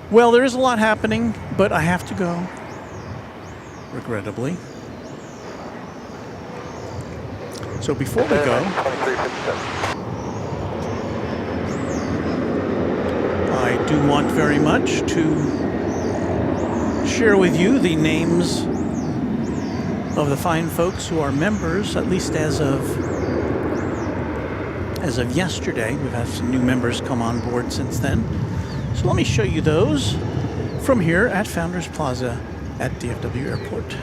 Well, there is a lot happening, but I have to go, regrettably. So before we go, I do want very much to share with you the names of the fine folks who are members, at least as of yesterday. We've had some new members come on board since then. So let me show you those from here at Founders Plaza at DFW Airport.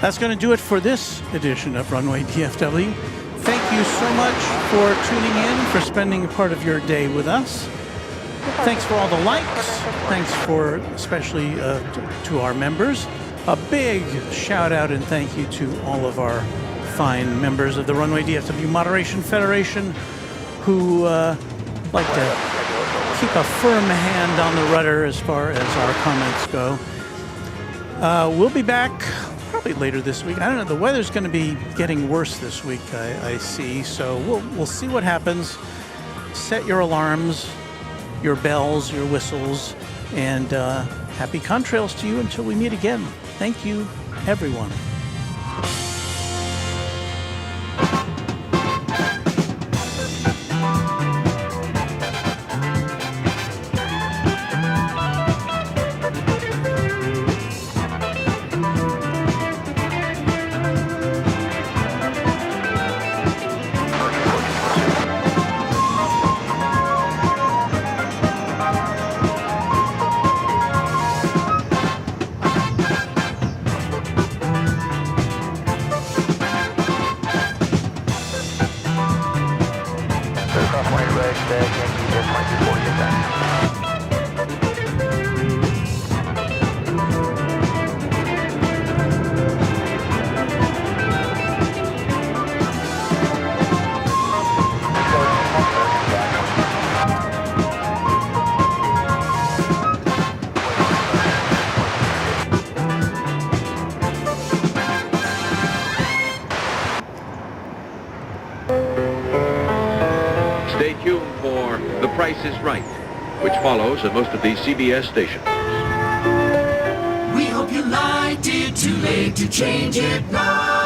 That's going to do it for this edition of Runway DFW. Thank you so much for tuning in, for spending a part of your day with us. Thanks for all the likes. Thanks for, especially to our members. A big shout out and thank you to all of our fine members of the Runway DFW Moderation Federation who like to keep a firm hand on the rudder as far as our comments go. We'll be back probably later this week. I don't know, the weather's going to be getting worse this week, I see. So we'll see what happens. Set your alarms, your bells, your whistles, and happy contrails to you until we meet again. Thank you, everyone. Stay tuned for The Price is Right, which follows at most of these CBS stations. We hope you liked it. Too late to change it now.